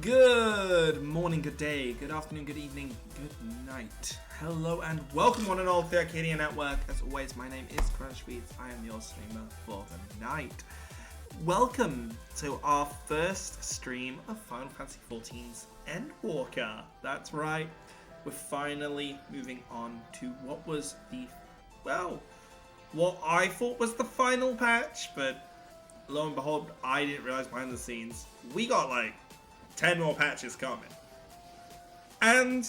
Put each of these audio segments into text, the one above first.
Good morning, good day, good afternoon, good evening, good night. Hello and welcome one and all to the Arcadia Network. As always, my name is Crunchbeats. I am your streamer for the night. Welcome to our first stream of Final Fantasy XIV's EndWalker. That's right, we're finally moving on to what was the, well, what I thought was the final patch, but lo and behold, I didn't realize behind the scenes, we got like 10 more patches coming. And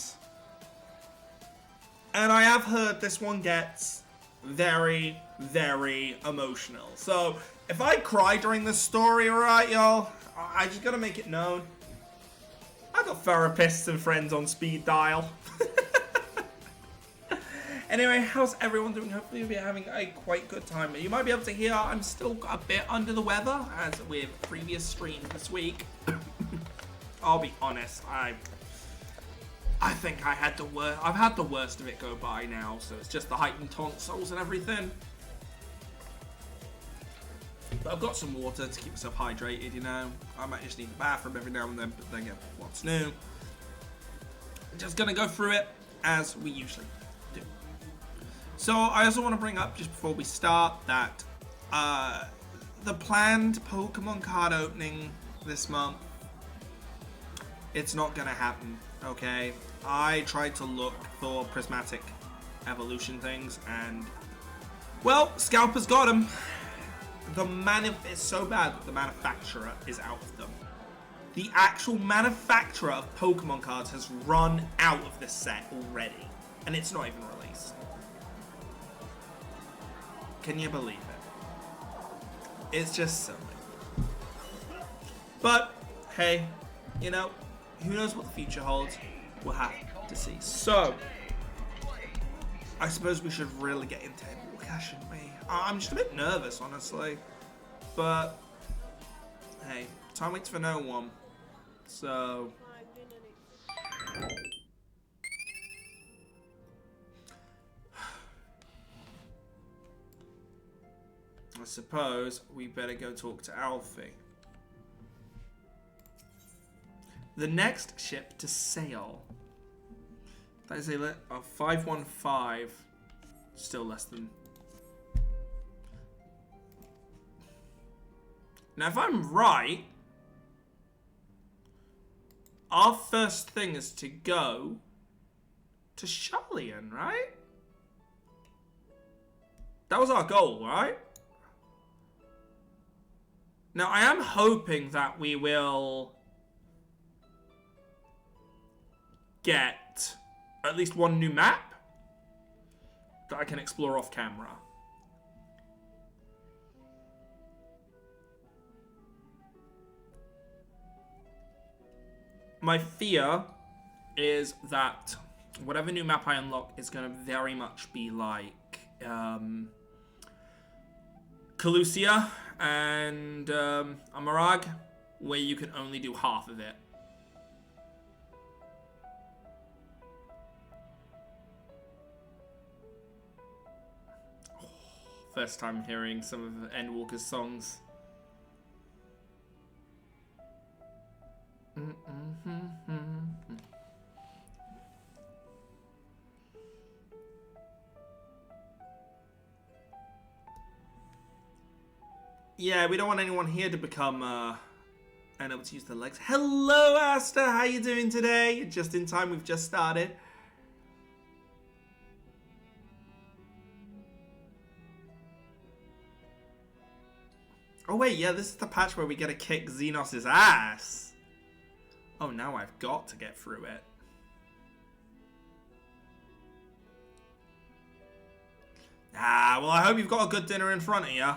I have heard this one gets very, very emotional. So if I cry during this story, alright y'all, I just gotta make it known. I got therapists and friends on speed dial. Anyway, how's everyone doing? Hopefully you'll be having a quite good time. You might be able to hear I'm still a bit under the weather, as with previous streams this week. I'll be honest, I think I've had the worst of it go by now, so it's just the heightened tonsils and everything. But I've got some water to keep myself hydrated, you know. I might just need the bathroom every now and then, but then again, what's new? I'm just gonna go through it as we usually do. So I also want to bring up, just before we start, that the planned Pokemon card opening this month It's not gonna happen, okay? I tried to look for prismatic evolution things, and well, Scalper's got them. It's so bad that the manufacturer is out of them. The actual manufacturer of Pokemon cards has run out of this set already, and it's not even released. Can you believe it? It's just silly. But hey, you know, who knows what the future holds? We'll have to see. So, I suppose we should really get into EndWalker, shouldn't we? I'm just a bit nervous, honestly. But, hey, time waits for no one. So, I suppose we better go talk to Alfie. The next ship to sail. That is a 515. Still less than. Now, if I'm right, our first thing is to go to Charlian, right? That was our goal, right? Now, I am hoping that we will get at least one new map that I can explore off camera. My fear is that whatever new map I unlock is going to very much be like Calusia and Amarag, where you can only do half of it. First time hearing some of EndWalker's songs. Yeah, we don't want anyone here to become unable to use their legs. Hello, Asta. How you doing today? Just in time. We've just started. Oh wait, yeah, this is the patch where we get to kick Xenos' ass. Oh, now I've got to get through it. Ah, well, I hope you've got a good dinner in front of you.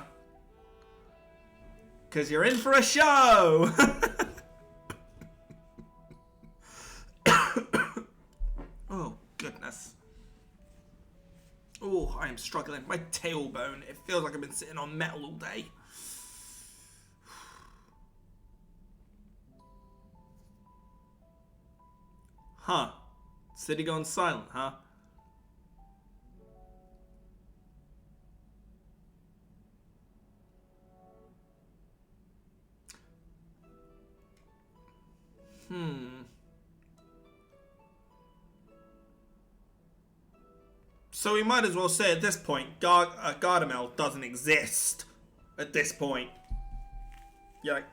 Because you're in for a show! Oh, goodness. Oh, I am struggling. My tailbone, it feels like I've been sitting on metal all day. Huh. City gone silent, huh? So we might as well say at this point, Gargamel doesn't exist. At this point. Yeah, like,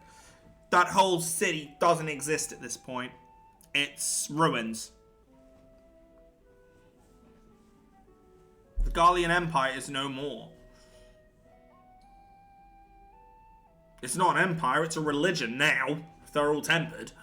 that whole city doesn't exist at this point. It's ruins. The Garlean Empire is no more. It's not an empire, it's a religion now. If they're all tempered.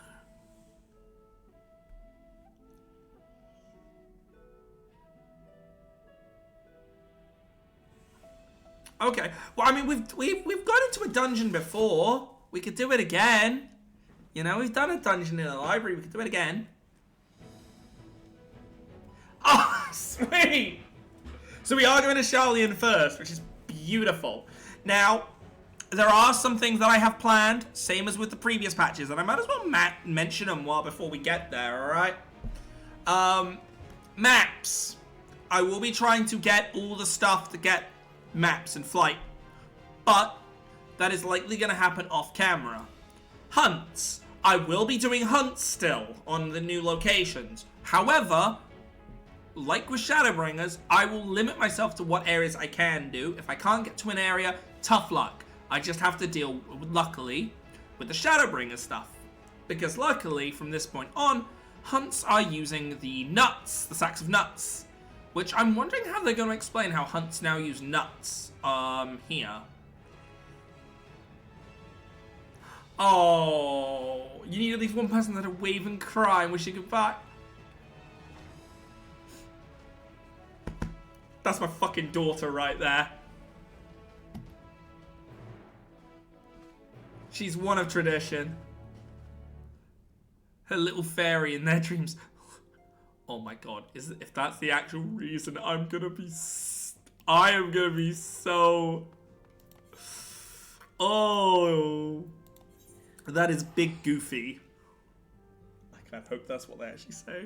Okay. Well, I mean, we've gone into a dungeon before. We could do it again. You know, we've done a dungeon in a library. We could do it again. Oh, sweet! So we are going to Charlian first, which is beautiful. Now, there are some things that I have planned, same as with the previous patches, and I might as well mention them before we get there, alright? Maps. I will be trying to get all the stuff to get maps in flight, but that is likely going to happen off camera. Hunts. I will be doing hunts still on the new locations. However, like with Shadowbringers, I will limit myself to what areas I can do. If I can't get to an area, tough luck. I just have to deal, luckily, with the Shadowbringer stuff. because luckily from this point on, hunts are using the nuts, the sacks of nuts, which I'm wondering how they're going to explain how hunts now use nuts here. Oh, you need at least one person that'll wave and cry and wish you goodbye. That's my fucking daughter right there. She's one of tradition. Her little fairy in their dreams. Oh my god, if that's the actual reason, I am gonna be so... Oh... That is big goofy. I kind of hope that's what they actually say.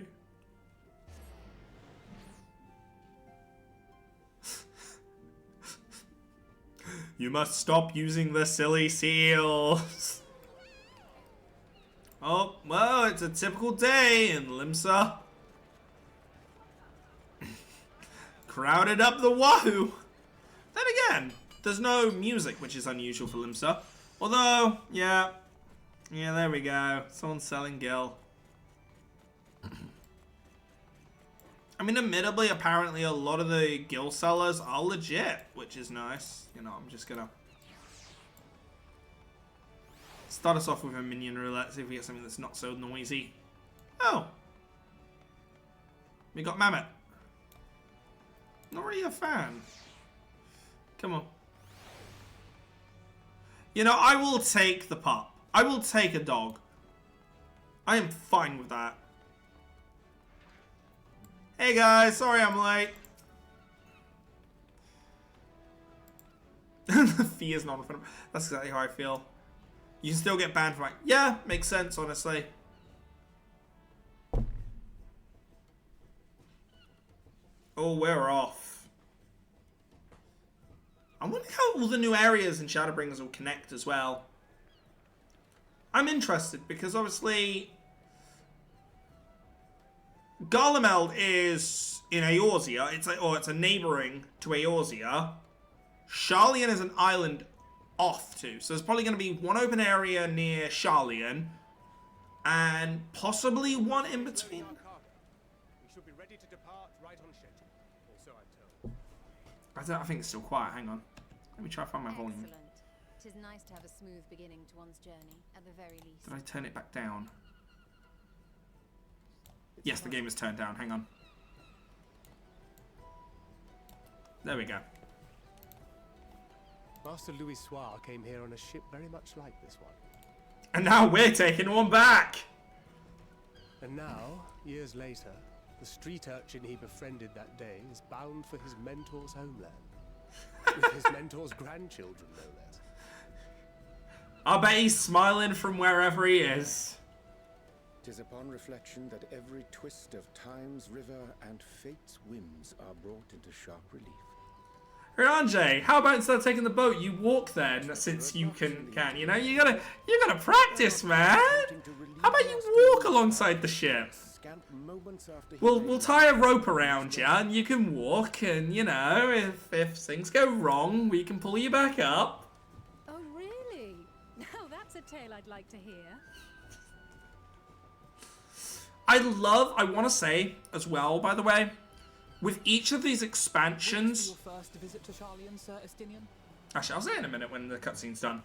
You must stop using the silly seals. Oh, well, it's a typical day in Limsa. Crowded up the wahoo. Then again, there's no music, which is unusual for Limsa. Although, yeah, there we go. Someone's selling Gil. I mean, admittedly, apparently a lot of the Gil sellers are legit, which is nice. You know, I'm just gonna start us off with a minion roulette, see if we get something that's not so noisy. Oh. We got Mammoth. Not really a fan. Come on. You know, I will take the pup. I will take a dog. I am fine with that. Hey guys, sorry I'm late. The fee is not in front of me. That's exactly how I feel. You can still get banned for like, yeah, makes sense, honestly. Oh, we're off. I wonder how all the new areas in Shadowbringers will connect as well. I'm interested because obviously Garlemald is in Eorzea. It's a neighboring to Eorzea. Sharlayan is an island off to. So there's probably going to be one open area near Sharlayan and possibly one in between. We should be ready to depart right on schedule. Also, I'm told. I think it's still quiet. Hang on. Let me try to find my volume. Excellent. It is nice to have a smooth beginning to one's journey, at the very least. Did I turn it back down? Yes, the game is turned down. Hang on. There we go. Master Louis Soir came here on a ship very much like this one. And now we're taking one back! And now, years later, the street urchin he befriended that day is bound for his mentor's homeland. With his mentor's grandchildren, no less. I bet he's smiling from wherever he is. 'Tis upon reflection that every twist of time's river and fate's whims are brought into sharp relief. Ranjay, how about instead of taking the boat, you walk then, since you can, you know? You gotta practice, man! How about you walk alongside the ship? We'll tie a rope around you, and you can walk, and, you know, if things go wrong, we can pull you back up. Oh, really? Now that's a tale I'd like to hear. I want to say, as well, by the way, with each of these expansions... Your first visit to Sharlayan, Sir Estinian? Actually, I'll say in a minute when the cutscene's done.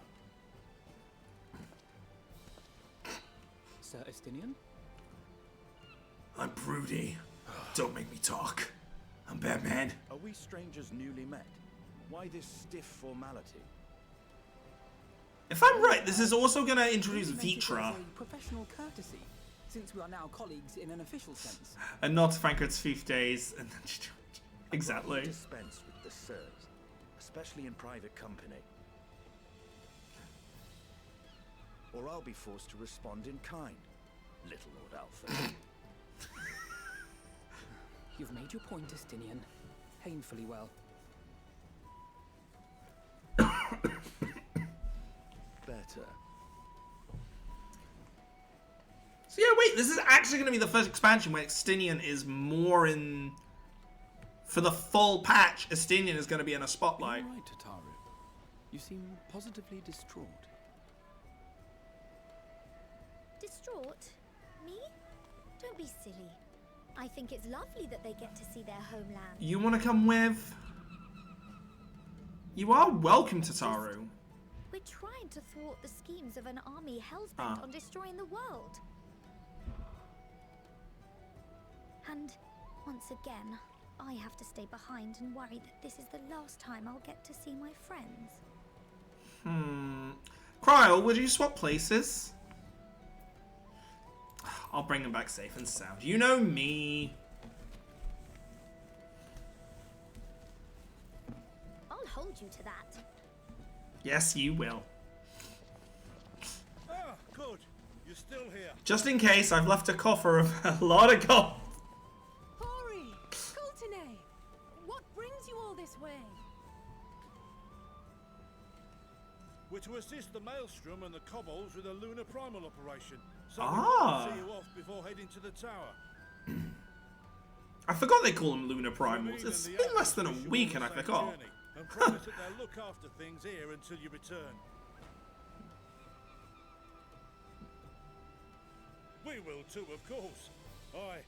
Sir Estinian? I'm broody. Don't make me talk. I'm Batman. Are we strangers newly met? Why this stiff formality? If I'm right, this is also going to introduce Maybe meant it Vitra. as a professional courtesy, since we are now colleagues in an official sense. And not Frankfurt's 5th days. And then exactly. Dispense with the sirs, especially in private company. Or I'll be forced to respond in kind, little Lord Alfred. You've made your point, Estinian. Painfully well. Better. So yeah, wait, this is actually going to be the first expansion where Estinian is more in... For the full patch, Estinian is going to be in a spotlight. You're right, Tataru. You seem positively distraught. Distraught? distraught? Me? Don't be silly. I think it's lovely that they get to see their homeland. You want to come with? You are welcome, Tataru. We're trying to thwart the schemes of an army hell-bent on destroying the world. And once again, I have to stay behind and worry that this is the last time I'll get to see my friends. Kryl, would you swap places? I'll bring them back safe and sound. You know me. I'll hold you to that. Yes, you will. Ah, good. You're still here. Just in case, I've left a coffer of a lot of gold. Hori! Kultine! What brings you all this way? We're to assist the Maelstrom and the Kobolds with a lunar primal operation. So we Ah. want to see you off before heading to the tower. I forgot they call them lunar primals. It's been less than a week and I forgot. And promise that they'll look after things here until you return. We will too, of course. Aye.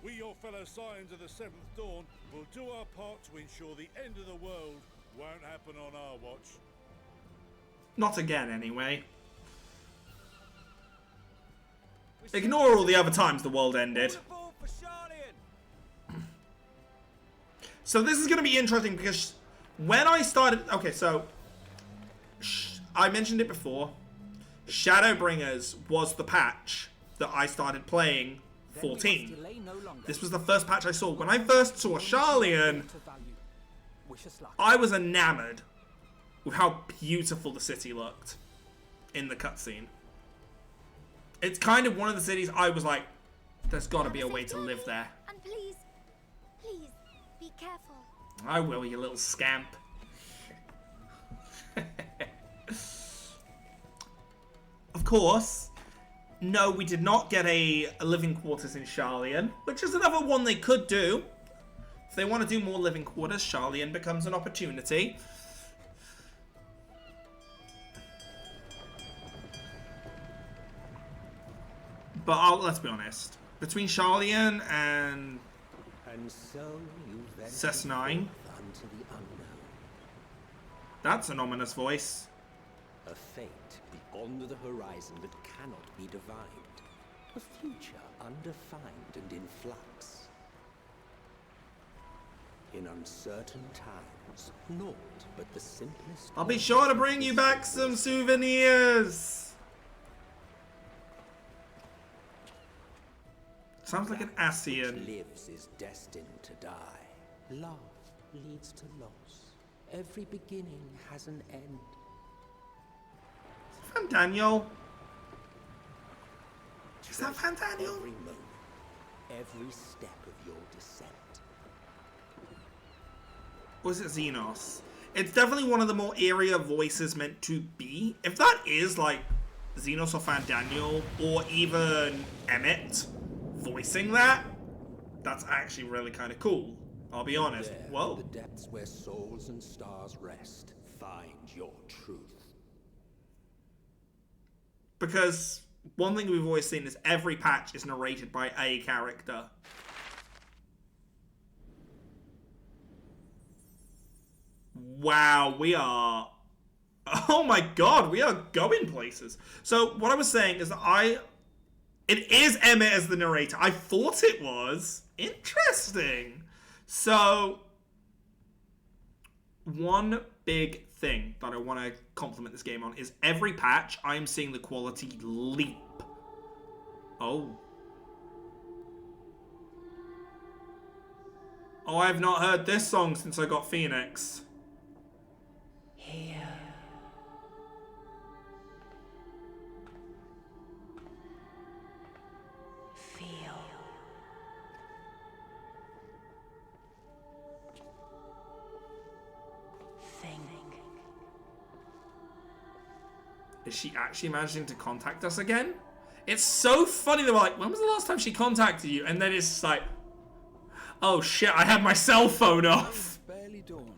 We, your fellow Scions of the Seventh Dawn, will do our part to ensure the end of the world won't happen on our watch. Not again, anyway. Ignore all the other times the world ended. So this is going to be interesting because when I started... Okay, so... I mentioned it before. Shadowbringers was the patch that I started playing 14. This was the first patch I saw. When I first saw Sharlayan, I was enamored with how beautiful the city looked in the cutscene. It's kind of one of the cities I was like, there's got to be a way to live there. And please, please, be careful. I will, you little scamp. Of course, no, we did not get a living quarters in Sharlayan, which is another one they could do. If they want to do more living quarters, Sharlayan becomes an opportunity. But let's be honest. Between Sharlayan and so you Cess9, unto the unknown, that's an ominous voice. a fate beyond the horizon that cannot be divined, a future undefined and in flux. In uncertain times, naught but the simplest. I'll be sure to bring you back some souvenirs. Sounds like an Asian. Lives is destined to die. Love leads to loss. Every beginning has an end. Van Daniel. Is that Van Daniel? Every moment, every step of your descent. Or is it Xenos? It's definitely one of the more area voices meant to be. If that is like Xenos or Van Daniel or even Emmett voicing that, that's actually really kind of cool. I'll be honest. There, Whoa. the depths where souls and stars rest, find your truth. Because one thing we've always seen is every patch is narrated by a character. Wow, we are... Oh my god, we are going places. So what I was saying is that it is Emmett as the narrator. I thought it was. Interesting. So, one big thing that I want to compliment this game on is every patch I am seeing the quality leap. Oh. Oh, I have not heard this song since I got Phoenix. Here. Feel. Think. Is she actually managing to contact us again? It's so funny. They were like, when was the last time she contacted you? And then it's just like, oh shit, I had my cell phone off. Barely dawn.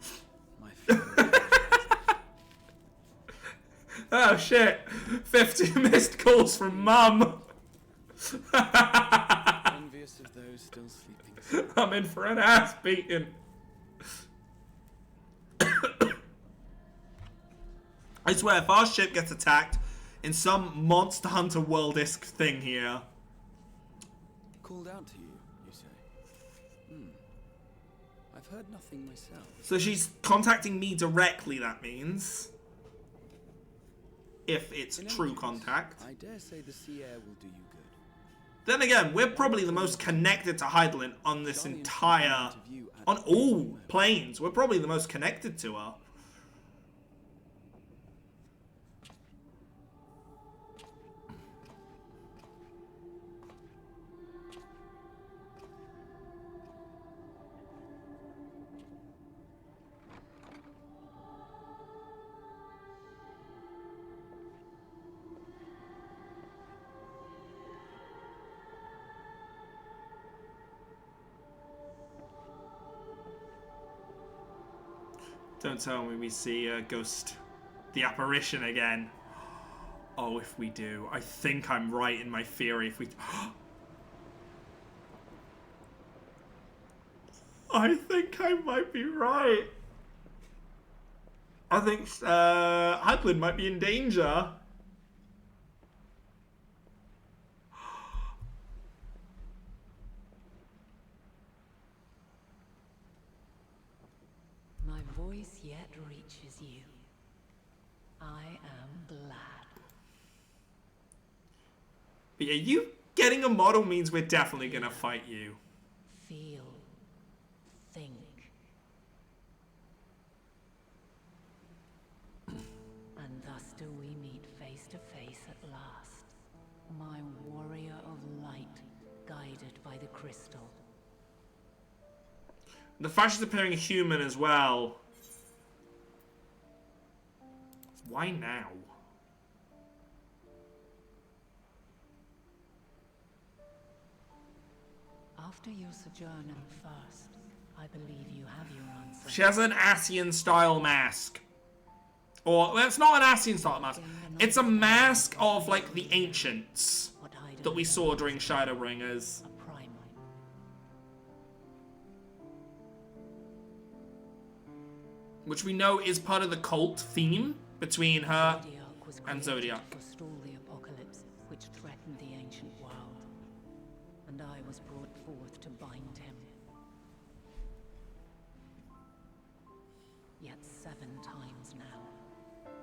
Oh shit, 50 missed calls from Mum. Envious of those still sleeping. I'm in for an ass beating. I swear, if our ship gets attacked in some Monster Hunter World-esque thing here. Called out to you, you say? I've heard nothing myself. So she's contacting me directly, that means. If it's true contact. I dare say the sea air will do you good. Then again, we're probably the most connected to Heidelin on this entire... on all planes. We're probably the most connected to her. Don't tell me we see Ghost, the apparition again. Oh, if we do. I think I'm right in my theory. If we... I think I might be right. I think Heidelin might be in danger. My voice yet reaches you. I am glad. But yeah, you getting a model means we're definitely gonna fight you. Feel. Think. And thus do we meet face to face at last. My warrior of light, guided by the crystal. The fact she's appearing human as well. Why now? After your sojourn at first, I believe you have your answer. She has an Asian-style mask. Or, well, it's not an Asian-style mask. It's a mask of, like, the ancients that we saw during Shadowbringers. A primal. Which we know is part of the cult theme between her Zodiac was and created Zodiac. to forestall the apocalypse which threatened the ancient world. And I was brought forth to bind him. Yet 7 times now,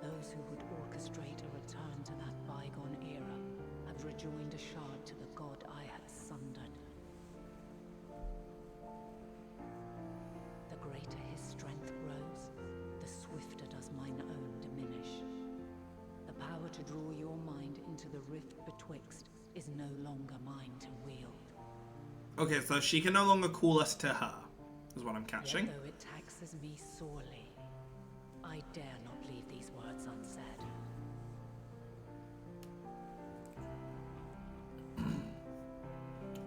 those who would orchestrate a return to that bygone era have rejoined a shard to the god I had sundered. The greater his strength grows, the swifter does mine own diminish. The power to draw your mind into the rift betwixt is no longer mine to wield. Okay, so she can no longer call us to her, is what I'm catching. Yet though it taxes me sorely, I dare not leave these words unsaid.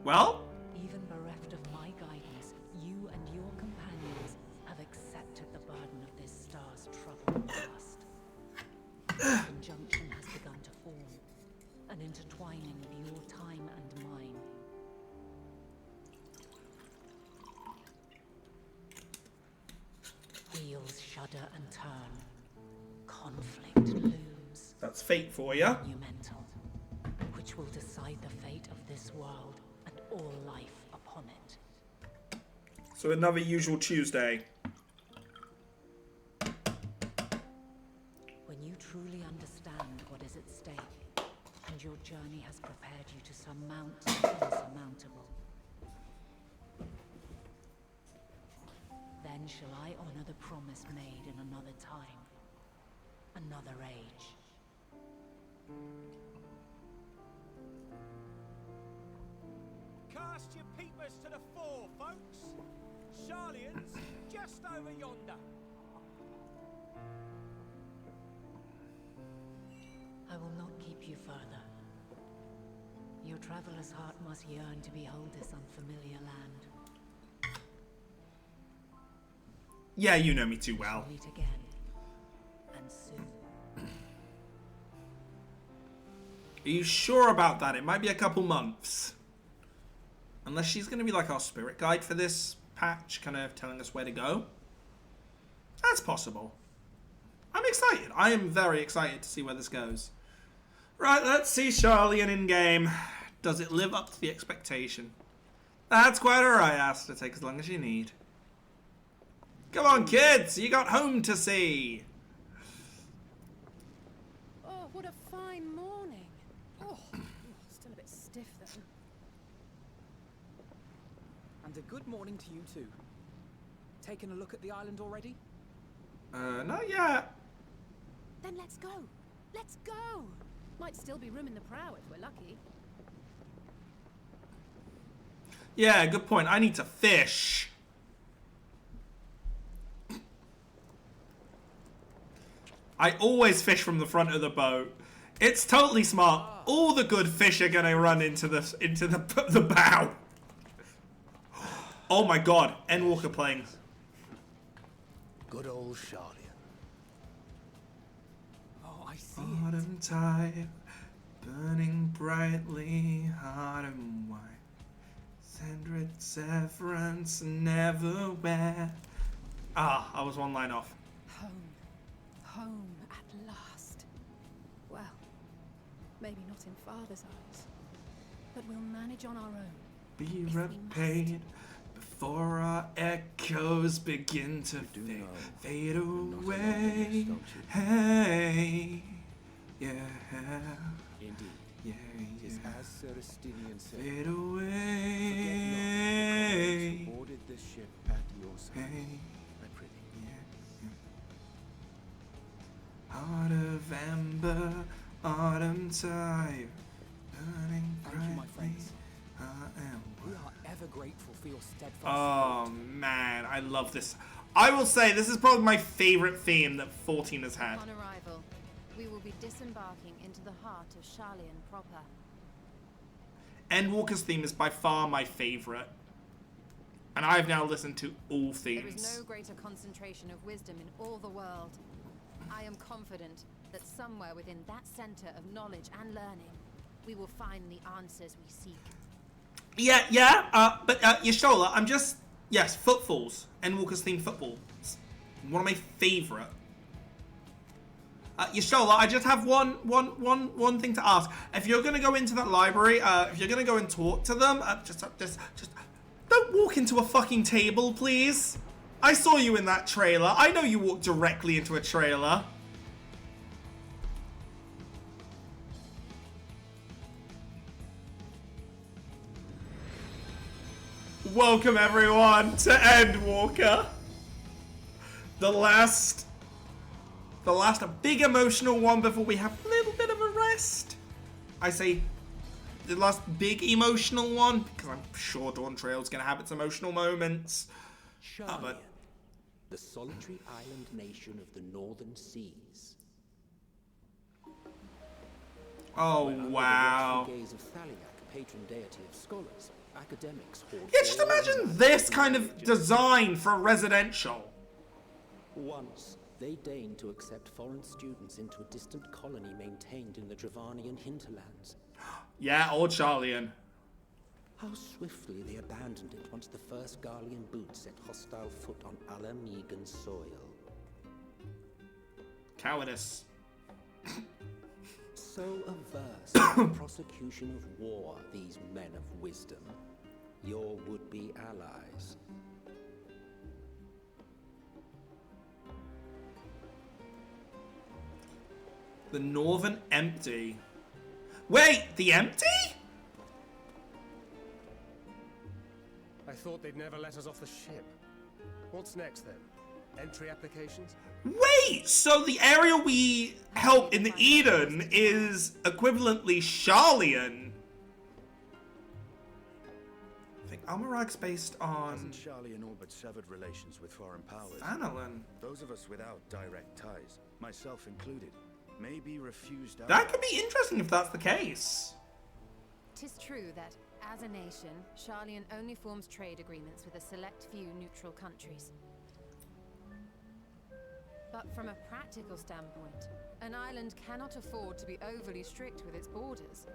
Well, Even bereft of my guidance, you and your companions have accepted the burden of this star's troubled past. A conjunction has begun to form, an intertwining of your time and mine. Wheels shudder and turn. Conflict looms. that's fate for you. Monumental, which will decide the fate of this world and all life upon it. So another usual Tuesday. When you truly understand what is at stake, and your journey has prepared you to surmount the insurmountable, then shall I honor the promise made in another time, another age. Cast your peepers to the fore, folks. Sharlian's just over yonder. I will not keep you further. Your traveler's heart must yearn to behold this unfamiliar land. Yeah, you know me too well. We'll meet again, and soon. Are you sure about that? It might be a couple months. Unless she's going to be like our spirit guide for this patch, kind of telling us where to go. That's possible. I'm excited. I am very excited to see where this goes. Right, let's see Charlian in game. Does it live up to the expectation? That's quite alright, Asta. Take as long as you need. Come on, kids! You got home to see! Oh, what a fine morning. Oh, still a bit stiff though. And a good morning to you too. Taking a look at the island already? Not yet. Then let's go. Let's go. Might still be room in the prow if we're lucky. Yeah, good point. I need to fish. I always fish from the front of the boat. It's totally smart. All the good fish are gonna run into the bow. Oh my god, EndWalker playing. Good old Charlian. Oh, I see Autumn tide, burning brightly, hot and white. Sandred severance never wear. Ah, I was one line off. Home. Home at last. Well, maybe not in Father's eyes, but we'll manage on our own. Be if we repaid before our echoes begin to fade away. Hey, yeah. Indeed. Yeah, It is yeah. as Sir Estinian said. Fade Forget not away. the comrades who boarded this ship at your side. Hey, I prithee. yeah. Heart of amber, autumn tide, burning Thank you, my brightly. friends. I am. We are ever grateful for your steadfast Oh support. man, I love this. I will say this is probably my favorite theme that 14 has had. On arrival, we will be disembarking into the heart of Charlian proper. EndWalker's theme is by far my favorite. And I've now listened to all There is themes. no greater concentration of wisdom in all the world. I am confident that somewhere within that center of knowledge and learning, we will find the answers we seek. Yeah, but Yashola, I'm just... Yes, footfalls. EndWalker's theme footballs. One of my favorite. Yashola, I just have one thing to ask. If you're gonna go into that library, if you're gonna go and talk to them, just don't walk into a fucking table, please. I saw you in that trailer. I know you walked directly into a trailer. Welcome everyone to EndWalker. The last big emotional one before we have a little bit of a rest. I say the last big emotional one because I'm sure Dawn Trail's gonna have its emotional moments. Charlian, But the solitary island nation of the northern seas. oh Where under the wow. watchful gaze of Thaliak, patron deity of scholars, academics hoard Yeah, just all imagine knowledge this and kind of knowledge. design for a residential. Once, they deigned to accept foreign students into a distant colony maintained in the Dravanian hinterlands. Yeah, old Charlian. How swiftly they abandoned it once the first Garlean boots set hostile foot on Alamegan soil. Cowardice. So averse to the prosecution of war, these men of wisdom, your would-be allies. The Northern Empty. Wait, the Empty? I thought they'd never let us off the ship. What's next then? Entry applications? Wait, so the area we help in the Eden is equivalently Charlian. I think Almarag's based on Hasn't Charlian all but severed relations with foreign powers? Fanalan. Those of us without direct ties, myself included, may be refused out. That could be interesting if that's the case. 'Tis true that, as a nation, Charlian only forms trade agreements with a select few neutral countries. But from a practical standpoint, An island cannot afford to be overly strict with its borders.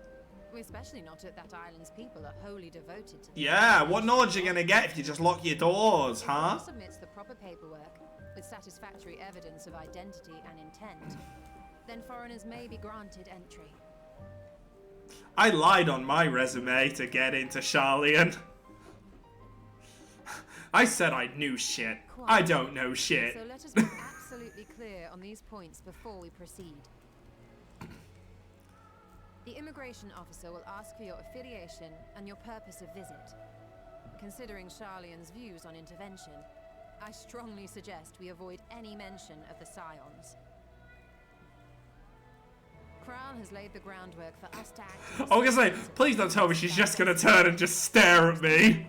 Especially not at that island's people are wholly devoted to. Yeah, what knowledge are you gonna get if you just lock your doors, huh? If one submits the proper paperwork with satisfactory evidence of identity and intent, then foreigners may be granted entry. I lied on my resume to get into Charlian. I said I knew shit. I don't know shit. So let us be absolutely clear on these points before we proceed. The immigration officer will ask for your affiliation and your purpose of visit. Considering Charlian's views on intervention, I strongly suggest we avoid any mention of the Scions. Kral has laid the groundwork for us to act. I was gonna say, please don't tell me she's just gonna turn and just stare at me.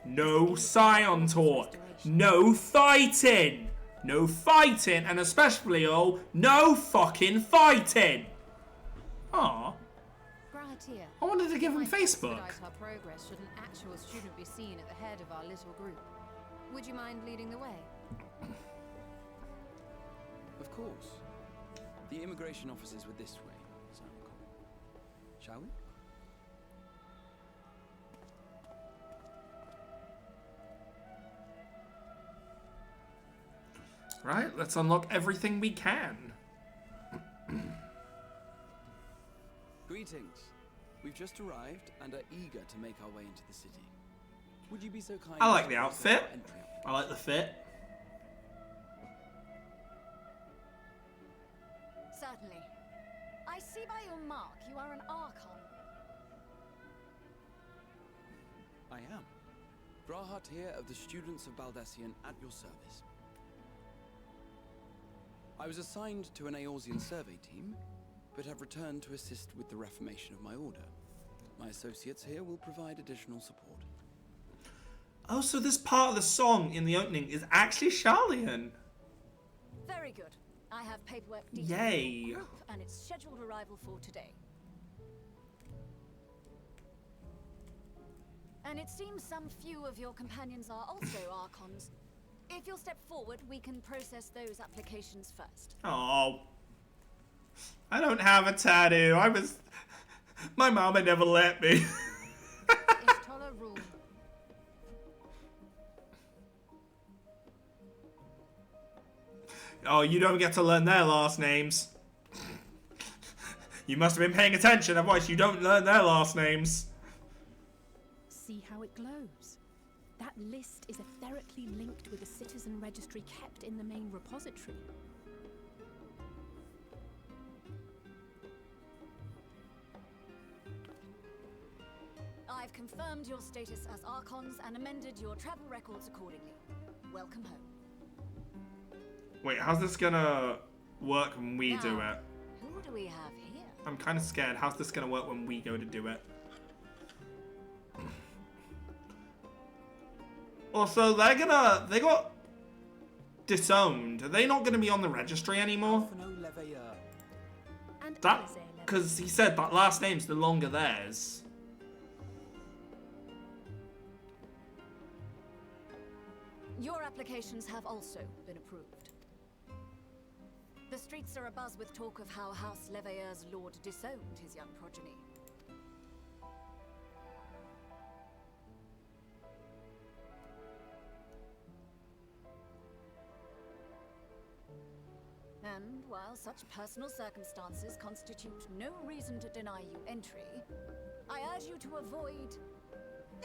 No Scion talk. No fighting. No fighting, and especially no fucking fighting. Aw. I wanted to give him Facebook. Our progress should an actual student be seen at the head of our little group. Would you mind leading the way? Of course. The immigration officers were this way, so shall we? Right, let's unlock everything we can. Greetings. We've just arrived and are eager to make our way into the city. Would you be so kind? I like the outfit. I like the fit. Certainly. I see by your mark you are an Archon. I am. Grahat here of the students of Baldesion at your service. I was assigned to an Eorzean survey team, but have returned to assist with the reformation of my order. My associates here will provide additional support. Oh, so this part of the song in the opening is actually Charlian. Very good. I have paperwork Yay. detailing your group and its scheduled arrival for today. And it seems some few of your companions are also Archons. If you'll step forward, we can process those applications first. Oh. I don't have a tattoo. My mama never let me. Oh, you don't get to learn their last names. You must have been paying attention, otherwise you don't learn their last names. See how it glows? That list is etherically linked with a citizen registry kept in the main repository. I've confirmed your status as Archons and amended your travel records accordingly. Welcome home. Wait, how's this gonna work when we do it? Who do we have here? I'm kind of scared. How's this gonna work when we go to do it? Also, they got disowned. Are they not gonna be on the registry anymore? That, because he said that last name's no longer theirs. Your applications have also been approved. The streets are abuzz with talk of how House Leveilleur's lord disowned his young progeny. And while such personal circumstances constitute no reason to deny you entry, I urge you to avoid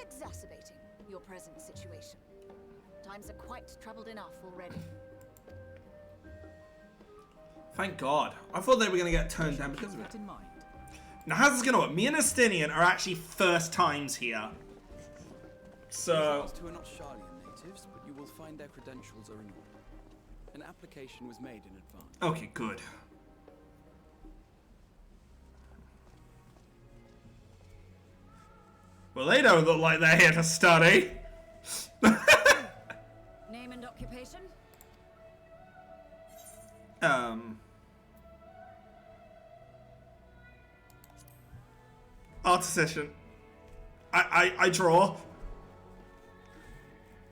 exacerbating your present situation. Times are quite troubled enough already. Thank God. I thought they were going to get turned down because of it. Now, how's this going to work? Me and Estinian are actually first times here. So... These two are not Charlian natives, but you will find their credentials are in order. An application was made in advance. Okay, good. Well, they don't look like they're here to study. Name and occupation? Artisan. I draw.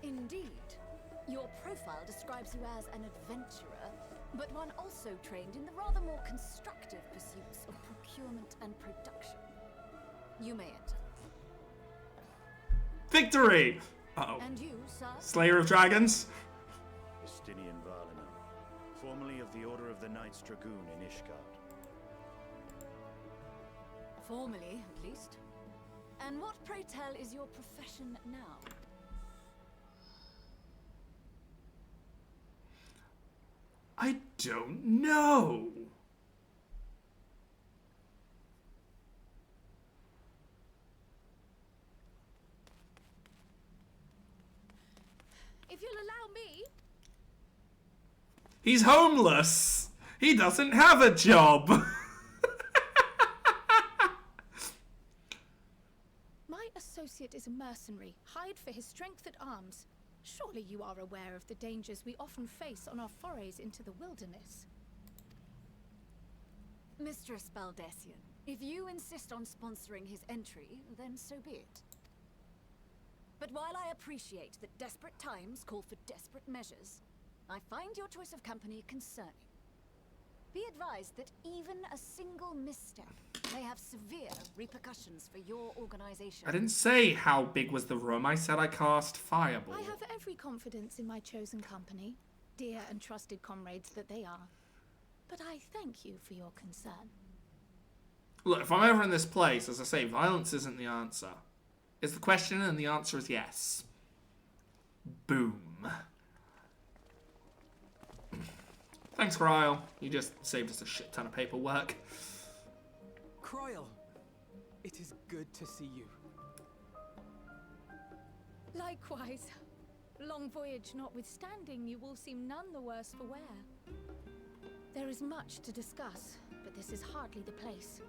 Indeed. Your profile describes you as an adventurer, but one also trained in the rather more constructive pursuits of procurement and production. You may enter. Victory! Uh-oh. And you, sir? Slayer of Dragons? Justinian Varliner, formerly of the Order of the Knights Dragoon in Ishgard. Formally, at least. And what, pray tell, is your profession now? I don't know. If you'll allow me. He's homeless. He doesn't have a job. My associate is a mercenary, hired for his strength at arms. Surely you are aware of the dangers we often face on our forays into the wilderness. Mistress Baldessian, if you insist on sponsoring his entry, then so be it. But while I appreciate that desperate times call for desperate measures, I find your choice of company concerning. Be advised that even a single misstep may have severe repercussions for your organization. I didn't say how big was the room. I said I cast Fireball. I have every confidence in my chosen company, dear and trusted comrades that they are. But I thank you for your concern. Look, if I'm ever in this place, as I say, violence isn't the answer. It's the question, and the answer is yes. Boom. Thanks, Cryle. You just saved us a shit ton of paperwork. Croyle, it is good to see you. Likewise. Long voyage notwithstanding, you will seem none the worse for wear. There is much to discuss, but this is hardly the place.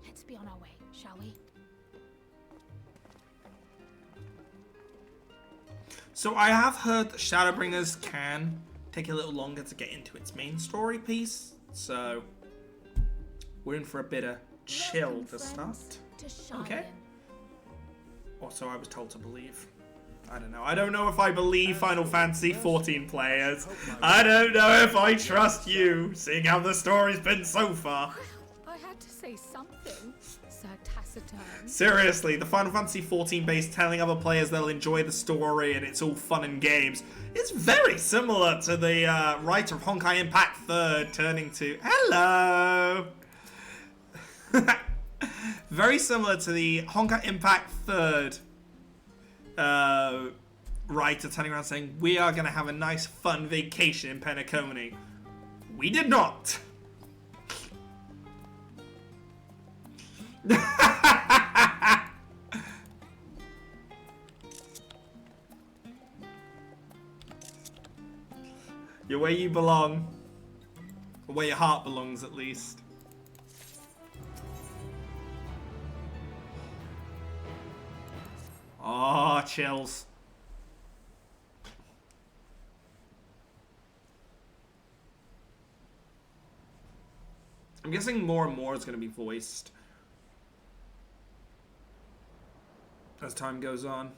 Let's be on our way, shall we? So I have heard that Shadowbringers can take a little longer to get into its main story piece, so we're in for a bit of chill to start. Okay. Or so I was told to believe. I don't know. I don't know if I believe Final Fantasy 14 players. I don't know if I trust you, seeing how the story's been so far. I had to say something, Sir Taciturn. Seriously, the Final Fantasy 14 base telling other players they'll enjoy the story and it's all fun and games. It's very similar to the writer of Honkai Impact 3rd turning to... Hello! Very similar to the Honkai Impact 3rd writer turning around saying, we are going to have a nice fun vacation in Penacony. We did not. You're where you belong. Or where your heart belongs, at least. Oh, chills. I'm guessing more and more is going to be voiced as time goes on.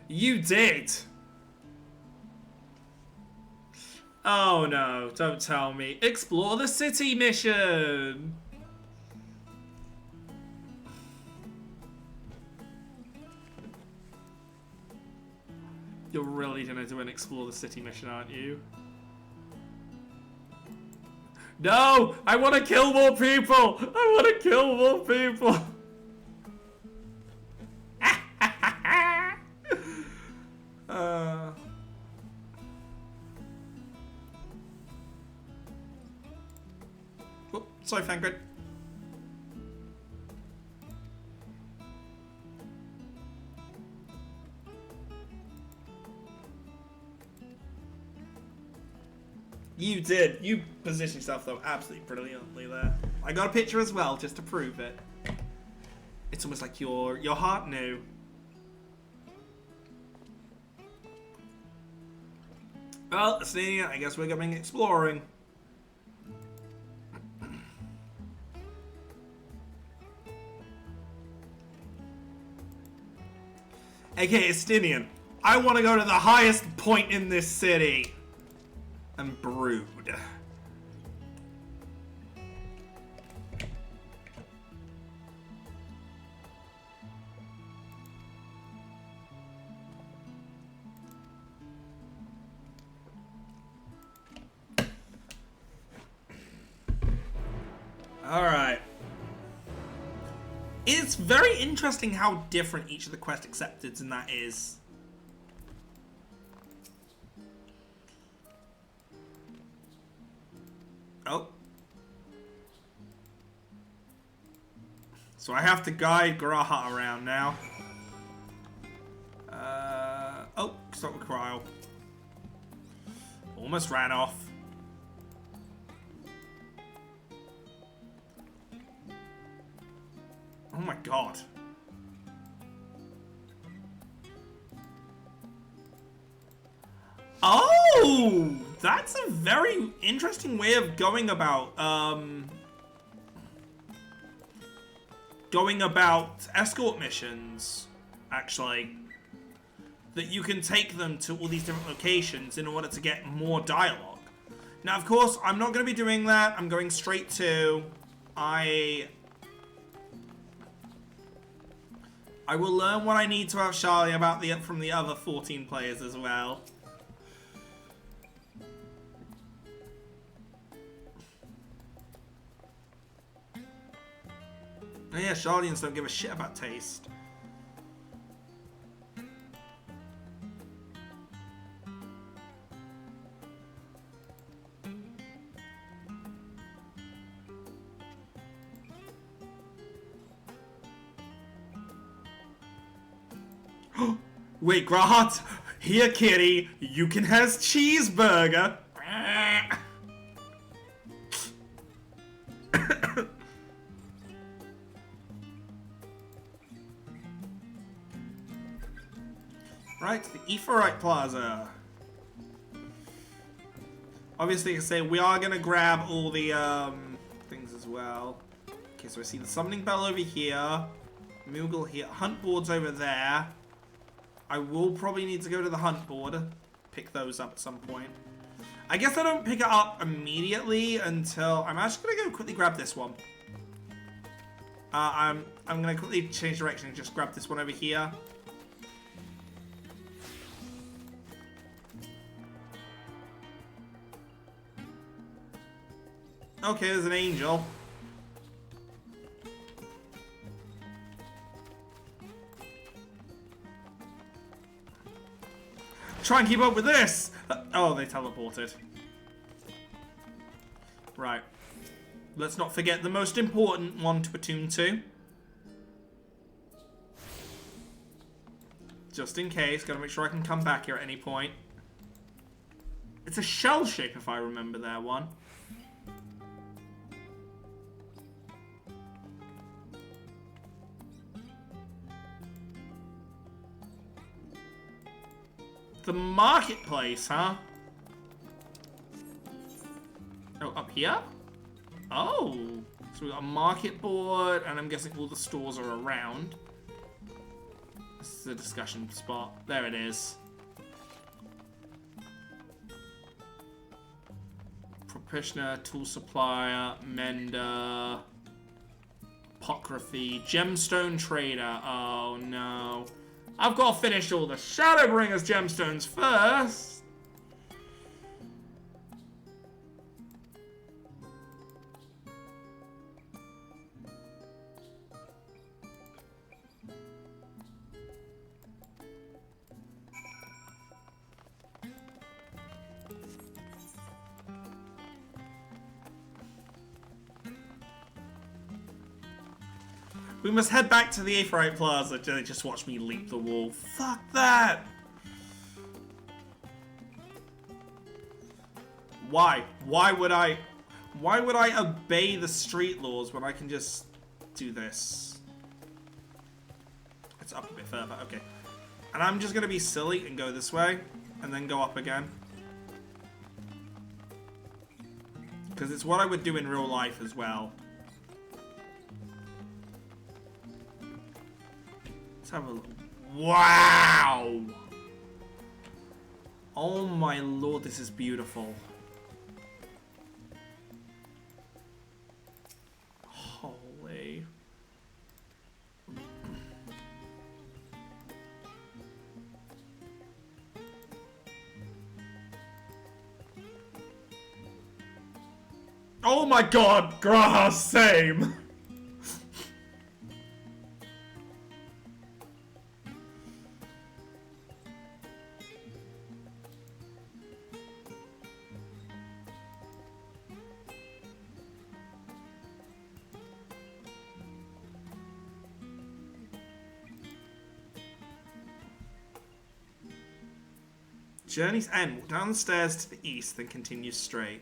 You did! Oh no, don't tell me. Explore the city mission! You're really gonna do an explore the city mission, aren't you? No! I want to kill more people! I want to kill more people! Oh, sorry, Fangrid. You did. You positioned yourself, though, absolutely brilliantly there. I got a picture as well, just to prove it. It's almost like your heart knew. Well, see, I guess we're going exploring. AKA Estinian. I want to go to the highest point in this city and brood. Alright. It's very interesting how different each of the quest accepteds in that is. Oh. So I have to guide Graha around now. Oh, stop with Cryo. Almost ran off. Oh my god. Oh! That's a very interesting way of going about escort missions, actually. That you can take them to all these different locations in order to get more dialogue. Now, of course, I'm not going to be doing that. I'm going straight to... I will learn what I need to have Charlie about from the other 14 players as well. Oh yeah, Charlians don't give a shit about taste. Wait, Grahat! Here, kitty! You can have cheeseburger! Right, the Aephorite Plaza. Obviously, I say we are gonna grab all the things as well. Okay, so I see the summoning bell over here, Moogle here, hunt boards over there. I will probably need to go to the hunt board, pick those up at some point. I guess I don't pick it up immediately until I'm actually gonna go quickly grab this one. I'm gonna quickly change direction and just grab this one over here. Okay, there's an angel. Try and keep up with this! Oh, they teleported. Right. Let's not forget the most important one to attune to. Just in case, gotta make sure I can come back here at any point. It's a shell shape if I remember that one. The marketplace, huh? Oh, up here? Oh. So we got a market board, and I'm guessing all the stores are around. This is a discussion spot. There it is. Practitioner, tool supplier, mender, apocryphy, gemstone trader. Oh no. I've got to finish all the Shadowbringers gemstones first. We must head back to the Aephorite Plaza to just watch me leap the wall. Fuck that! Why? Why would I obey the street laws when I can just do this? It's up a bit further, okay. And I'm just gonna be silly and go this way, and then go up again. Because it's what I would do in real life as well. Let's have a look. Wow! Oh my lord, this is beautiful. Holy. Oh my god, Graha, same. Journey's end. Walk down the stairs to the east, then continue straight.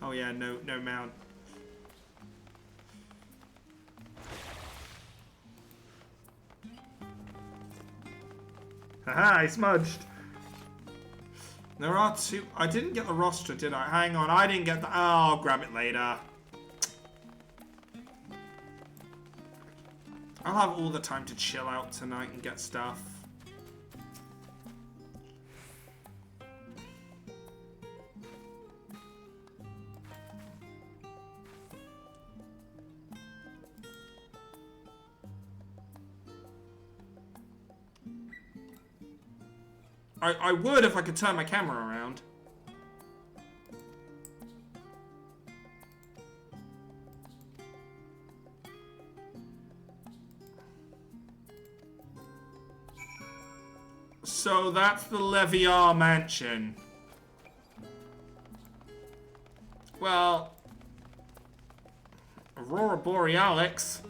Oh yeah, no mount. Haha, I smudged. There are two. I didn't get the roster, did I? Hang on, I didn't get the. Oh, I'll grab it later. I'll have all the time to chill out tonight and get stuff. I would if I could turn my camera around. So that's the Leviar mansion. Well, Aurora Borealis.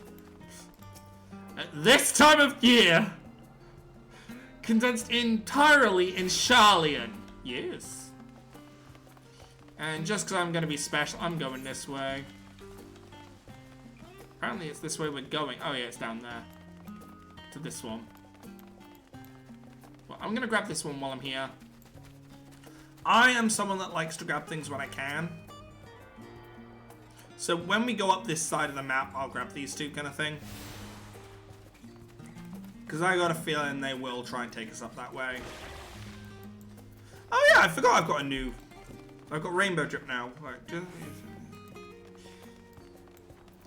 At this time of year, condensed entirely in Charlian. Yes. And just because I'm going to be special, I'm going this way. Apparently it's this way we're going. Oh yeah, it's down there. To this one. Well, I'm going to grab this one while I'm here. I am someone that likes to grab things when I can. So when we go up this side of the map, I'll grab these two kind of thing. Because I got a feeling they will try and take us up that way. Oh yeah, I forgot I've got a new... I've got Rainbow Drip now. Right.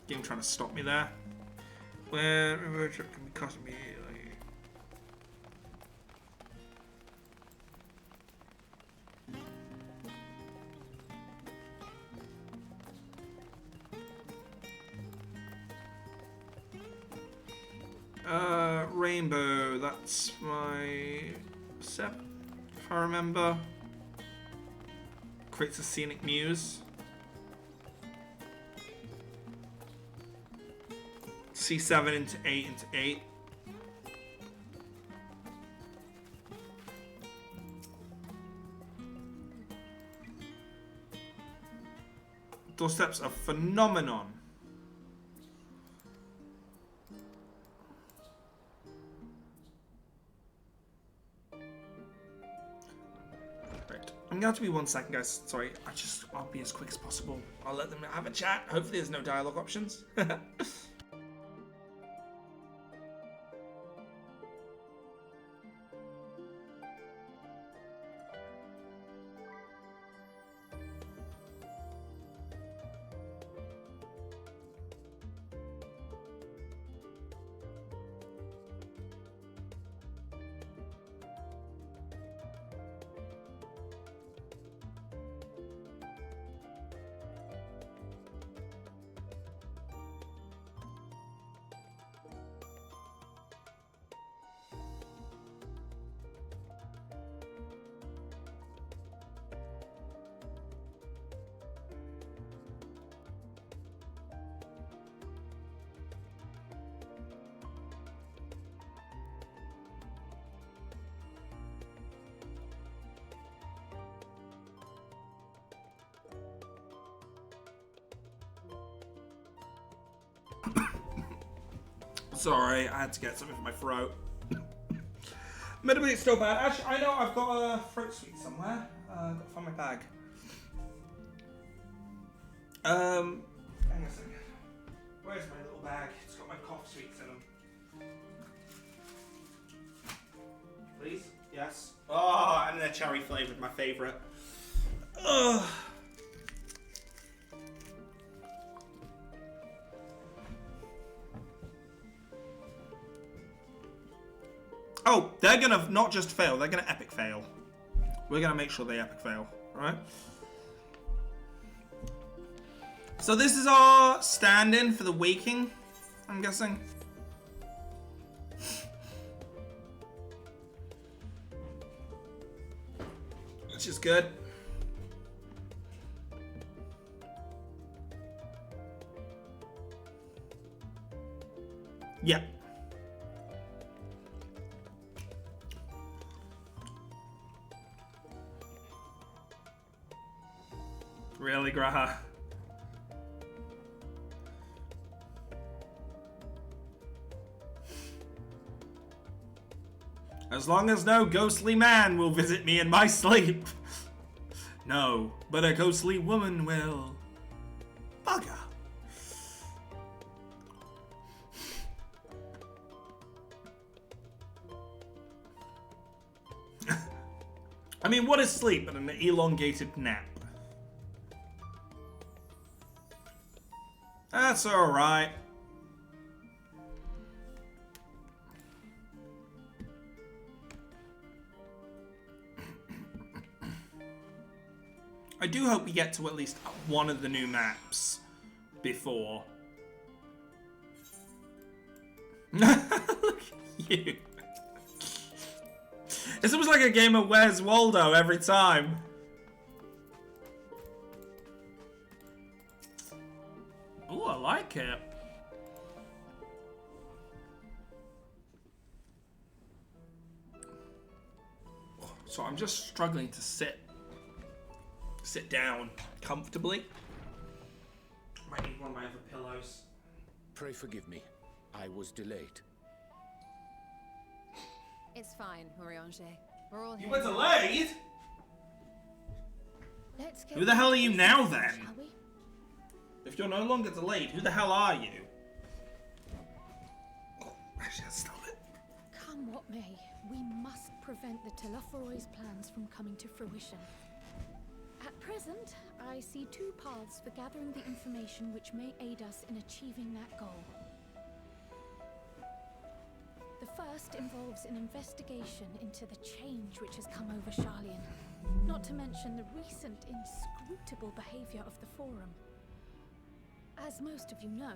Game trying to stop me there. Where Rainbow Drip can be cut immediately. Rainbow, that's my set, if I remember. Creates a scenic muse. C7 into 8 into 8. Doorstep's a phenomenon. I'm going to be 1 second, guys. Sorry, I'll be as quick as possible. I'll let them have a chat. Hopefully there's no dialogue options. Sorry, I had to get something from my throat. Maybe it's still bad. Actually, I know I've got a throat sweet somewhere. I've got to find my bag. Hang on a second. Where's my little bag? It's got my cough sweets in them. Please? Yes. Oh, and they're cherry flavored, my favorite. Ugh. Oh, they're gonna not just fail, they're gonna epic fail. We're gonna make sure they epic fail, alright? So this is our stand-in for the waking, I'm guessing. Which is good. Yeah. Really, Graha? As long as no ghostly man will visit me in my sleep. No, but a ghostly woman will. Bugger. I mean, what is sleep but an elongated nap? That's alright. I do hope we get to at least one of the new maps before. Look at you. It's almost like a game of Where's Waldo every time. Ooh, I like it. So I'm just struggling to sit down comfortably. Might need one of my other pillows. Pray forgive me. I was delayed. It's fine, Urianger. We're all here. You were delayed? Let's get Who the hell are you now shall then? we? If you're no longer delayed, who the hell are you? Oh, actually, let's stop it. Come what may, we must prevent the Teleforoi's plans from coming to fruition. At present, I see two paths for gathering the information which may aid us in achieving that goal. The first involves an investigation into the change which has come over Sharlayan, not to mention the recent inscrutable behavior of the Forum. As most of you know,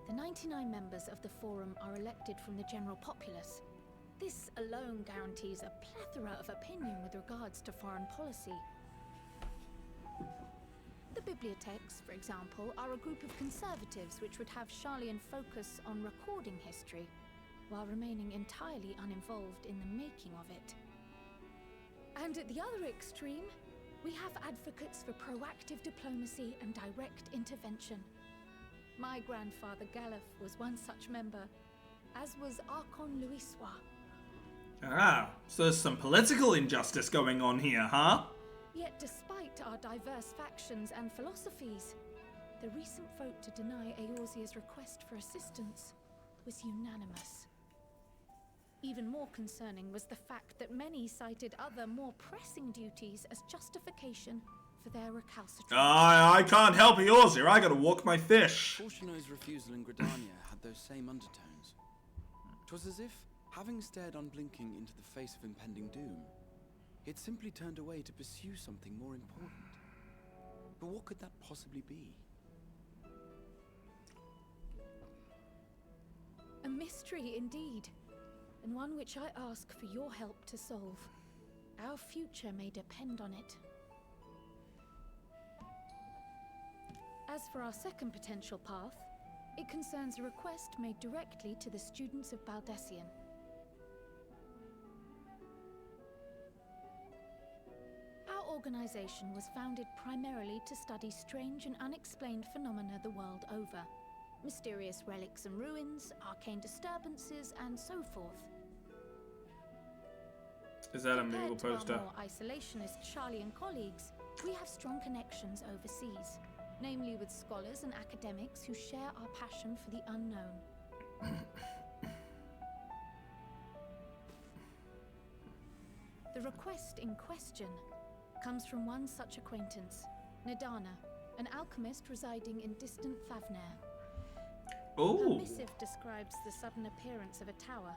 the 99 members of the Forum are elected from the general populace. This alone guarantees a plethora of opinion with regards to foreign policy. The bibliotheques, for example, are a group of conservatives which would have Sharlayan focus on recording history, while remaining entirely uninvolved in the making of it. And at the other extreme, we have advocates for proactive diplomacy and direct intervention. My grandfather Galef was one such member, as was Archon Louisois. Ah, so there's some political injustice going on here, huh? Yet despite our diverse factions and philosophies, the recent vote to deny Eorzea's request for assistance was unanimous. Even more concerning was the fact that many cited other, more pressing duties as justification for their recalcitrance. I can't help Eorzea, I gotta walk my fish. Portiono's refusal in Gridania had those same undertones. 'Twas as if, having stared unblinking into the face of impending doom, it simply turned away to pursue something more important. But what could that possibly be? A mystery indeed, and one which I ask for your help to solve. Our future may depend on it. As for our second potential path, it concerns a request made directly to the students of Baldessian. Our organization was founded primarily to study strange and unexplained phenomena the world over. Mysterious relics and ruins, arcane disturbances, and so forth. Is that a movable Compared poster? to our more isolationist Sharlayan colleagues, we have strong connections overseas, namely with scholars and academics who share our passion for the unknown. The request in question comes from one such acquaintance, Nadana, an alchemist residing in distant Favnair. Her missive describes the sudden appearance of a tower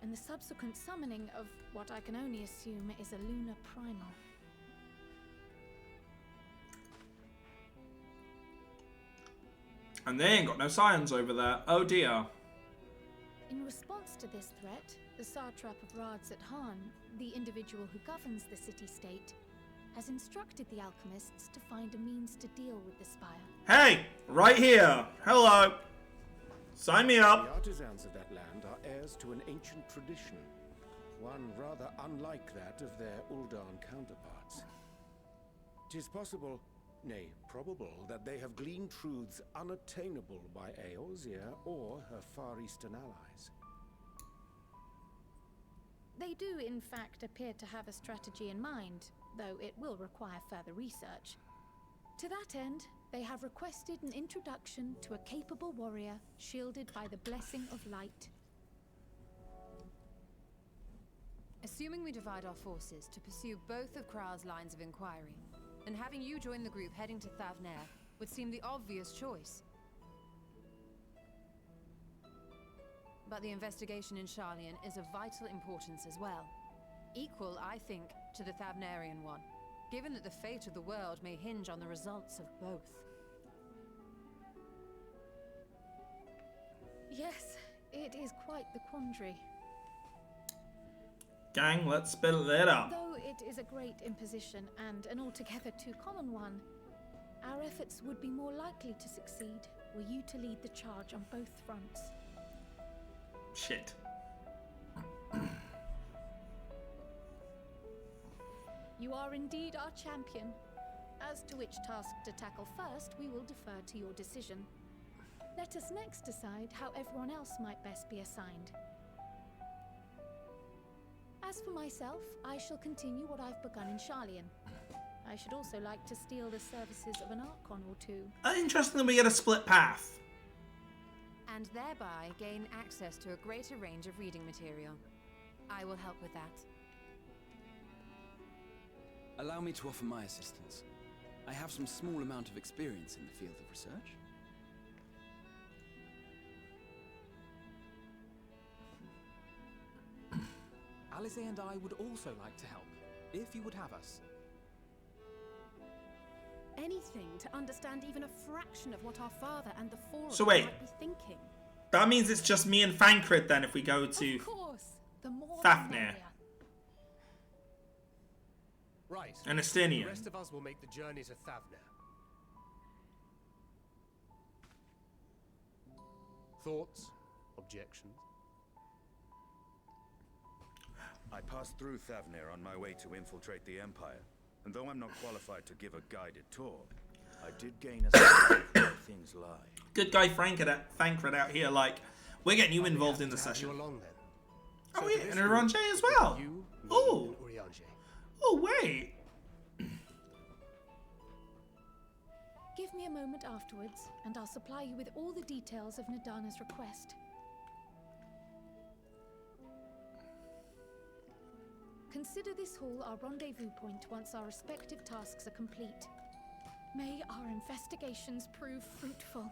and the subsequent summoning of what I can only assume is a lunar primal. And they ain't got no scions over there. Oh dear. In response to this threat, the satrap of Radzat-Han, the individual who governs the city-state, has instructed the alchemists to find a means to deal with the spire. Hey! Right here! Hello! Sign me up! The artisans of that land are heirs to an ancient tradition, one rather unlike that of their Uldan counterparts. 'Tis possible, nay, probable, that they have gleaned truths unattainable by Eorzea or her Far Eastern allies. They do, in fact, appear to have a strategy in mind, though it will require further research. To that end, they have requested an introduction to a capable warrior shielded by the blessing of light. Assuming we divide our forces to pursue both of Kral's lines of inquiry, and having you join the group heading to Thavnair would seem the obvious choice. But the investigation in Sharlayan is of vital importance as well. Equal, I think, to the Thavnarian one, given that the fate of the world may hinge on the results of both. Yes, it is quite the quandary. Gang, let's split it up. Though it is a great imposition and an altogether too common one, our efforts would be more likely to succeed were you to lead the charge on both fronts. Shit. You are indeed our champion. As to which task to tackle first, we will defer to your decision. Let us next decide how everyone else might best be assigned. As for myself, I shall continue what I've begun in Sharlayan. I should also like to steal the services of an Archon or two. Interestingly, we get a split path. And thereby gain access to a greater range of reading material. I will help with that. Allow me to offer my assistance. I have some small amount of experience in the field of research. Alice and I would also like to help, if you would have us. Anything to understand even a fraction of what our father and the Forum So wait. might be thinking. That means it's just me and Fankred then if we go to Of course, the more Fafnir. Right. And The Estinian. rest of us will make the journey to Thavnair. Thoughts? Objections? I passed through Thavnair on my way to infiltrate the Empire, and though I'm not qualified to give a guided tour, I did gain a sense of where things lie. Good guy Fankred out here, like, we're getting you involved in the session. You along then. Oh So yeah, for and this Urianger group, as well. You, me, Oh. and Urianger. Oh wait. Give me a moment afterwards, and I'll supply you with all the details of Nadana's request. Consider this hall our rendezvous point once our respective tasks are complete. May our investigations prove fruitful.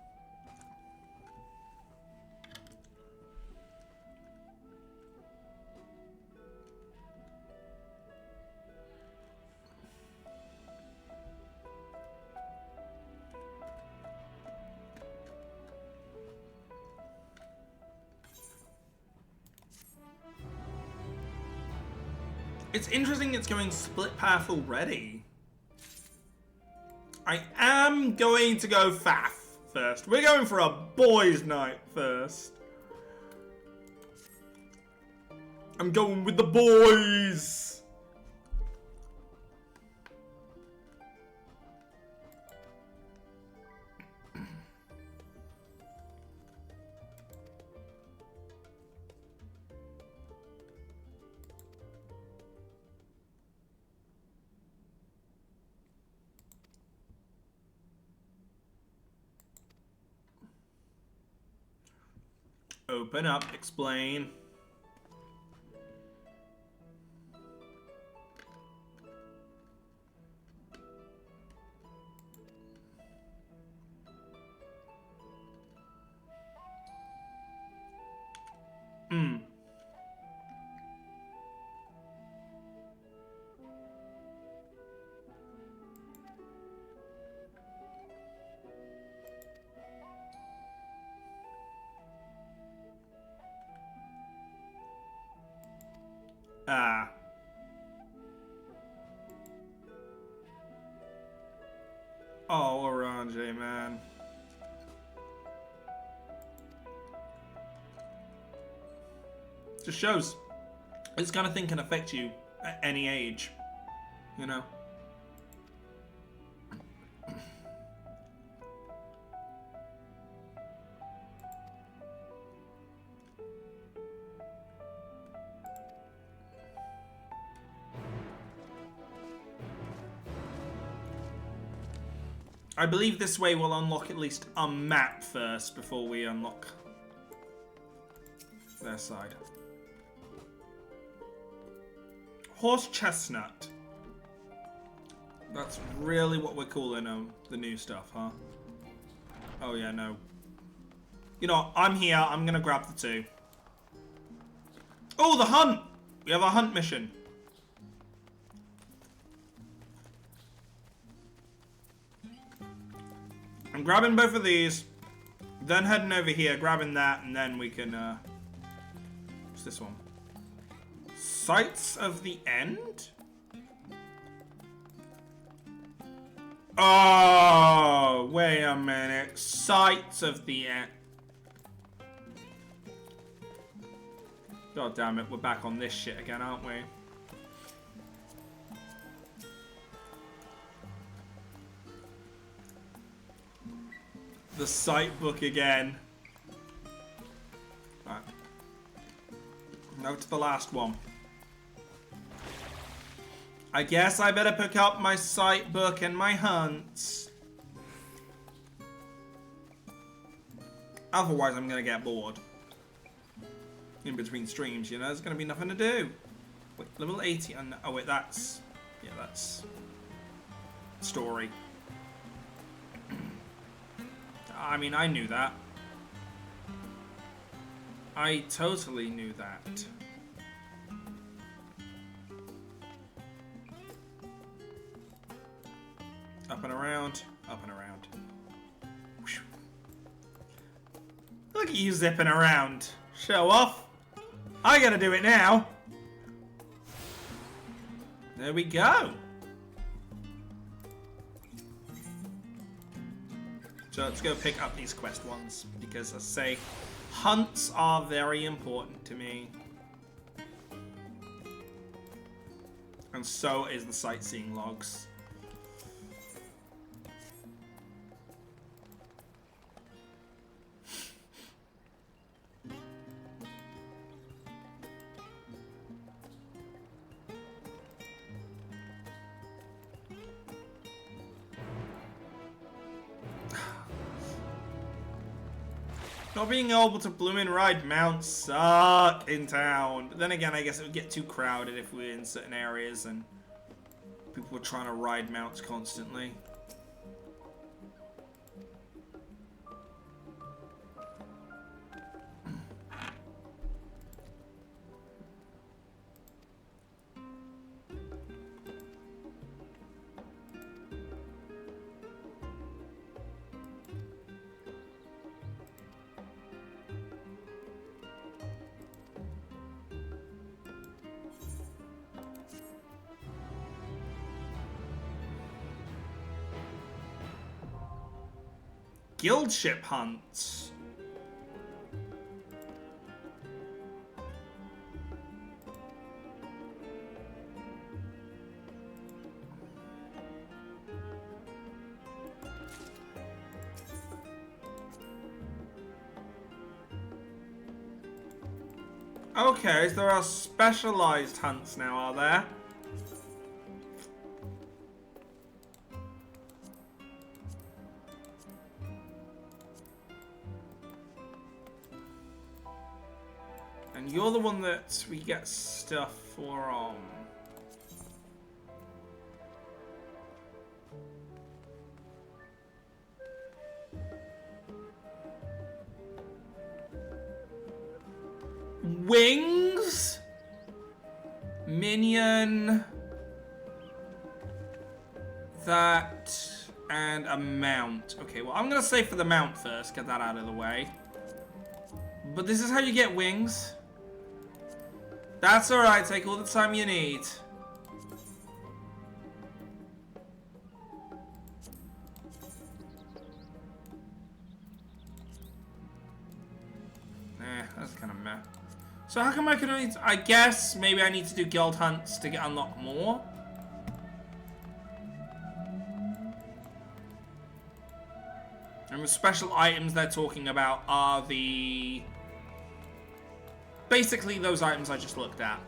It's interesting it's going split path already. I am going to go Faf first. We're going for a boys' night first. I'm going with the boys. Open up, explain. Ah. Oh, Orange, man. Just shows this kind of thing can affect you at any age, you know. I believe this way we'll unlock at least a map first before we unlock their side. Horse chestnut. That's really what we're calling the new stuff, huh? Oh yeah, no. You know, I'm here. I'm gonna grab the 2. Oh, the hunt! We have a hunt mission. I'm grabbing both of these, then heading over here, grabbing that, and then we can, what's this one? Sights of the End? Oh, wait a minute. Sights of the End. God damn it, we're back on this shit again, aren't we? The sight book again. Right. Now to the last one. I guess I better pick up my sight book and my hunts. Otherwise I'm gonna get bored. In between streams, you know, there's gonna be nothing to do. Wait, level 80 and oh wait, that's yeah, that's story. I mean, I knew that. I totally knew that. Up and around, up and around. Whew. Look at you zipping around. Show off. I gotta do it now. There we go. So let's go pick up these quest ones, because as I say, hunts are very important to me. And so is the sightseeing logs. Not being able to bloomin' ride mounts suck in town. But then again, I guess it would get too crowded if we were in certain areas and people were trying to ride mounts constantly. Guild ship hunts. Okay, so there are specialized hunts now, are there? And you're the one that we get stuff from. Wings? Minion. That. And a mount. Okay, well, I'm gonna say for the mount first, get that out of the way. But this is how you get wings. That's alright, take all the time you need. That's kind of meh. So how come I can only... I guess maybe I need to do guild hunts to get unlock more? And the special items they're talking about are the... basically those items I just looked at.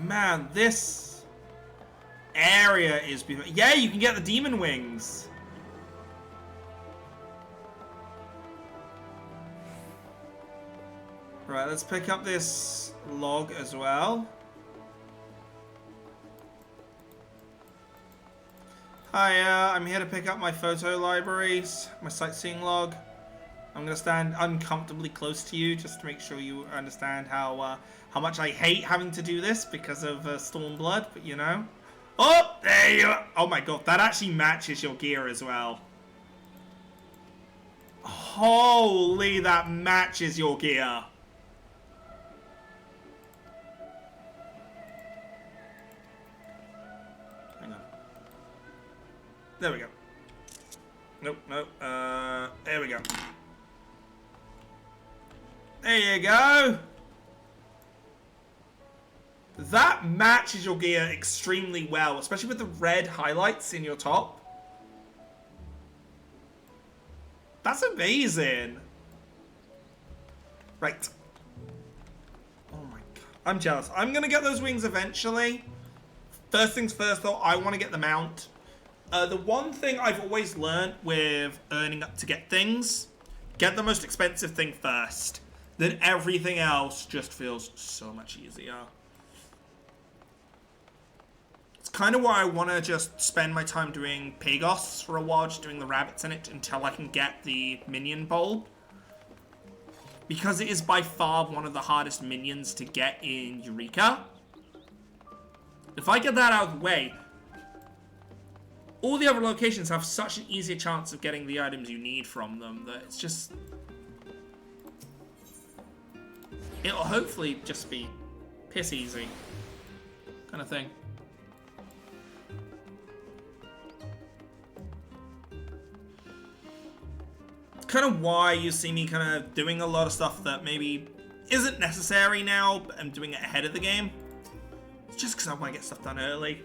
Man, this area is beautiful. Yeah, you can get the demon wings. Right, let's pick up this log as well. Hi, I'm here to pick up my photo libraries, my sightseeing log. I'm gonna stand uncomfortably close to you just to make sure you understand how much I hate having to do this because of Stormblood, but you know. Oh, there you are. Oh my god, that actually matches your gear as well. Holy, that matches your gear. Hang on. There we go. Nope, nope. There we go. There you go. That matches your gear extremely well, especially with the red highlights in your top. That's amazing. Right. Oh my god. I'm jealous. I'm going to get those wings eventually. First things first, though, I want to get the mount. The one thing I've always learned with earning up to get things, get the most expensive thing first. Then everything else just feels so much easier. It's kind of why I want to just spend my time doing Pagos for a while, just doing the rabbits in it until I can get the minion bulb. Because it is by far one of the hardest minions to get in Eureka. If I get that out of the way, all the other locations have such an easier chance of getting the items you need from them that it's just... it'll hopefully just be piss easy kind of thing. It's kind of why you see me kind of doing a lot of stuff that maybe isn't necessary now, but I'm doing it ahead of the game. It's just because I want to get stuff done early.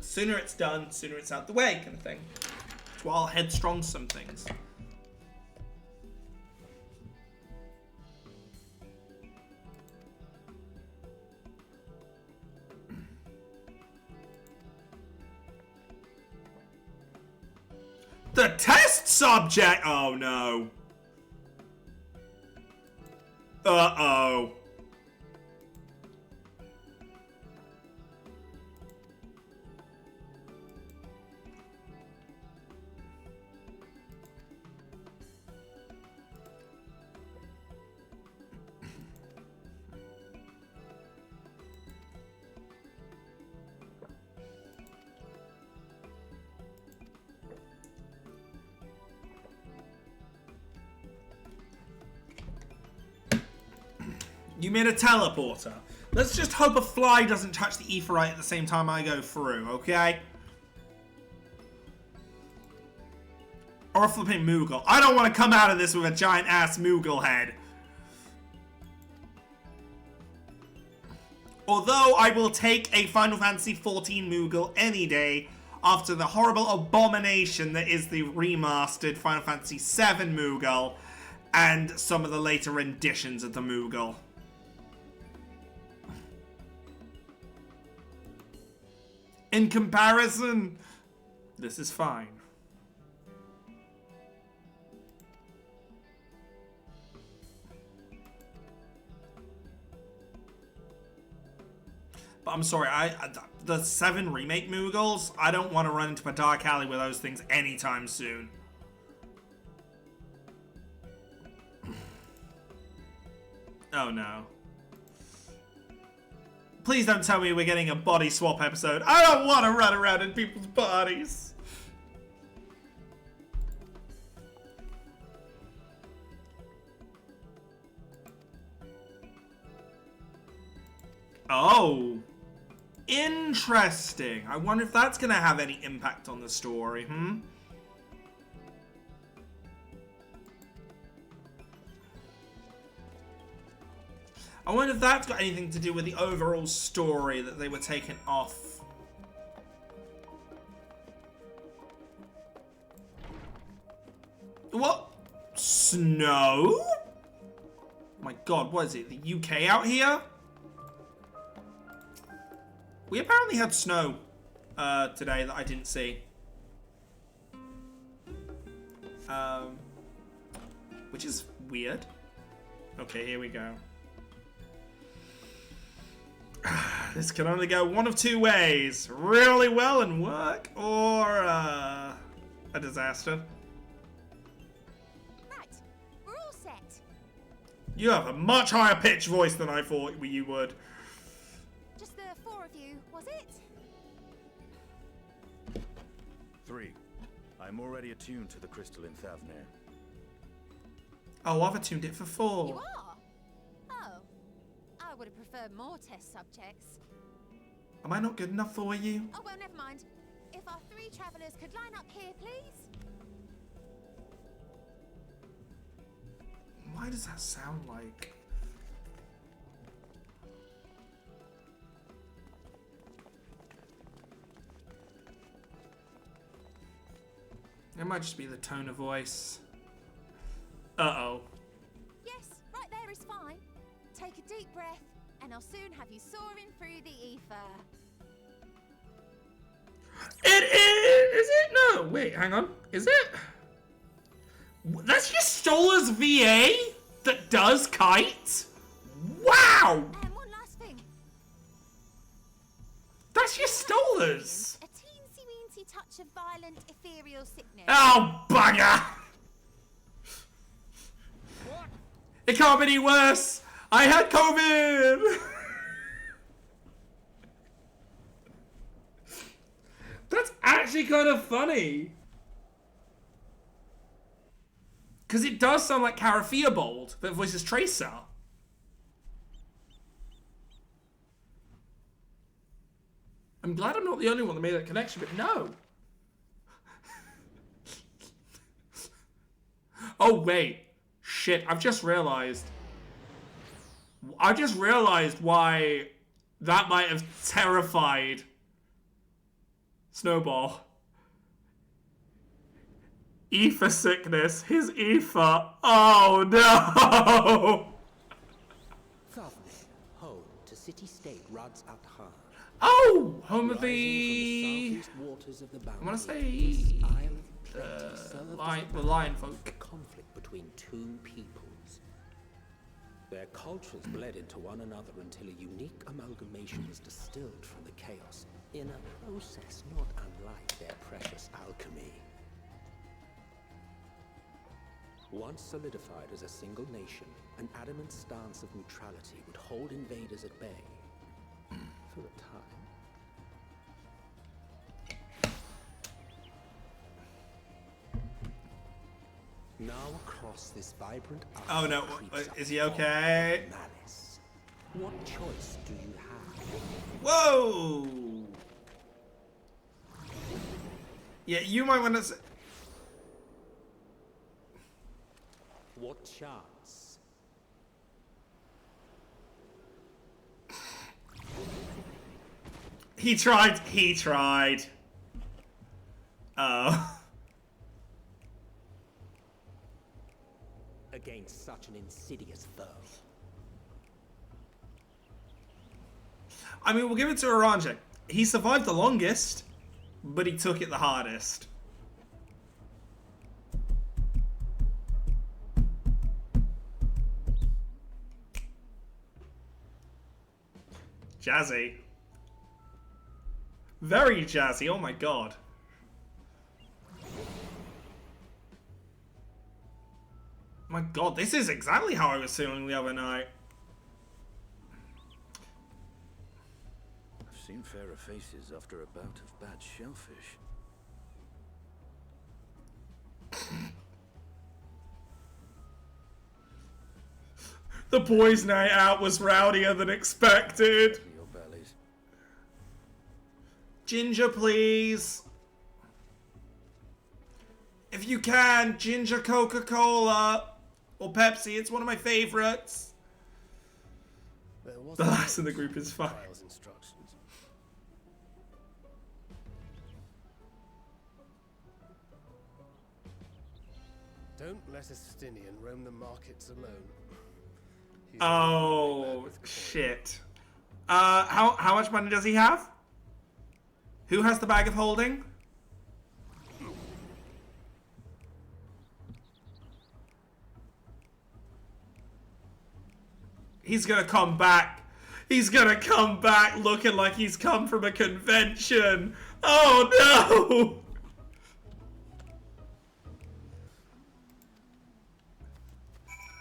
Sooner it's done, sooner it's out the way kind of thing. That's why I'll headstrong some things. The test subject! Oh no. Uh-oh. You made a teleporter. Let's just hope a fly doesn't touch the Aetheryte at the same time I go through, okay? Or a flipping Moogle. I don't want to come out of this with a giant-ass Moogle head. Although I will take a Final Fantasy XIV Moogle any day after the horrible abomination that is the remastered Final Fantasy VII Moogle and some of the later renditions of the Moogle. In comparison, this is fine. But I'm sorry, the 7 remake Moogles, I don't want to run into a dark alley with those things anytime soon. Oh no. Please don't tell me we're getting a body swap episode. I don't want to run around in people's bodies. Oh. Interesting. I wonder if that's going to have any impact on the story, I wonder if that's got anything to do with the overall story that they were taken off. What? Snow? My god, what is it? The UK out here? We apparently had snow today that I didn't see. Which is weird. Okay, here we go. This can only go one of two ways. Really well and work, or a disaster. Right, we're all set. You have a much higher pitched voice than I thought you would. Just the four of you, was it? 3. I'm already attuned to the crystal in Thavnir. Oh, I've attuned it for 4. You are? Oh. I would have preferred more test subjects. Am I not good enough for you? Oh, well, never mind. If our 3 travellers could line up here, please. Why does that sound like... It might just be the tone of voice. Uh-oh. Yes, right there is fine. Take a deep breath, and I'll soon have you soaring through the ether. It is it? No, wait, hang on. Is it? That's just Stola's VA that does kites? Wow! And one last thing. That's just Stola's. A teensy-weensy touch of violent ethereal sickness. Oh, bugger! It can't be any worse! I had COVID! That's actually kind of funny. Because it does sound like Cara Theobald that voices Tracer. I'm glad I'm not the only one that made that connection, but no. Oh, wait. Shit, I've just realized why that might have terrified Snowball. Ether sickness. His ether. Oh, no! Thavnir, home to city-state Rads at Han. Oh! Home of Rising the... from the waters of the I want to Boundary, say... this Isle of Plenty served as the lion folk. a conflict between two peoples. Their cultures bled into one another until a unique amalgamation was distilled from the chaos, in a process not unlike their precious alchemy. Once solidified as a single nation, an adamant stance of neutrality would hold invaders at bay for a time. Now across this vibrant Oh no, creeps is a he fog okay? of malice. What choice do you have? Whoa! Yeah, you might want to say... What chance? He tried. Oh. Against such an insidious foe. I mean, we'll give it to Aranja. He survived the longest, but he took it the hardest. Jazzy. Very jazzy, oh my god. My god, this is exactly how I was feeling the other night. Seen fairer faces after a bout of bad shellfish. The boys' night out was rowdier than expected. Your bellies. Ginger, please. If you can, ginger Coca-Cola or Pepsi. It's one of my favorites. The last in the group is fine. Don't let a Stinian roam the markets alone. Oh, shit. How much money does he have? Who has the bag of holding? He's gonna come back. He's gonna come back looking like he's come from a convention. Oh no!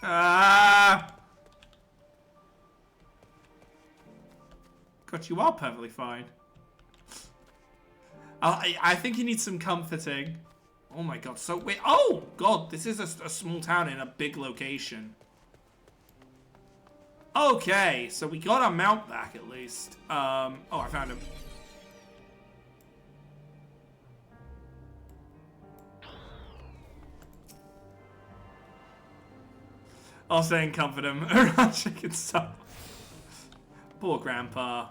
Ah! God, you are perfectly fine. I think you need some comforting. Oh my god, so wait. Oh god, this is a small town in a big location. Okay, so we got our mount back at least. Oh, I found him. I'll stay and comfort him around chicken stuff. Poor grandpa.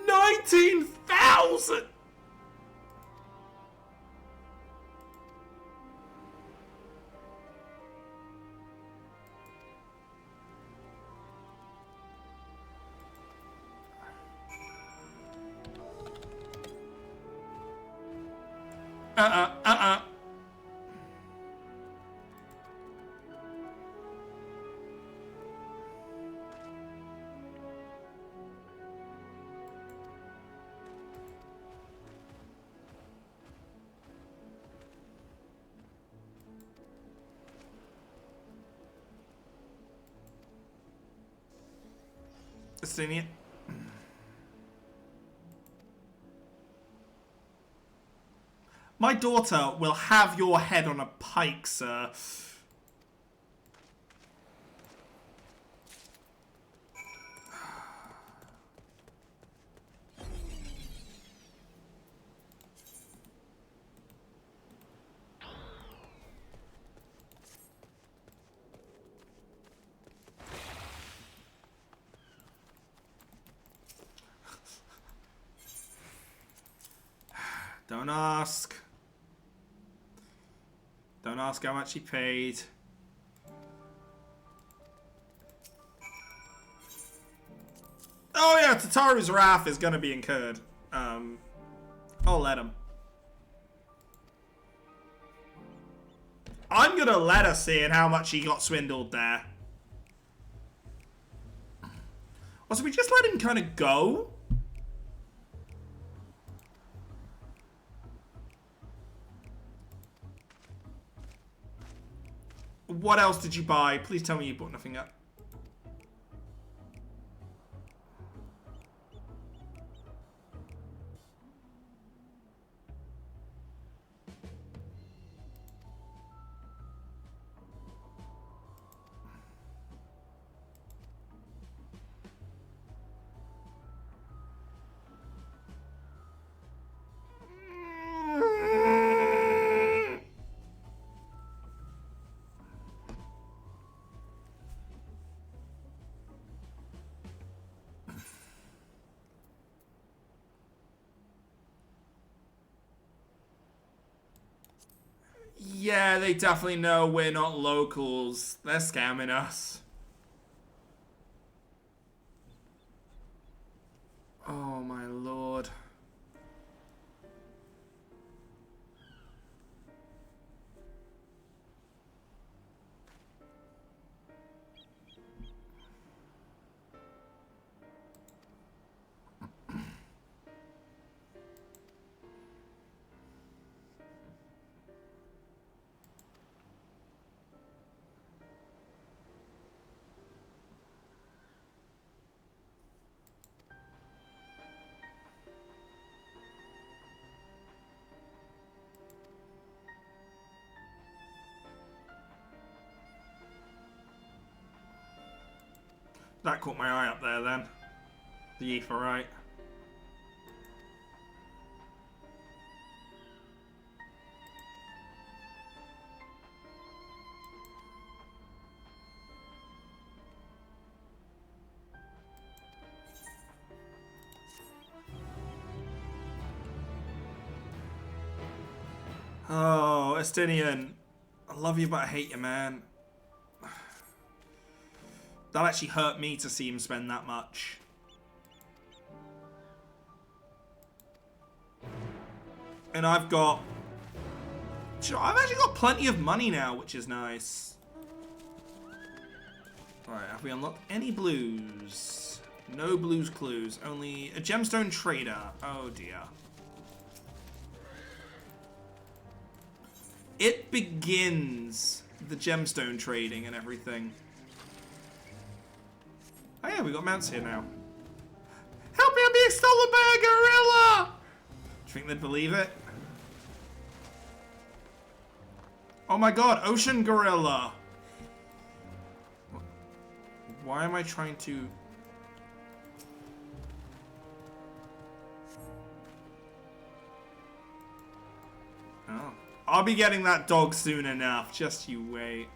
$19,000. Seen it. My daughter will have your head on a pike, sir. Don't ask. Don't ask how much he paid. Oh yeah, Tataru's wrath is gonna be incurred. I'll let him. I'm gonna let her see in how much he got swindled there. Also, we just let him kind of go? What else did you buy? Please tell me you bought nothing up. Yeah, they definitely know we're not locals. They're scamming us. Oh my lord. That caught my eye up there then. The Aetheryte. Oh, Estinian. I love you, but I hate you, man. That actually hurt me to see him spend that much. And I've actually got plenty of money now, which is nice. Alright, have we unlocked any blues? No blues clues. Only a gemstone trader. Oh dear. It begins the gemstone trading and everything. Oh yeah, we got mounts here now. Help me, I'm being stolen by a gorilla! Do you think they'd believe it? Oh my god, ocean gorilla! Why am I trying to... Oh. I'll be getting that dog soon enough, just you wait.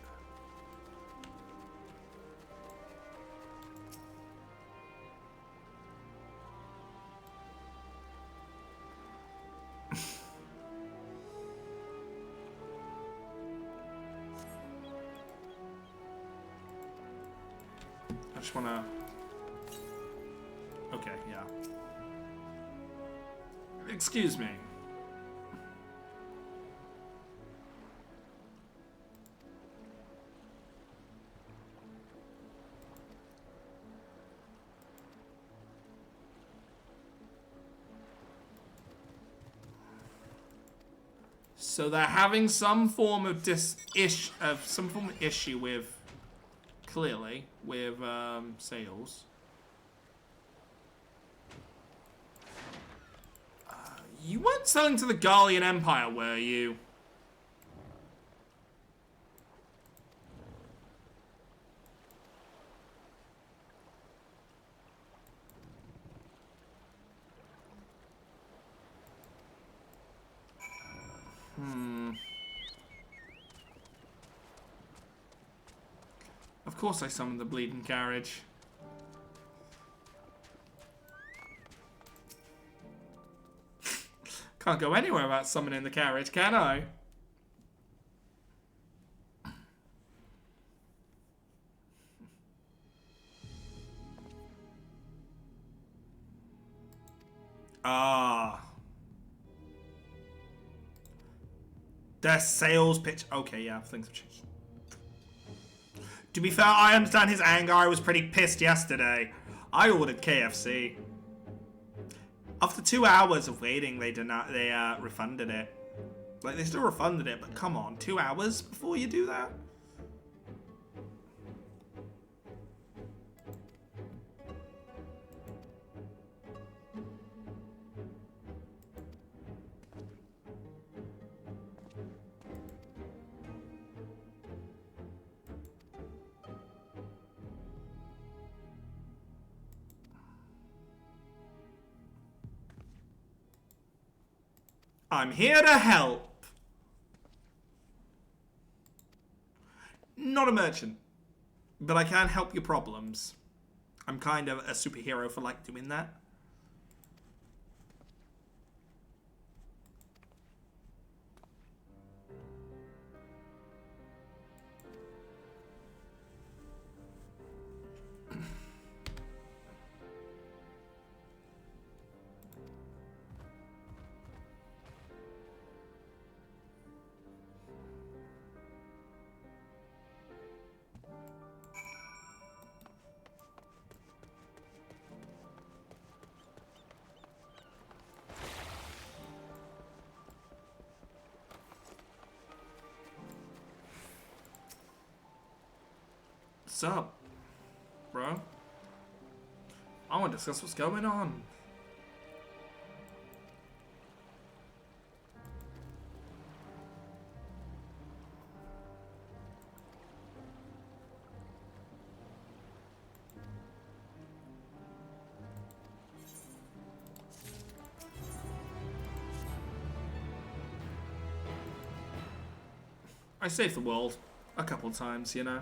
I just wanna... Okay, yeah. Excuse me. So they're having some form of issue with, clearly, with sales. You weren't selling to the Gallian Empire, were you? Of course I summoned the bleeding carriage. Can't go anywhere without summoning the carriage, can I? Ah. Their sales pitch. Okay, yeah, things have changed. To be fair, I understand his anger. I was pretty pissed yesterday. I ordered KFC. After 2 hours of waiting, they refunded it. Like, they still refunded it, but come on, 2 hours before you do that? I'm here to help. Not a merchant, but I can help your problems. I'm kind of a superhero for like doing that. What's up, bro? I want to discuss what's going on. I saved the world a couple times, you know.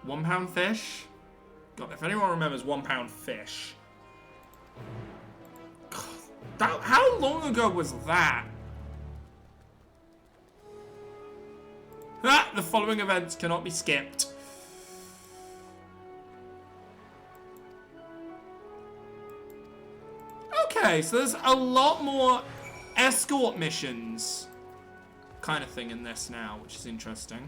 £1 fish? God, if anyone remembers £1 fish. God, how long ago was that? Ah, the following events cannot be skipped. Okay, so there's a lot more escort missions kind of thing in this now, which is interesting.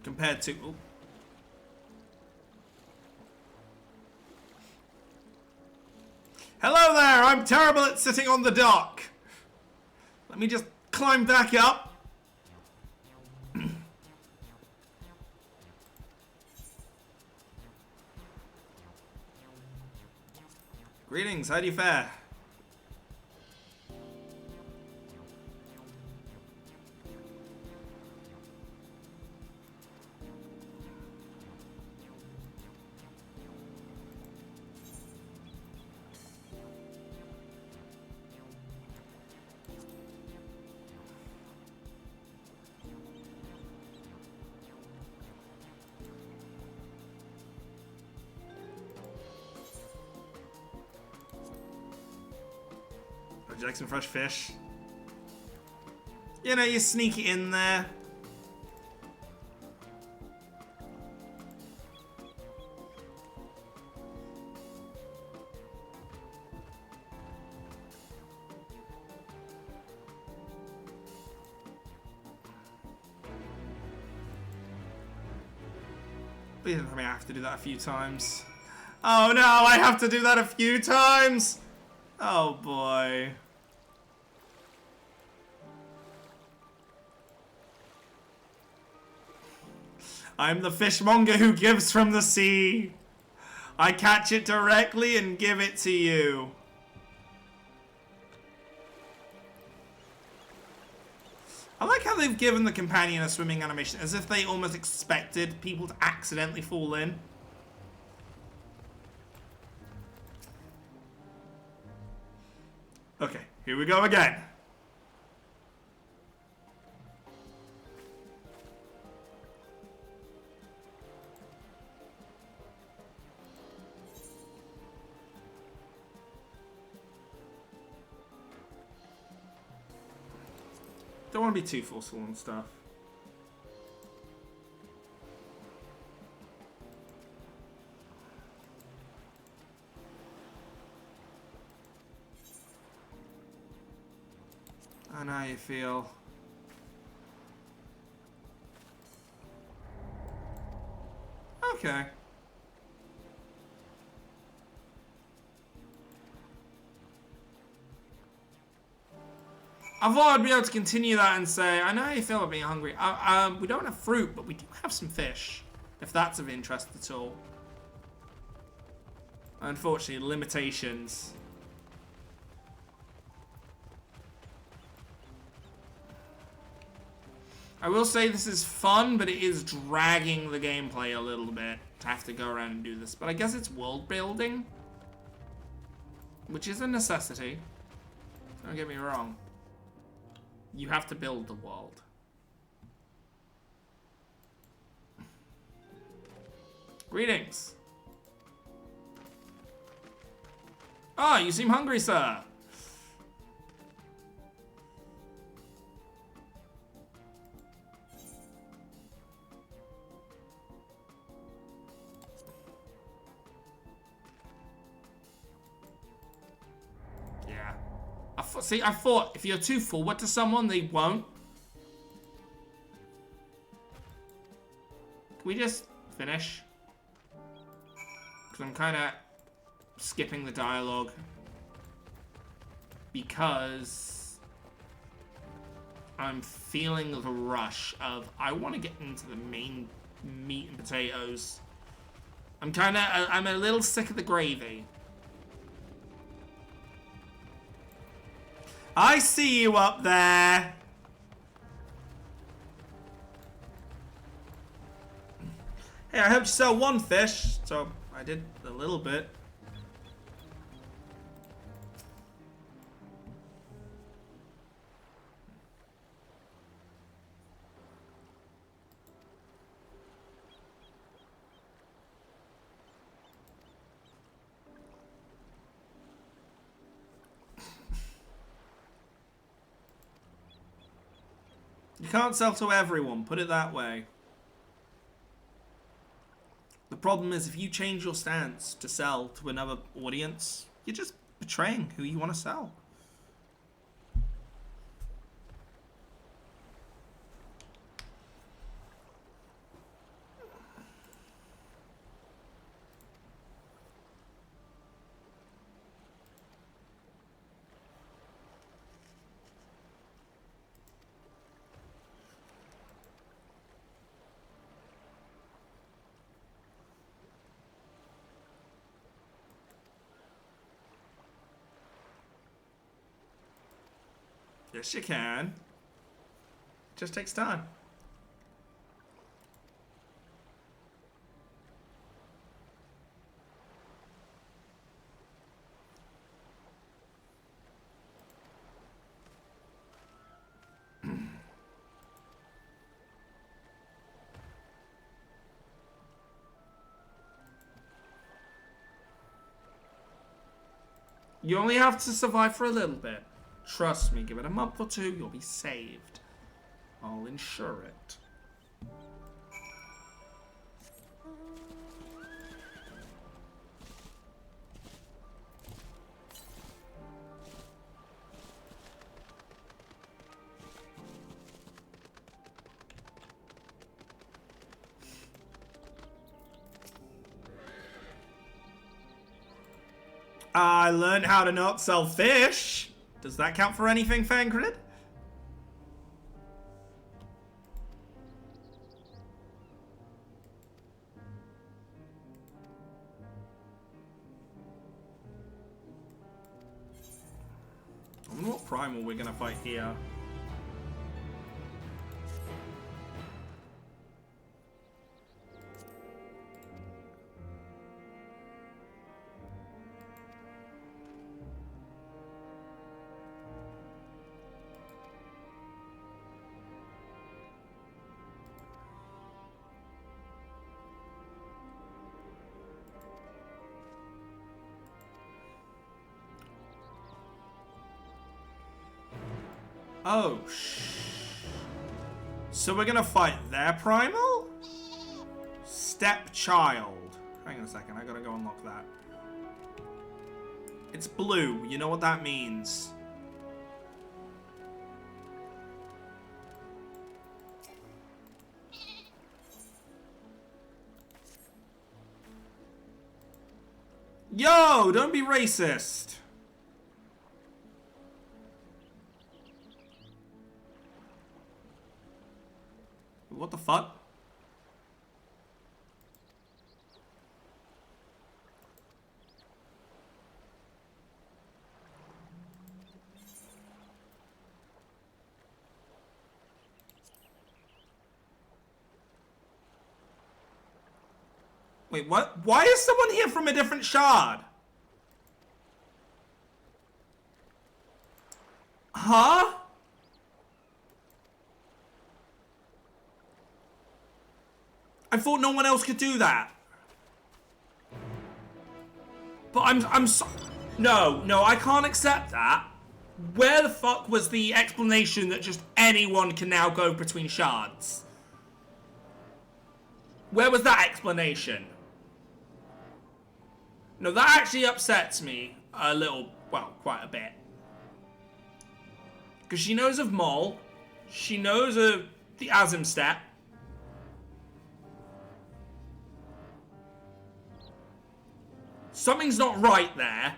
Compared to... Ooh. Hello there, I'm terrible at sitting on the dock. Let me just climb back up. Greetings, how do you fare? Jackson fresh fish. You know, you sneak it in there. Please don't tell me I have to do that a few times. Oh no, I have to do that a few times! Oh boy. I'm the fishmonger who gives from the sea. I catch it directly and give it to you. I like how they've given the companion a swimming animation, as if they almost expected people to accidentally fall in. Okay, here we go again. Don't want to be too forceful and stuff. I know how you feel. Okay. I thought I'd be able to continue that and say, I know how you feel about being hungry. We don't have fruit, but we do have some fish, if that's of interest at all. Unfortunately, limitations. I will say this is fun, but it is dragging the gameplay a little bit to have to go around and do this. But I guess it's world building, which is a necessity. Don't get me wrong. You have to build the world. Greetings. Ah, you seem hungry, sir. Yeah. I thought if you're too forward to someone, they won't. Can we just finish? Because I'm kind of skipping the dialogue. Because I'm feeling the rush of, I want to get into the main meat and potatoes. I'm a little sick of the gravy. I see you up there. Hey, I hope you sell one fish. So I did a little bit. You can't sell to everyone, put it that way. The problem is if you change your stance to sell to another audience, you're just betraying who you want to sell. Yes, you can. It just takes time. You only have to survive for a little bit. Trust me, give it a month or two, you'll be saved. I'll ensure it. I learned how to not sell fish. Does that count for anything, Fangrid? I wonder what primal we're gonna fight here. Oh, so we're gonna fight their primal? Stepchild. Hang on a second, I gotta go unlock that. It's blue, you know what that means. Yo, don't be racist. What the fuck? Wait, what? Why is someone here from a different shard? Huh? I thought no one else could do that. But I'm so... No, I can't accept that. Where the fuck was the explanation that just anyone can now go between shards? Where was that explanation? No, that actually upsets me a little, well, quite a bit. Because she knows of Mol. She knows of the Azim step. Something's not right there.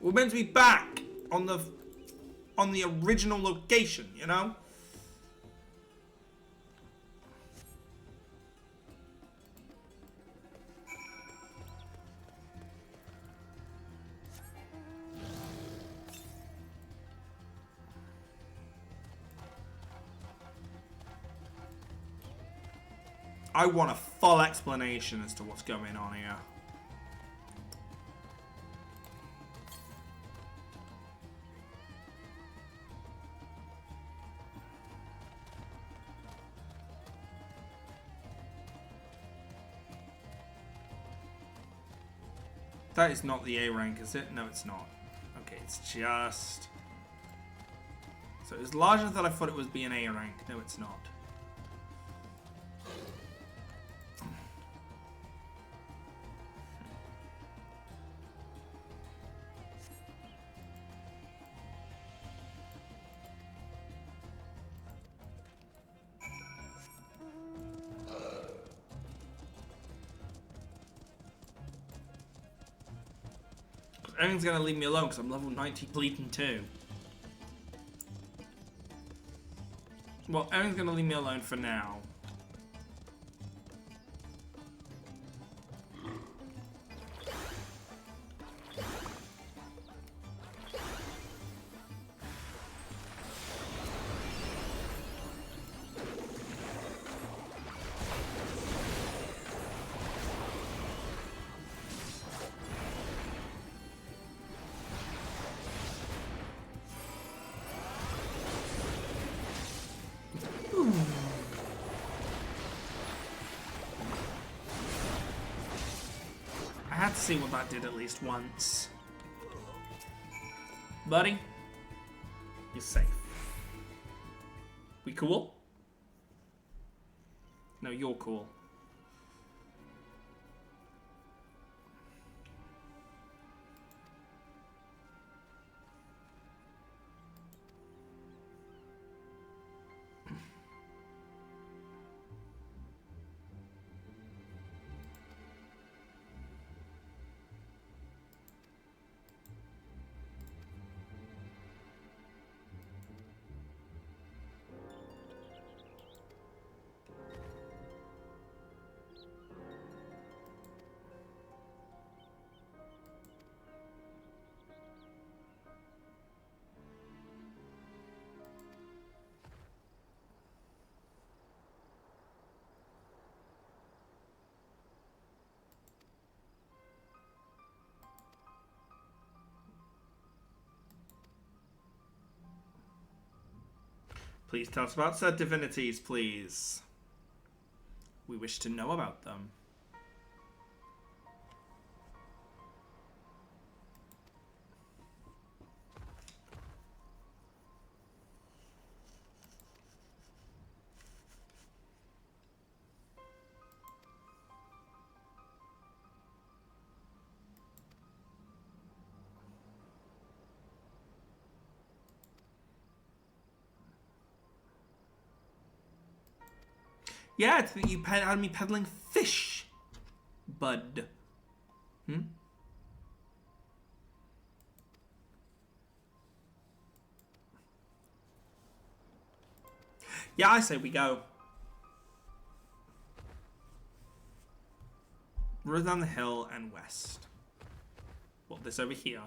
We're meant to be back on the original location, you know? I want a full explanation as to what's going on here. That is not the A rank, is it? No, it's not. Okay, it's just... So it's larger than I thought it was being A rank. No, it's not. Everything's gonna leave me alone because I'm level 90 bleeding too. Well, everything's gonna leave me alone for now. I had to see what that did at least once. Buddy, you're safe. We cool? No, you're cool. Please tell us about said divinities, please. We wish to know about them. Yeah, you had me peddling fish, bud. Hmm? Yeah, I say we go. Road down the hill and west. Well, this over here.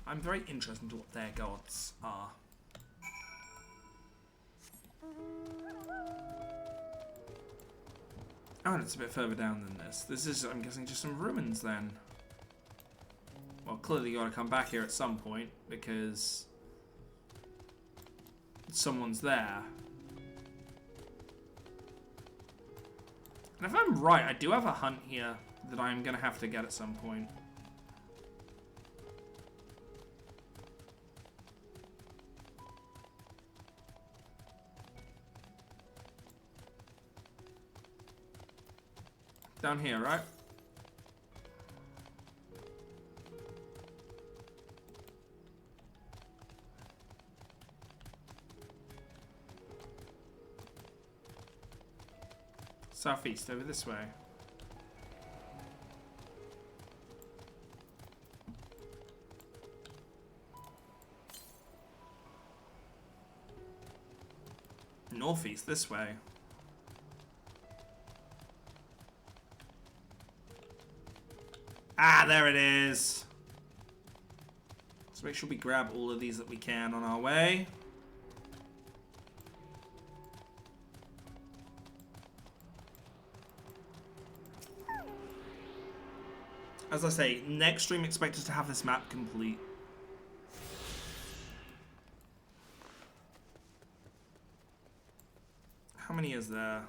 I'm very interested in what their gods are. Oh, and it's a bit further down than this. This is, I'm guessing, just some ruins then. Well, clearly you gotta come back here at some point, because someone's there. And if I'm right, I do have a hunt here that I'm gonna have to get at some point. Down here, right? Southeast, over this way. northeast, this way. Ah, there it is. Let's make sure we grab all of these that we can on our way. As I say, next stream expect us to have this map complete. How many is there?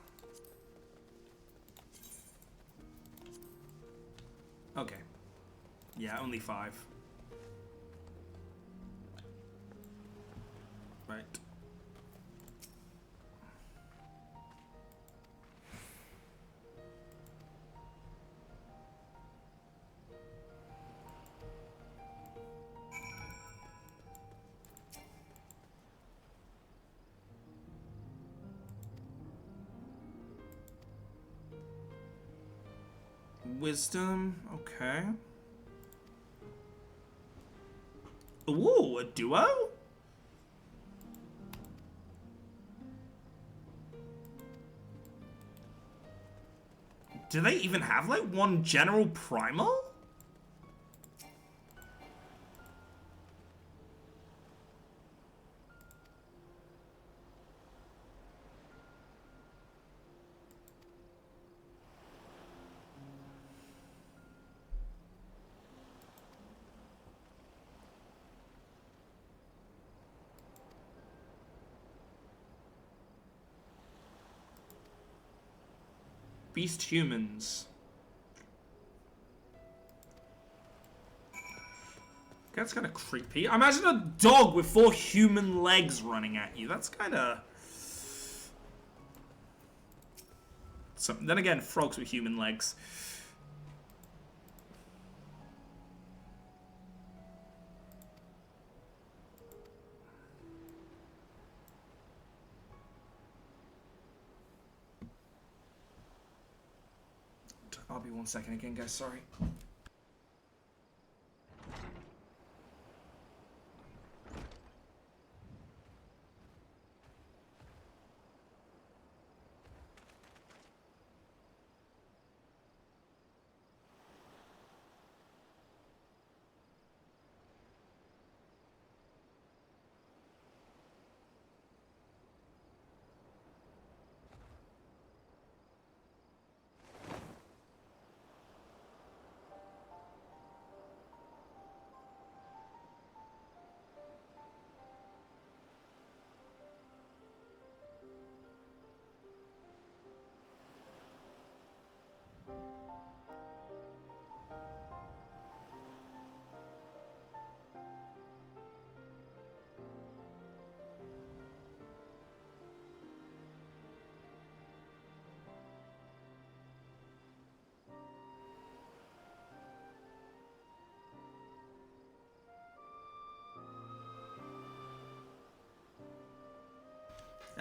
Okay. Yeah, only 5. Right. Wisdom, okay. Ooh, a duo? Do they even have like one general primal? Beast humans. That's kind of creepy. Imagine a dog with 4 human legs running at you. That's kind of... So, then again, frogs with human legs. I'll be 1 second again, guys. Sorry.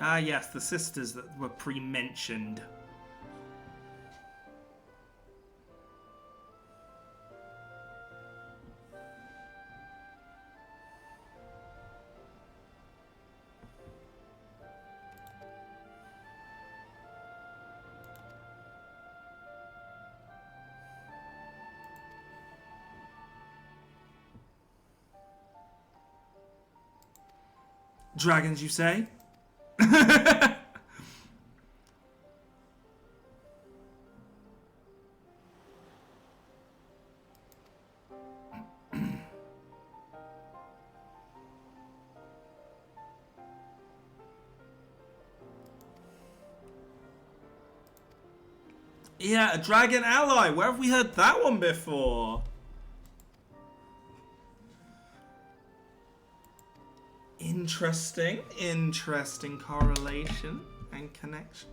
Ah, yes, the sisters that were pre-mentioned. Dragons, you say? Yeah, a dragon ally. Where have we heard that one before? Interesting. Interesting correlation and connection.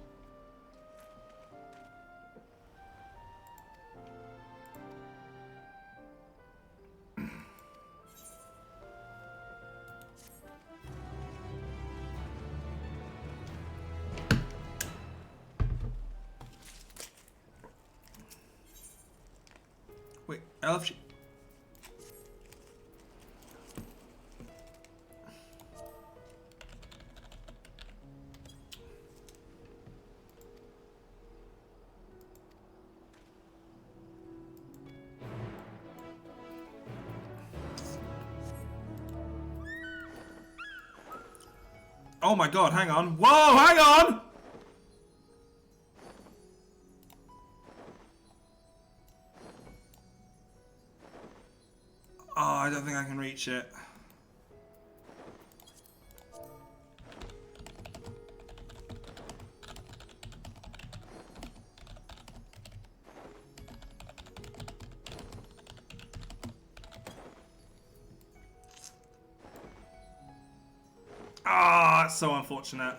Wait, Elf. Oh my god, hang on. Whoa, hang on! Oh, I don't think I can reach it. Ah, it's so unfortunate.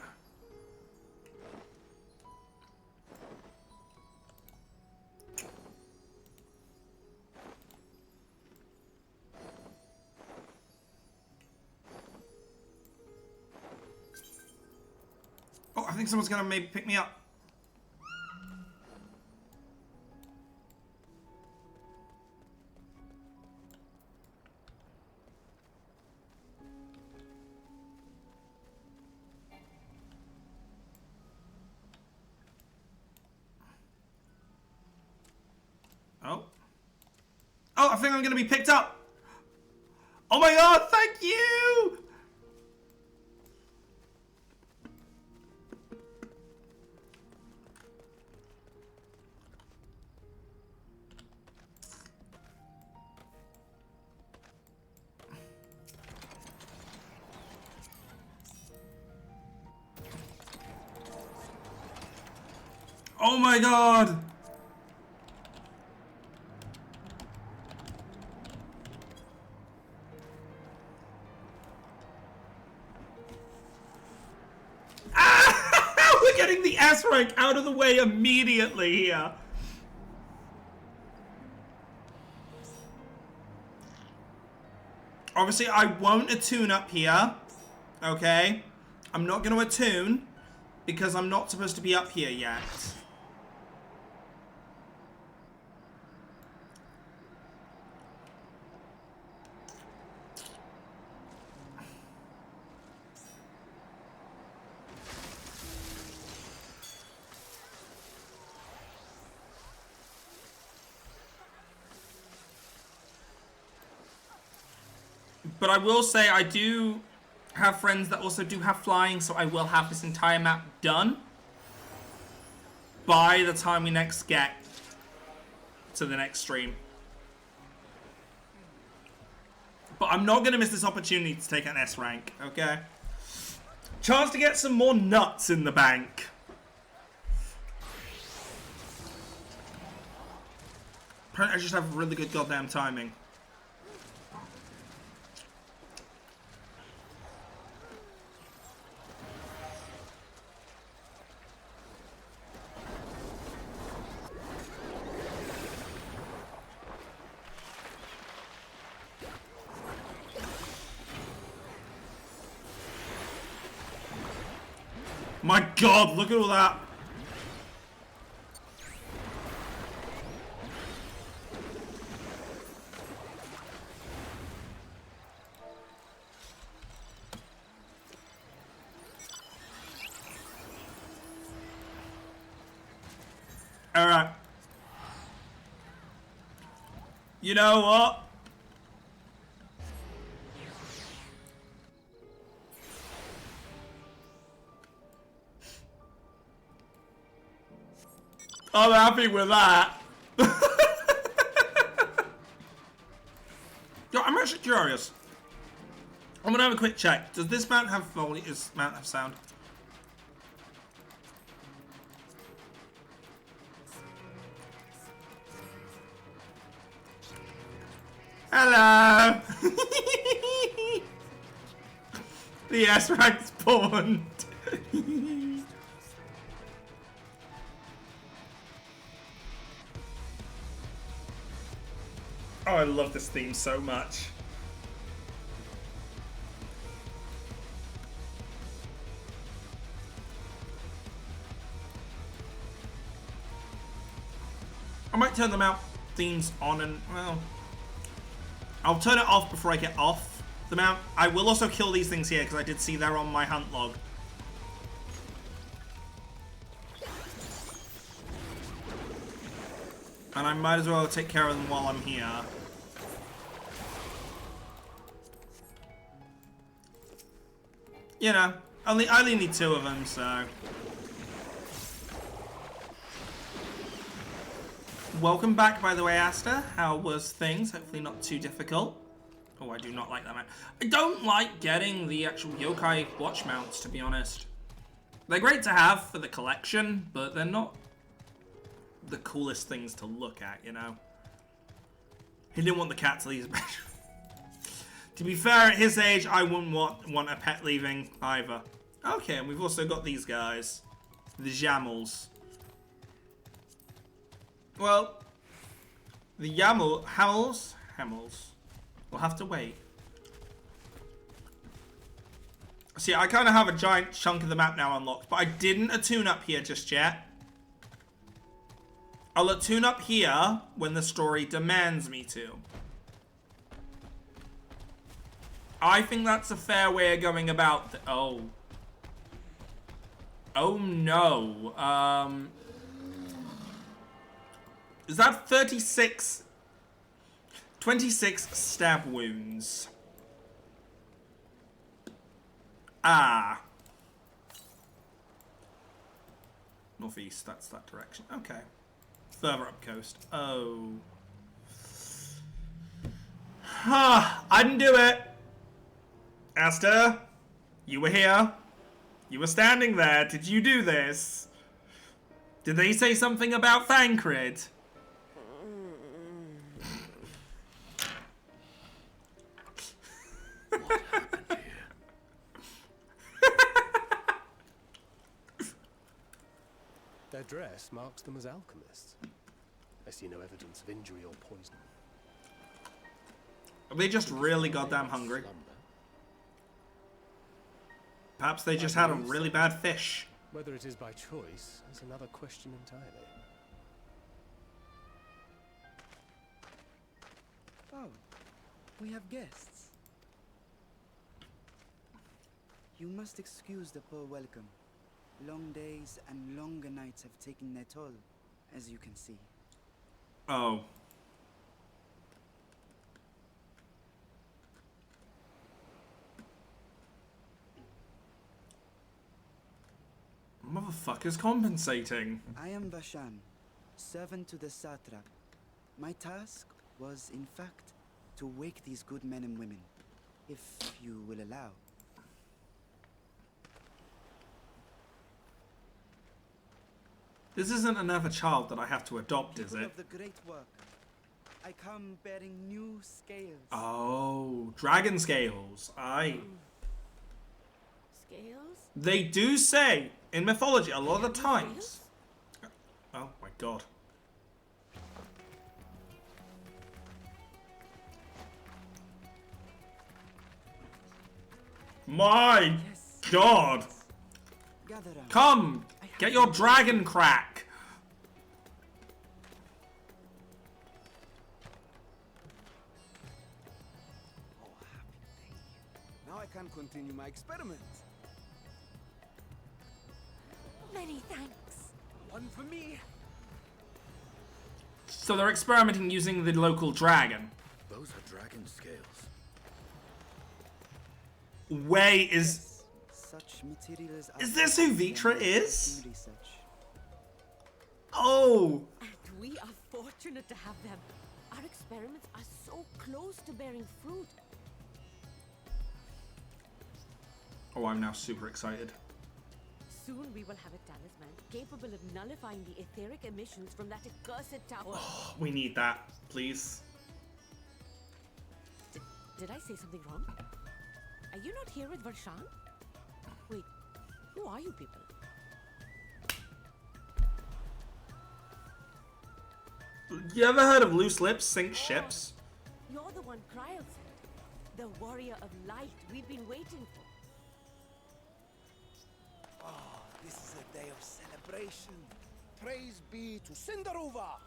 Oh, I think someone's gonna maybe pick me up. Oh. Oh, I think I'm gonna be picked up. Oh my god, thank you! Oh my god! Ah! We're getting the S rank out of the way immediately here. Obviously, I won't attune up here. Okay? I'm not going to attune because I'm not supposed to be up here yet. But I will say I do have friends that also do have flying, so I will have this entire map done by the time we next get to the next stream. But I'm not going to miss this opportunity to take an S rank, okay? Chance to get some more nuts in the bank. Apparently I just have really good goddamn timing. My god, look at all that. Alright. You know what? I'm happy with that. Yo, I'm actually curious. I'm gonna have a quick check. Does this mount have volume? Does mount have sound? Hello. The S rank spawned. Oh, I love this theme so much. I might turn the mount themes on and, well, I'll turn it off before I get off the mount. I will also kill these things here because I did see they're on my hunt log. And I might as well take care of them while I'm here. You know, I only need 2 of them, so. Welcome back, by the way, Asta. How was things? Hopefully not too difficult. Oh, I do not like that mount. I don't like getting the actual yokai watch mounts, to be honest. They're great to have for the collection, but they're not the coolest things to look at, you know? He didn't want the cat to leave his bedroom. To be fair, at his age, I wouldn't want a pet leaving either. Okay, and we've also got these guys. The Jamals. Well, the Hamels? We'll have to wait. See, I kind of have a giant chunk of the map now unlocked, but I didn't attune up here just yet. I'll attune up here when the story demands me to. I think that's a fair way of going about oh. Oh no. Is that 36? 26 stab wounds. Ah. Northeast, that's that direction. Okay. Further up coast. Oh. I didn't do it. Asta, you were here. You were standing there. Did you do this? Did they say something about Thancred? What happened here? Their dress marks them as alchemists. I see no evidence of injury or poison. Are they just really goddamn hungry? Perhaps they just had a really bad fish. Whether it is by choice is another question entirely. Oh, we have guests. You must excuse the poor welcome. Long days and longer nights have taken their toll, as you can see. Oh. Motherfucker's compensating. I am Vashan, servant to the satrap. My task was, in fact, to wake these good men and women, if you will allow. This isn't another child that I have to adopt, is it? Of the great work, I come bearing new scales. Oh, dragon scales. Aye. Scales? They do say in mythology a lot of the times. Oh my god. My god. Come, get your dragon crack. Now I can continue my experiment. Many thanks. One for me. So they're experimenting using the local dragon. Those are dragon scales. Wait, is this who Vitra is? Oh. And we are fortunate to have them. Our experiments are so close to bearing fruit. Oh, I'm now super excited. Soon we will have a talisman capable of nullifying the etheric emissions from that accursed tower. Oh, we need that, please. Did I say something wrong? Are you not here with Varshan? Wait, who are you people? You ever heard of loose lips sink ships? You're the one Kryl said. The warrior of light we've been waiting for. Oh, this is a day of celebration. Praise be to Cinderova.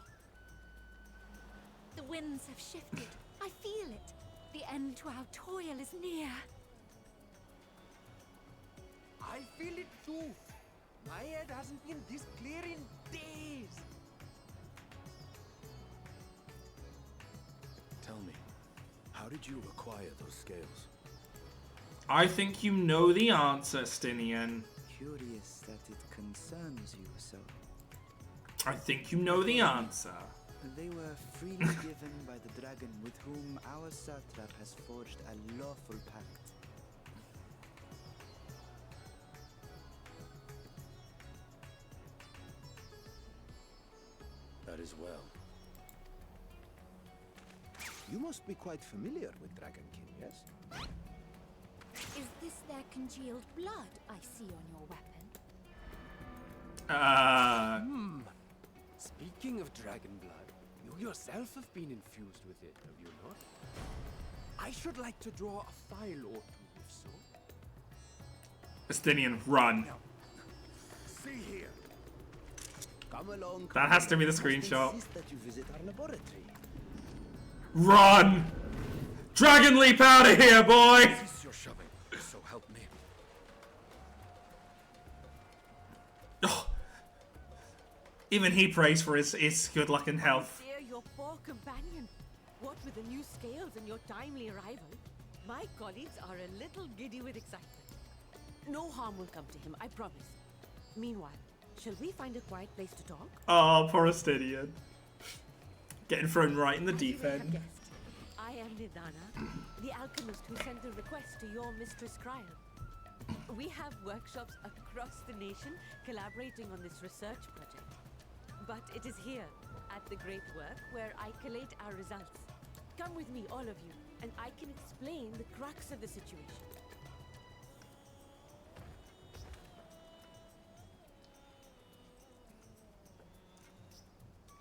The winds have shifted. I feel it. The end to our toil is near. I feel it too. My head hasn't been this clear in days. Tell me, how did you acquire those scales? I think you know the answer, Stinian. Curious that it concerns you so. I think you know the answer. They were freely given by the dragon with whom our satrap has forged a lawful pact. That is well. You must be quite familiar with Dragonkin, yes? Is this their congealed blood I see on your weapon? Speaking of dragon blood, you yourself have been infused with it, have you not? I should like to draw a file or two, if so. Estinian, run. See here. Come along. That has to be the screenshot. That you visit our laboratory. Run! Dragon leap out of here, boy! Cease your shoving, so help me. Oh. Even he prays for his good luck and health. Dear, your poor companion. What with the new scales and your timely arrival, my colleagues are a little giddy with excitement. No harm will come to him, I promise. Meanwhile, shall we find a quiet place to talk? Oh, poor Estinian. Getting thrown right in the deep As you may have end. guessed, I am Nidana, the alchemist who sent a request to your mistress Cryle. We have workshops across the nation collaborating on this research project. But it is here, at the great work, where I collate our results. Come with me, all of you, and I can explain the crux of the situation.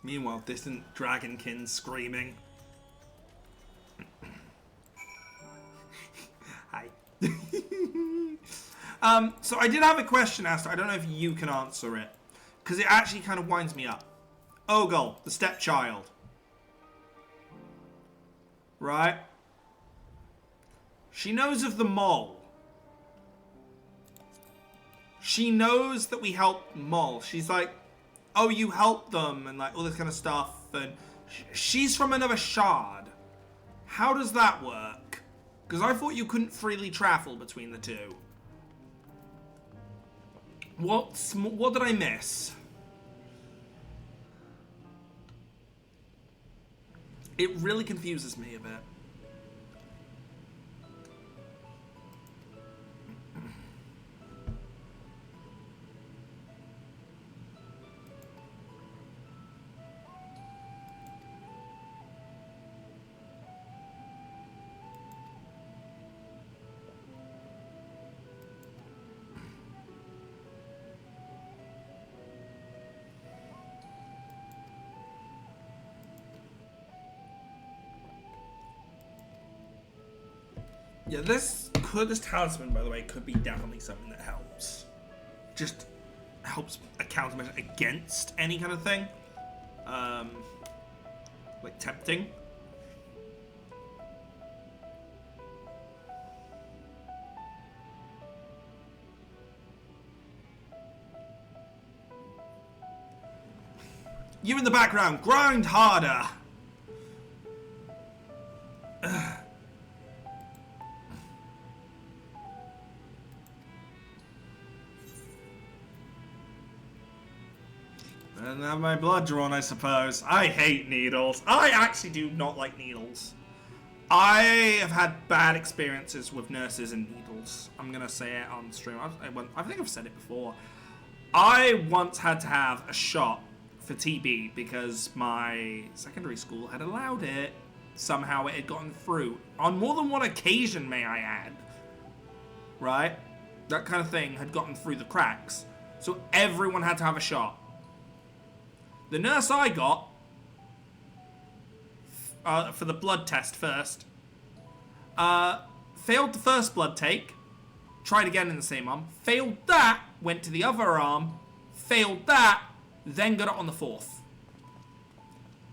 Meanwhile, distant dragonkin screaming. Hi. So I did have a question asked. I don't know if you can answer it, because it actually kind of winds me up. Ogle, the stepchild. Right? She knows of the mole. She knows that we helped Mole. She's like, oh, you helped them, and like all this kind of stuff. And she's from another shard. How does that work? Because I thought you couldn't freely travel between the two. What did I miss? It really confuses me a bit. Yeah, this talisman, by the way, could be definitely something that helps. Just helps a countermeasure against any kind of thing. Like tempting. You in the background, grind harder! And have my blood drawn, I suppose. I hate needles. I actually do not like needles. I have had bad experiences with nurses and needles. I'm going to say it on stream. I think I've said it before. I once had to have a shot for TB because my secondary school had allowed it. Somehow it had gotten through. On more than one occasion, may I add. Right? That kind of thing had gotten through the cracks. So everyone had to have a shot. The nurse I got, for the blood test first, failed the first blood take, tried again in the same arm, failed that, went to the other arm, failed that, then got it on the fourth.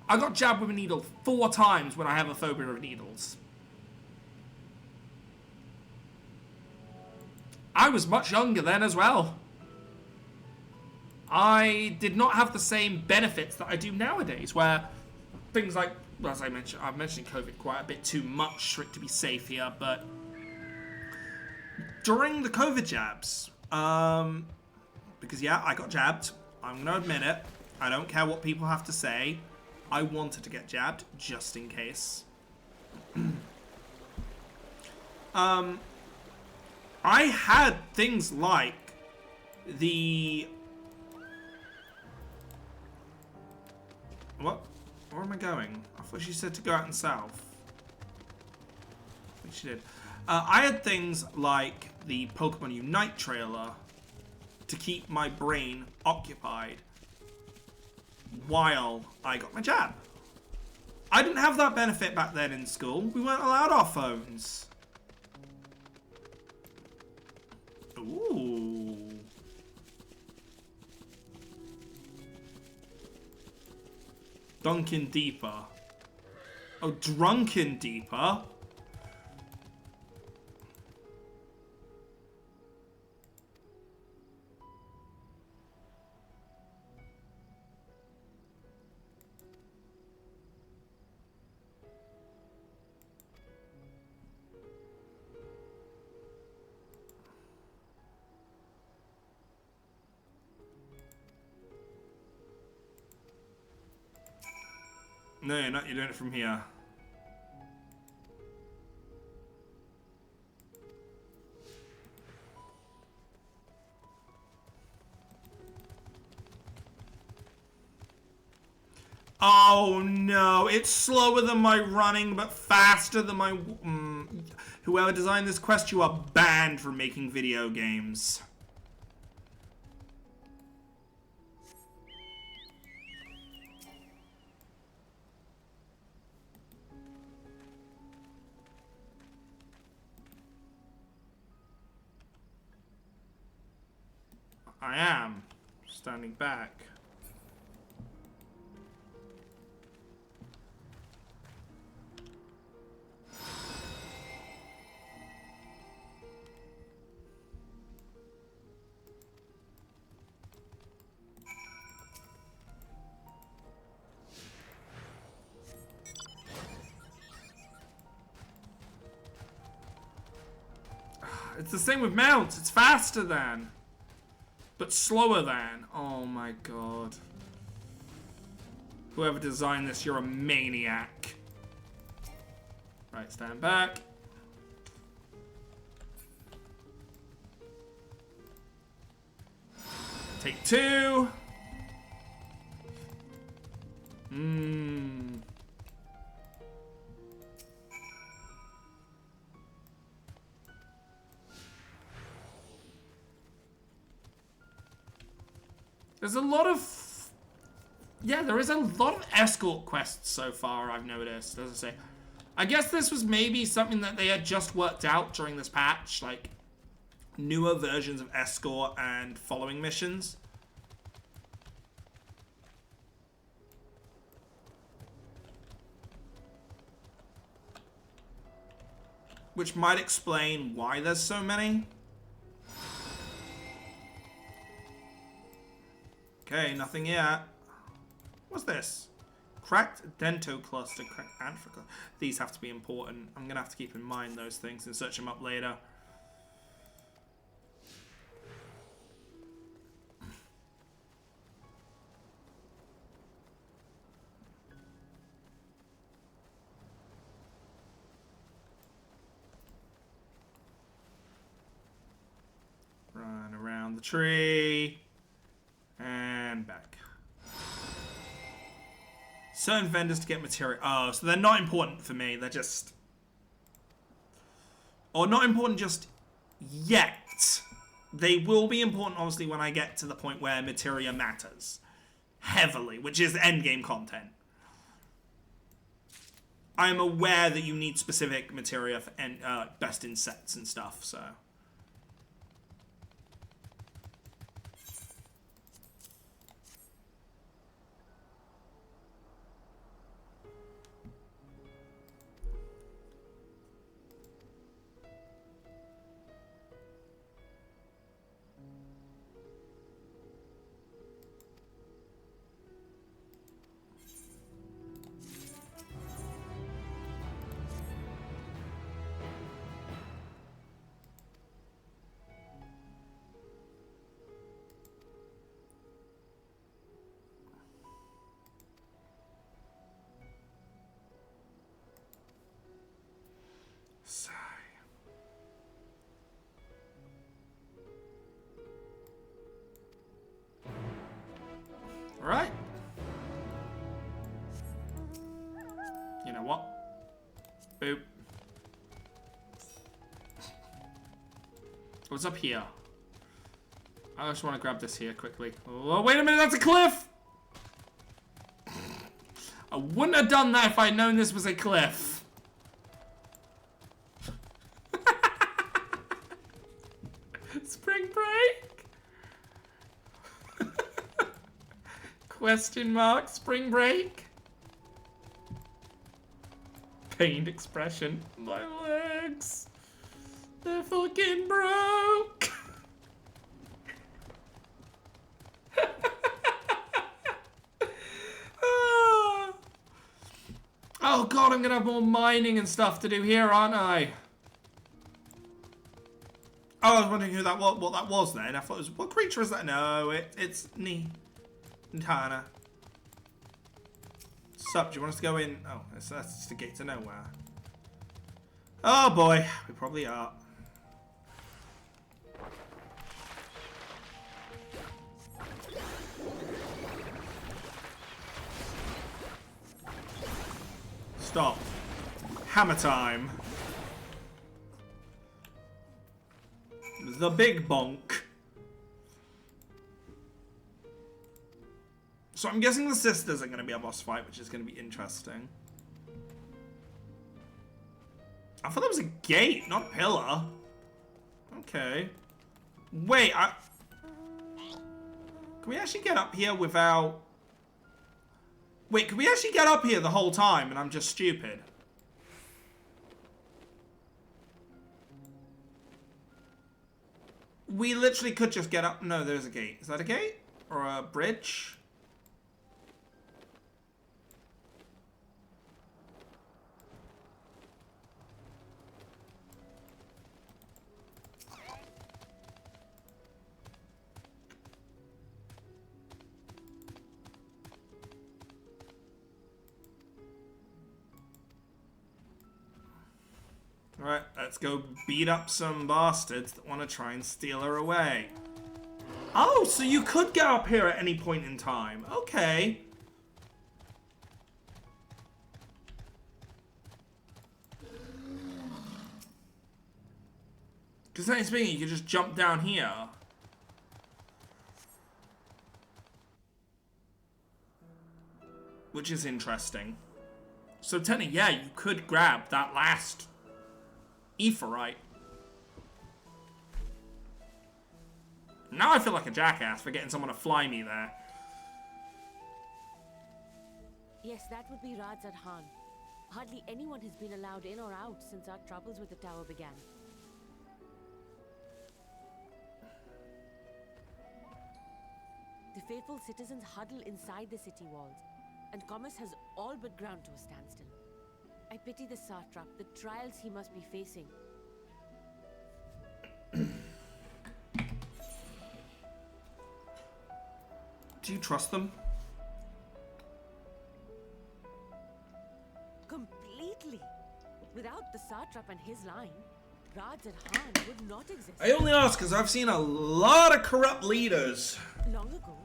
I got jabbed with a needle 4 times when I have a phobia of needles. I was much younger then as well. I did not have the same benefits that I do nowadays, where things like, as I mentioned, I've mentioned COVID quite a bit too much for it to be safe here, but during the COVID jabs, because yeah, I got jabbed. I'm gonna admit it. I don't care what people have to say. I wanted to get jabbed just in case. I had things like the... What? Where am I going? I thought she said to go out and south. I think she did. I had things like the Pokemon Unite trailer to keep my brain occupied while I got my jab. I didn't have that benefit back then in school. We weren't allowed our phones. Ooh. Dunkin' Deeper. Oh, Drunken Deeper? No, you're not. You're doing it from here. Oh no, it's slower than my running, but faster than my... Whoever designed this quest, you are banned from making video games. I am standing back. It's the same with mounts. It's faster than. But slower than. Oh my god. Whoever designed this, you're a maniac. Right, stand back. Take two. There's a lot of... Yeah, there is a lot of escort quests so far, I've noticed, as I say. I guess this was maybe something that they had just worked out during this patch, like newer versions of escort and following missions. Which might explain why there's so many. Okay, nothing yet. What's this? Cracked Dento Cluster, cracked Africa. These have to be important. I'm gonna have to keep in mind those things and search them up later. Run around the tree. And back. Certain vendors to get material. Oh, so they're not important for me. They're just... Or not important just yet. They will be important, obviously, when I get to the point where materia matters. Heavily, which is endgame content. I'm aware that you need specific materia for best in sets and stuff, so... know what? Boop. What's up here? I just want to grab this here quickly. Oh, wait a minute, that's a cliff! I wouldn't have done that if I'd known this was a cliff. Spring break? Question mark, spring break? Pained expression. My legs. They're fucking broke. Oh god, I'm gonna have more mining and stuff to do here, aren't I? Oh, I was wondering who that was, what that was then. I thought it was, what creature is that? No, it's Nitana. Sup, do you want us to go in? Oh, that's just a gate to nowhere. Oh boy, we probably are. Stop. Hammer time. The big bonk. So I'm guessing the sisters are going to be a boss fight, which is going to be interesting. I thought that was a gate, not a pillar. Okay. Wait, can we actually get up here without... Wait, can we actually get up here the whole time and I'm just stupid? We literally could just get up. No, there's a gate. Is that a gate? Or a bridge? Alright, let's go beat up some bastards that want to try and steal her away. Oh, so you could get up here at any point in time. Okay. Because technically speaking, you could just jump down here. Which is interesting. So technically, yeah, you could grab that last Aephorite. Now I feel like a jackass for getting someone to fly me there. Yes, that would be Radzat Han. Hardly anyone has been allowed in or out since our troubles with the tower began. The faithful citizens huddle inside the city walls, and commerce has all but ground to a standstill. I pity the satrap, the trials he must be facing. Do you trust them? Completely. Without the satrap and his line, Radzat Han would not exist. I only ask because I've seen a lot of corrupt leaders. Long ago,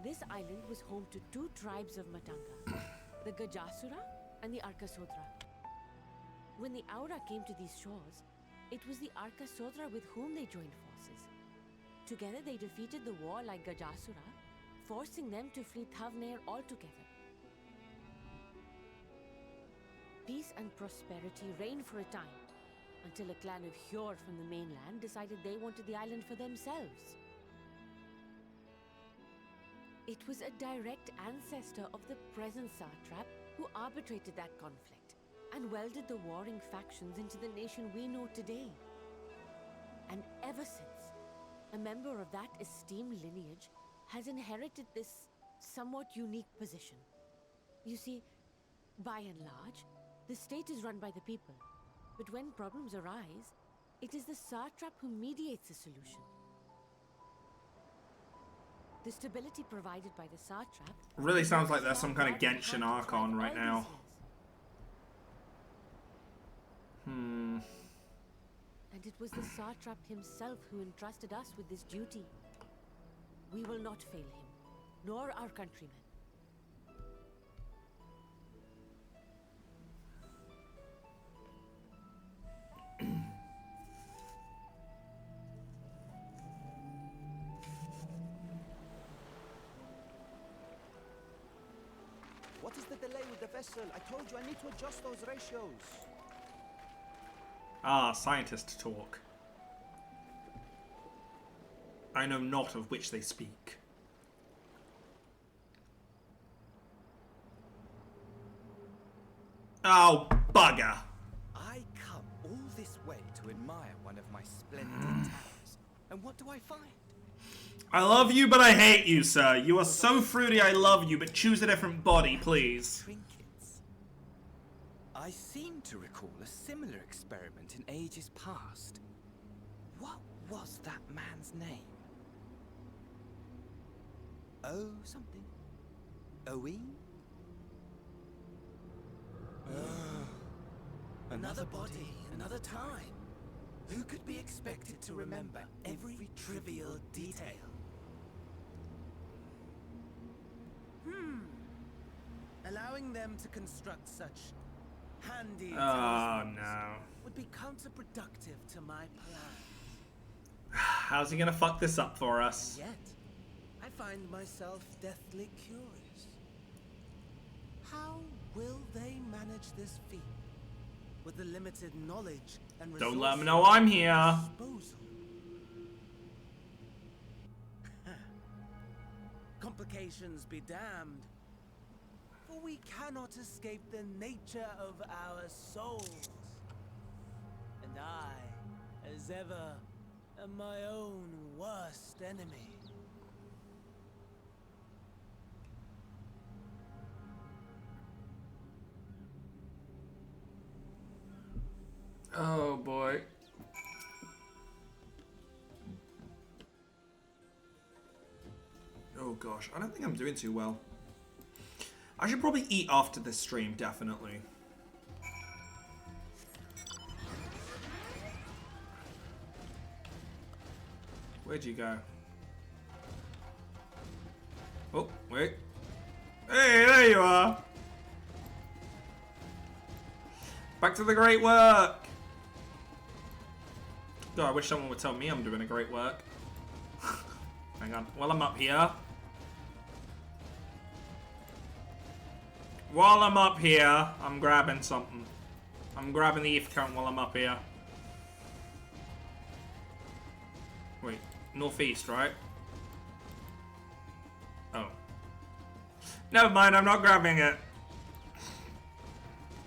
this island was home to two tribes of Matanga, the Gajasura and the Arkasodra. When the Aura came to these shores, it was the Arkasodra with whom they joined forces. Together they defeated the warlike Gajasura, forcing them to flee Thavnair altogether. Peace and prosperity reigned for a time, until a clan of Hjord from the mainland decided they wanted the island for themselves. It was a direct ancestor of the present satrap who arbitrated that conflict and welded the warring factions into the nation we know today. And ever since, a member of that esteemed lineage has inherited this somewhat unique position. You see, by and large, the state is run by the people. But when problems arise, it is the satrap who mediates a solution. The stability provided by the satrap... Really sounds like there's some kind of Genshin arc on right now. And it was the satrap himself who entrusted us with this duty. We will not fail him, nor our countrymen. delay with the vessel. I told you I need to adjust those ratios. Ah, scientist talk. I know not of which they speak. Oh, bugger. I come all this way to admire one of my splendid towers. And what do I find? I love you, but I hate you, sir. You are so fruity, I love you, but choose a different body, please. Trinkets. I seem to recall a similar experiment in ages past. What was that man's name? Oh, something. Owen? Another body, another time. Who could be expected to remember every trivial detail? Allowing them to construct such handy Oh, talismans no. would be counterproductive to my plan. How's he gonna fuck this up for us? Yet, I find myself deathly curious. How will they manage this feat with the limited knowledge and resources? Don't let them know I'm here. at disposal? Complications be damned, for we cannot escape the nature of our souls. And I, as ever, am my own worst enemy. Oh boy. Oh gosh, I don't think I'm doing too well. I should probably eat after this stream, definitely. Where'd you go? Oh, wait. Hey, there you are! Back to the great work! God, I wish someone would tell me I'm doing a great work. Hang on, while I'm up here. While I'm up here, I'm grabbing something. I'm grabbing the ETH current while I'm up here. Wait, northeast, right? Oh. Never mind, I'm not grabbing it.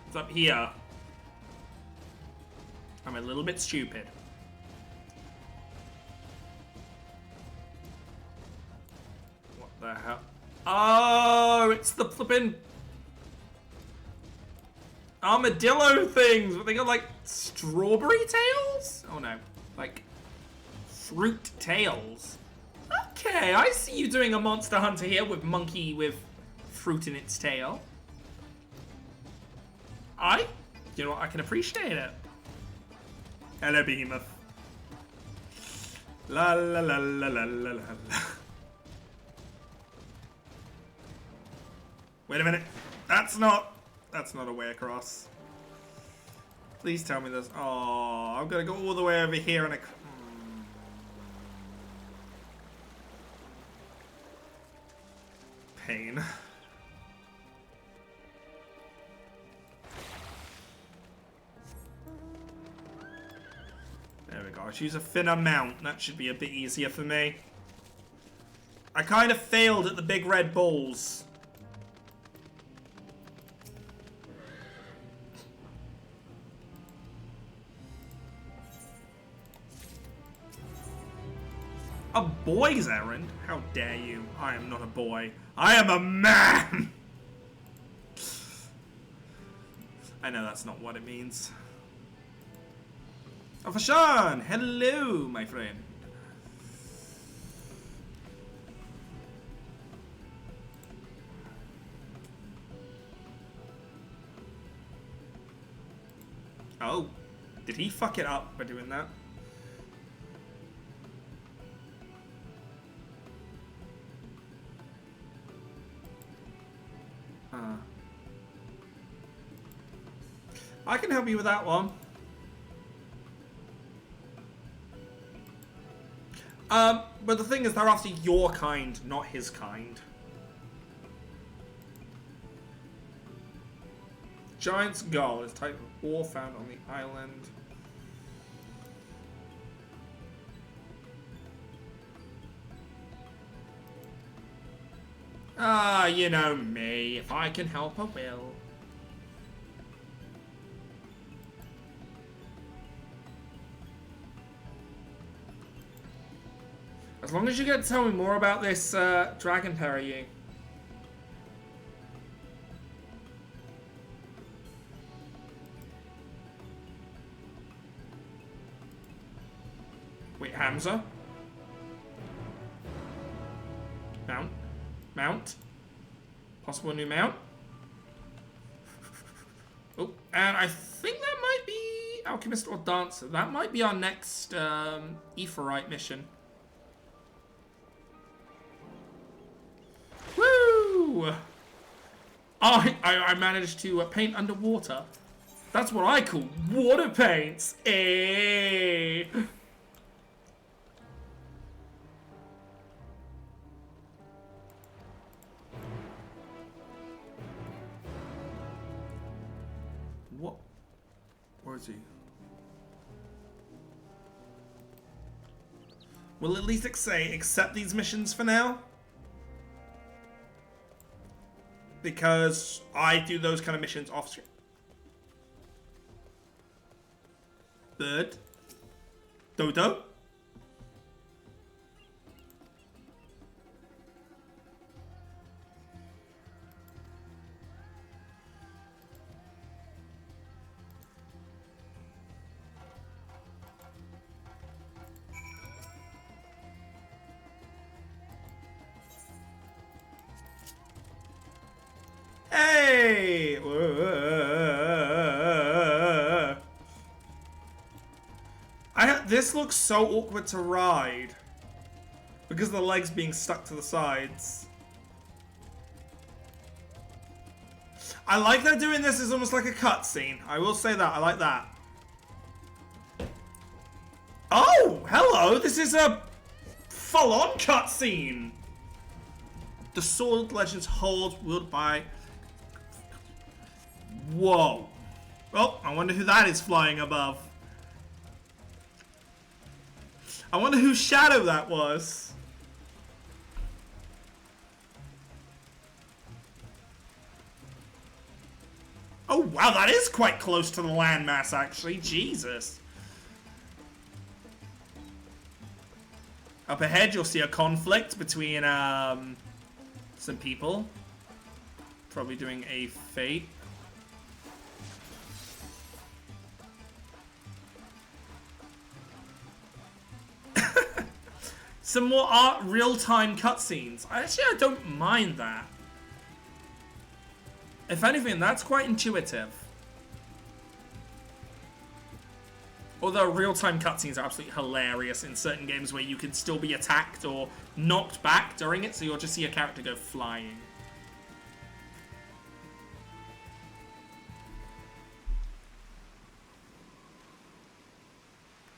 It's up here. I'm a little bit stupid. What the hell? Oh, it's the flippin' armadillo things. What, they got like strawberry tails? Oh no, like fruit tails. Okay, I see you doing a monster hunter here with monkey with fruit in its tail. You know what, I can appreciate it. Hello, behemoth. La la la la la la la. Wait a minute. That's not a way across. Please tell me this. Oh, I've got to go all the way over here and pain. There we go. I choose a thinner mount. That should be a bit easier for me. I kind of failed at the big red balls. A boy's errand? How dare you? I am not a boy. I am a man! I know that's not what it means. Oh, Fashan! Hello, my friend. Oh, did he fuck it up by doing that? I can help you with that one. But the thing is, they're after your kind, not his kind. Giant's Gull is a type of ore found on the island. Ah, you know me. If I can help, I will. As long as you get to tell me more about this dragon Perrier. Wait, Hamza? Mount? Mount? Possible new mount? Oh, and I think that might be Alchemist or Dancer. That might be our next Aephorite mission. Woo! I managed to paint underwater. That's what I call water paints. Eh. What? Where is he? Will at least say accept these missions for now? Because I do those kind of missions off screen. Bird. Dodo. Hey! This looks so awkward to ride because of the legs being stuck to the sides. I like that doing this is almost like a cutscene. I will say that. I like that. Oh, hello. This is a full-on cutscene. The Sword Legends hold wielded by... Whoa. Oh, I wonder who that is flying above. I wonder whose shadow that was. Oh, wow, that is quite close to the landmass, actually. Jesus. Up ahead, you'll see a conflict between some people. Probably doing a fate. Some more real-time cutscenes. Actually, I don't mind that. If anything, that's quite intuitive. Although real-time cutscenes are absolutely hilarious in certain games where you can still be attacked or knocked back during it, so you'll just see a character go flying.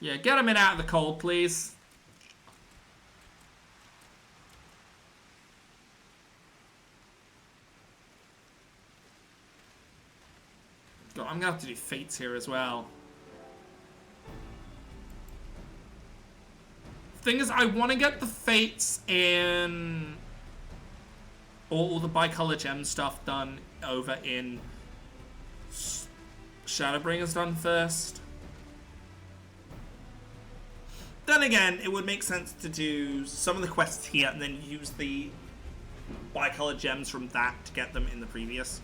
Yeah, get him in out of the cold, please. God, I'm gonna have to do fates here as well. Thing is, I want to get the fates in all the bicolor gem stuff done over in Shadowbringers done first. Then again, it would make sense to do some of the quests here and then use the bicolor gems from that to get them in the previous.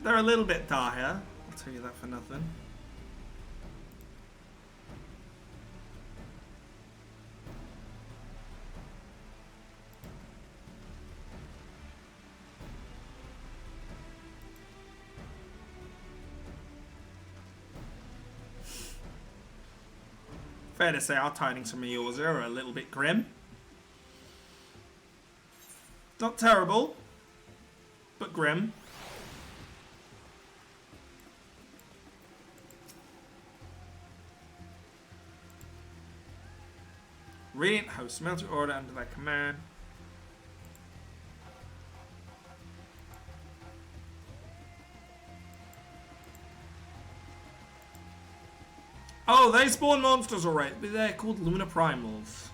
They're a little bit dire. I'll tell you that for nothing. Fair to say our tidings from Eorzea are a little bit grim. Not terrible, but grim. Radiant hosts military order under their command. Oh, they spawn monsters alright, but they're called Lunar Primals.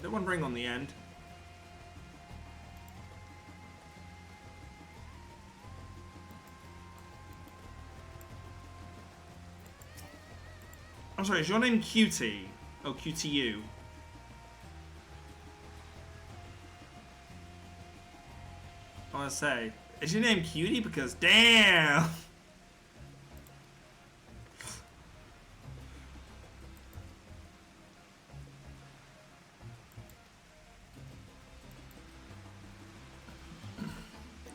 That one bring on the end. I'm sorry, is your name Cutie? Oh, QTU. I want to say, is your name Cutie? Because damn!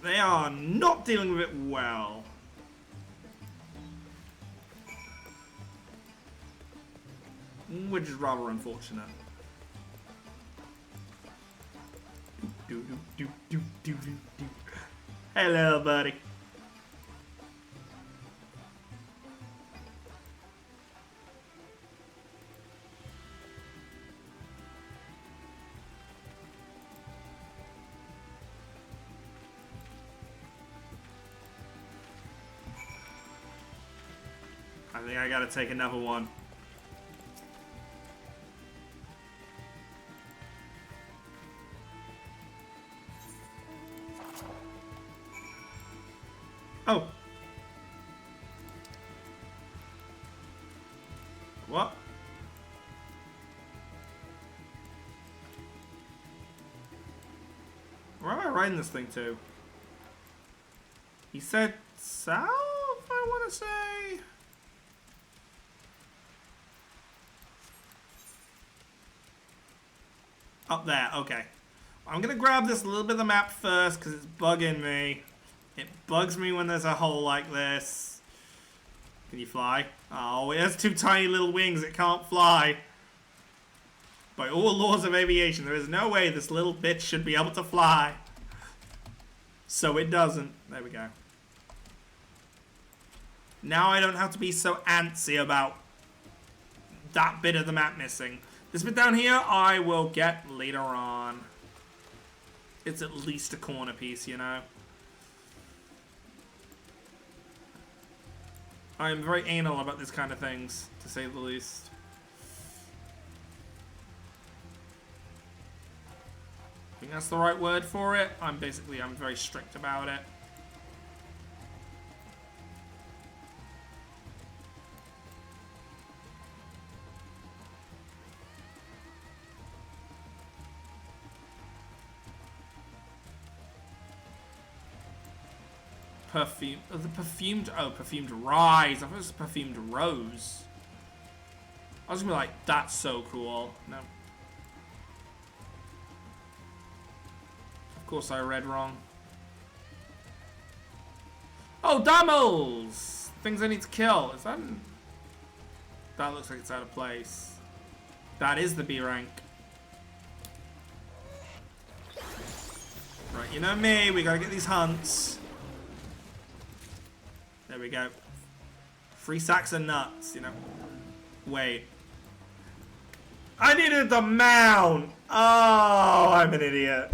They are not dealing with it well. Which is rather unfortunate. Hello, buddy. I think I gotta take another one. Oh. What? Where am I riding this thing to? He said south, I want to say. Up there, okay. I'm going to grab this little bit of the map first because it's bugging me. It bugs me when there's a hole like this. Can you fly? Oh, it has two tiny little wings. It can't fly. By all laws of aviation, there is no way this little bitch should be able to fly. So it doesn't. There we go. Now I don't have to be so antsy about that bit of the map missing. This bit down here, I will get later on. It's at least a corner piece, you know. I am very anal about this kind of things, to say the least. I think that's the right word for it. I'm very strict about it. Perfume, the perfumed, perfumed rise. I thought it was perfumed rose. I was gonna be like, that's so cool. No. Of course I read wrong. Oh, damels! Things I need to kill. Is that... That looks like it's out of place. That is the B rank. Right, you know me, we gotta get these hunts. There we go. Free sacks of nuts, you know. Wait. I needed the mount! Oh, I'm an idiot.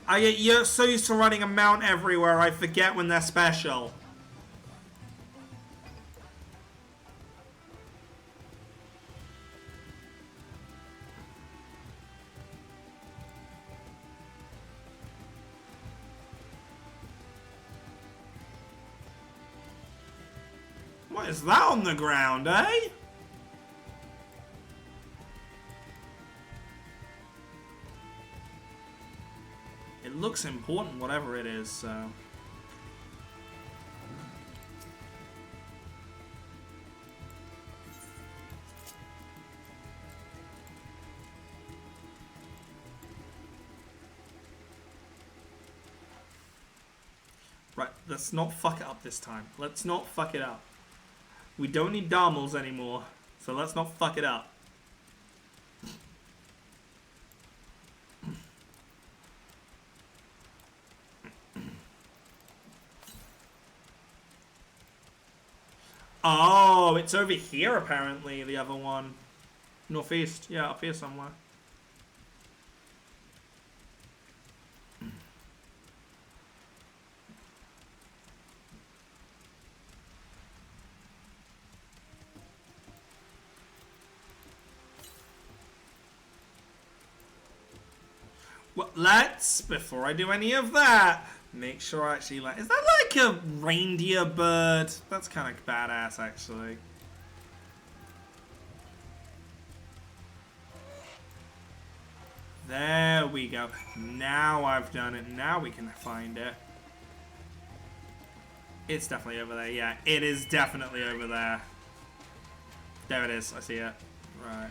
I get so used to running a mount everywhere, I forget when they're special. is that on the ground, eh? It looks important, whatever it is, so... Right, let's not fuck it up this time. Let's not fuck it up. We don't need Darmels anymore, so let's not fuck it up. Oh, it's over here apparently, the other one. Northeast, yeah, up here somewhere. Well, let's, before I do any of that, make sure I actually like... Is that like a reindeer bird? That's kind of badass, actually. There we go. Now I've done it. Now we can find it. It's definitely over there. Yeah, it is definitely over there. There it is. I see it. Right.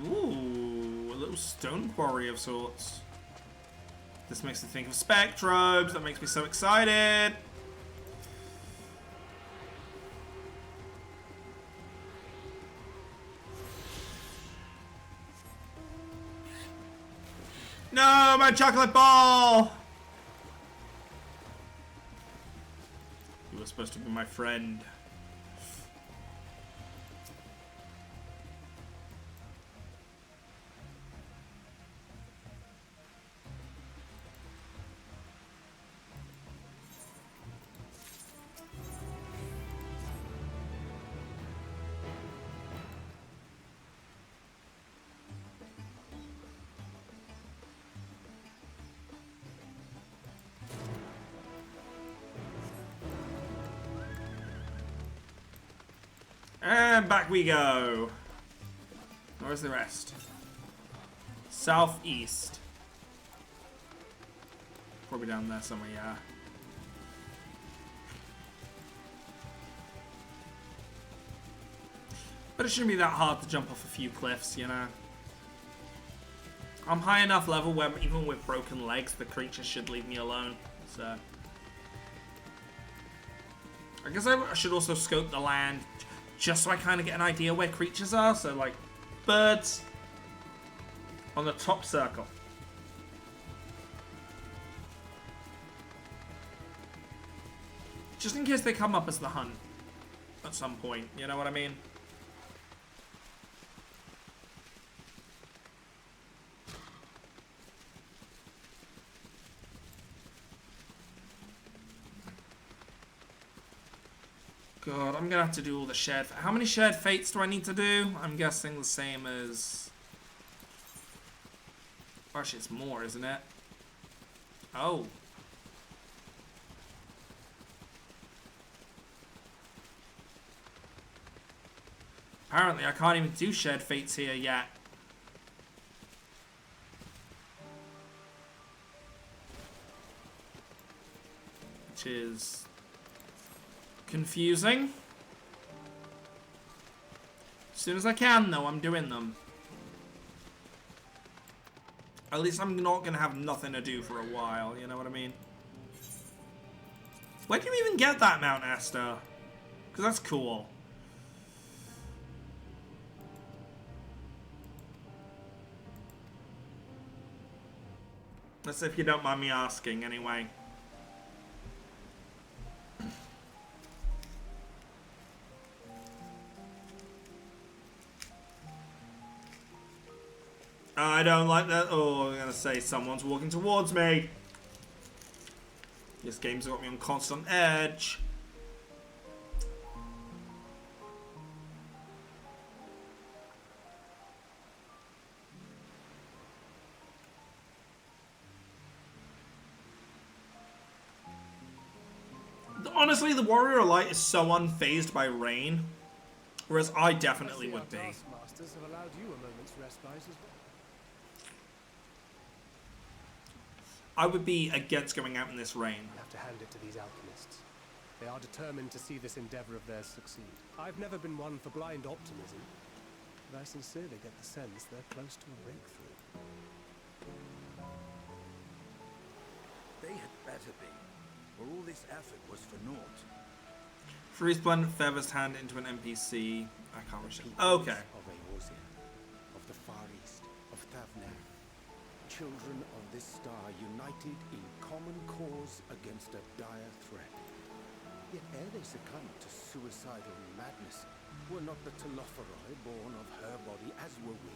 Ooh, a little stone quarry of sorts. This makes me think of spectrobes. That makes me so excited. No, my chocolate ball! You were supposed to be my friend. And back we go. Where's the rest? Southeast. Probably down there somewhere, yeah. But it shouldn't be that hard to jump off a few cliffs, you know. I'm high enough level where even with broken legs, the creatures should leave me alone. So I guess I should also scope the land just so I kind of get an idea where creatures are. So like birds on the top circle. Just in case they come up as the hunt at some point, you know what I mean? God, I'm gonna have to do all the shared... How many shared fates do I need to do? I'm guessing the same as... Actually, it's more, isn't it? Oh. Apparently, I can't even do shared fates here yet. Which is... confusing. As soon as I can, though, I'm doing them. At least I'm not going to have nothing to do for a while, you know what I mean? Where do you even get that, Mount Esther? Because that's cool. That's if you don't mind me asking, anyway. I don't like that. Oh, I'm gonna say someone's walking towards me. This game's got me on constant edge. Honestly, the Warrior of Light is so unfazed by rain, whereas I definitely would be. Masters have allowed you a moment's respite as well. I would be against going out in this rain. You have to hand it to these alchemists. They are determined to see this endeavor of theirs succeed. I've never been one for blind optimism, but I sincerely get the sense they're close to a breakthrough. They had better be, or all this effort was for naught. Freesplend feathers hand into an NPC. I can't remember. Okay. Of Eorzea, of the Far East, of Thavner. Children of this star united in common cause against a dire threat. Yet ere they succumbed to suicidal madness, were not the Telophoroi born of her body as were we?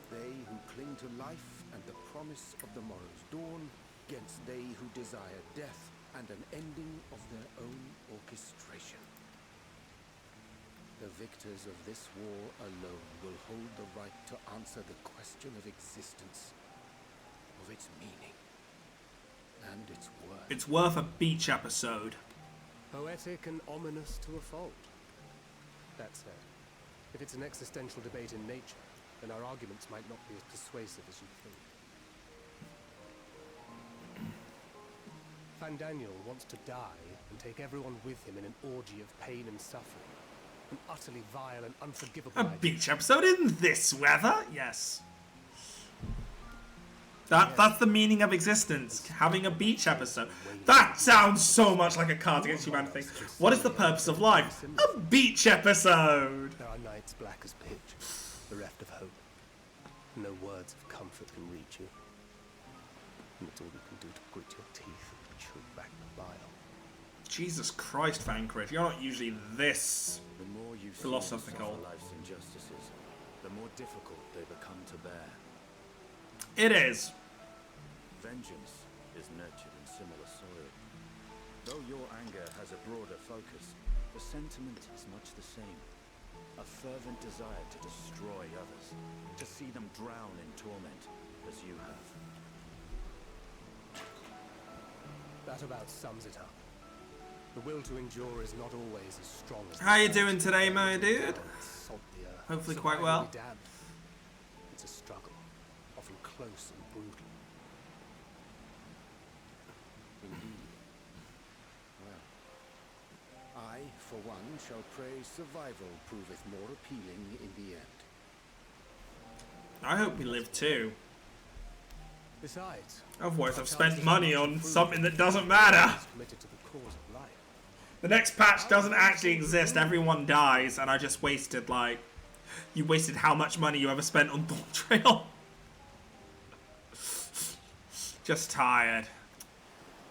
They who cling to life and the promise of the morrow's dawn, against they who desire death and an ending of their own orchestration. The victors of this war alone will hold the right to answer the question of existence, of its meaning, and its worth. It's worth a beach episode. Poetic and ominous to a fault. That said, if it's an existential debate in nature, then our arguments might not be as persuasive as you think. Fandaniel wants to die and take everyone with him in an orgy of pain and suffering. An utterly vile and unforgivable A idea. beach episode in this weather? Yes. That's the meaning of existence. Having a beach episode. That sounds so much like a Cards Against Humanity thing. What is the purpose of life? A beach episode! There are nights black as pitch, bereft of hope. No words of comfort can reach you. And it's all you can do to grit your teeth and choke back the bile. Jesus Christ, Fancrit, you're not usually this The more you philosophical. suffer life's injustices, the more difficult they become to bear. It is. Vengeance is nurtured in similar soil. Though your anger has a broader focus, the sentiment is much the same. A fervent desire to destroy others, to see them drown in torment, as you have. That about sums it up. The will to endure is not always as strong as... How you doing today, my dude? Salt the earth. Hopefully quite Survival well. be damned. It's a struggle, often close and brutal. Indeed. Well, I, for one, shall pray survival proveth more appealing in the end. I hope we live too. Besides, Otherwise, I've spent money on something that doesn't matter. committed to the cause of life. The next patch doesn't actually exist. Everyone dies, and I just wasted, like... You wasted how much money you ever spent on Dawn Trail. Just tired.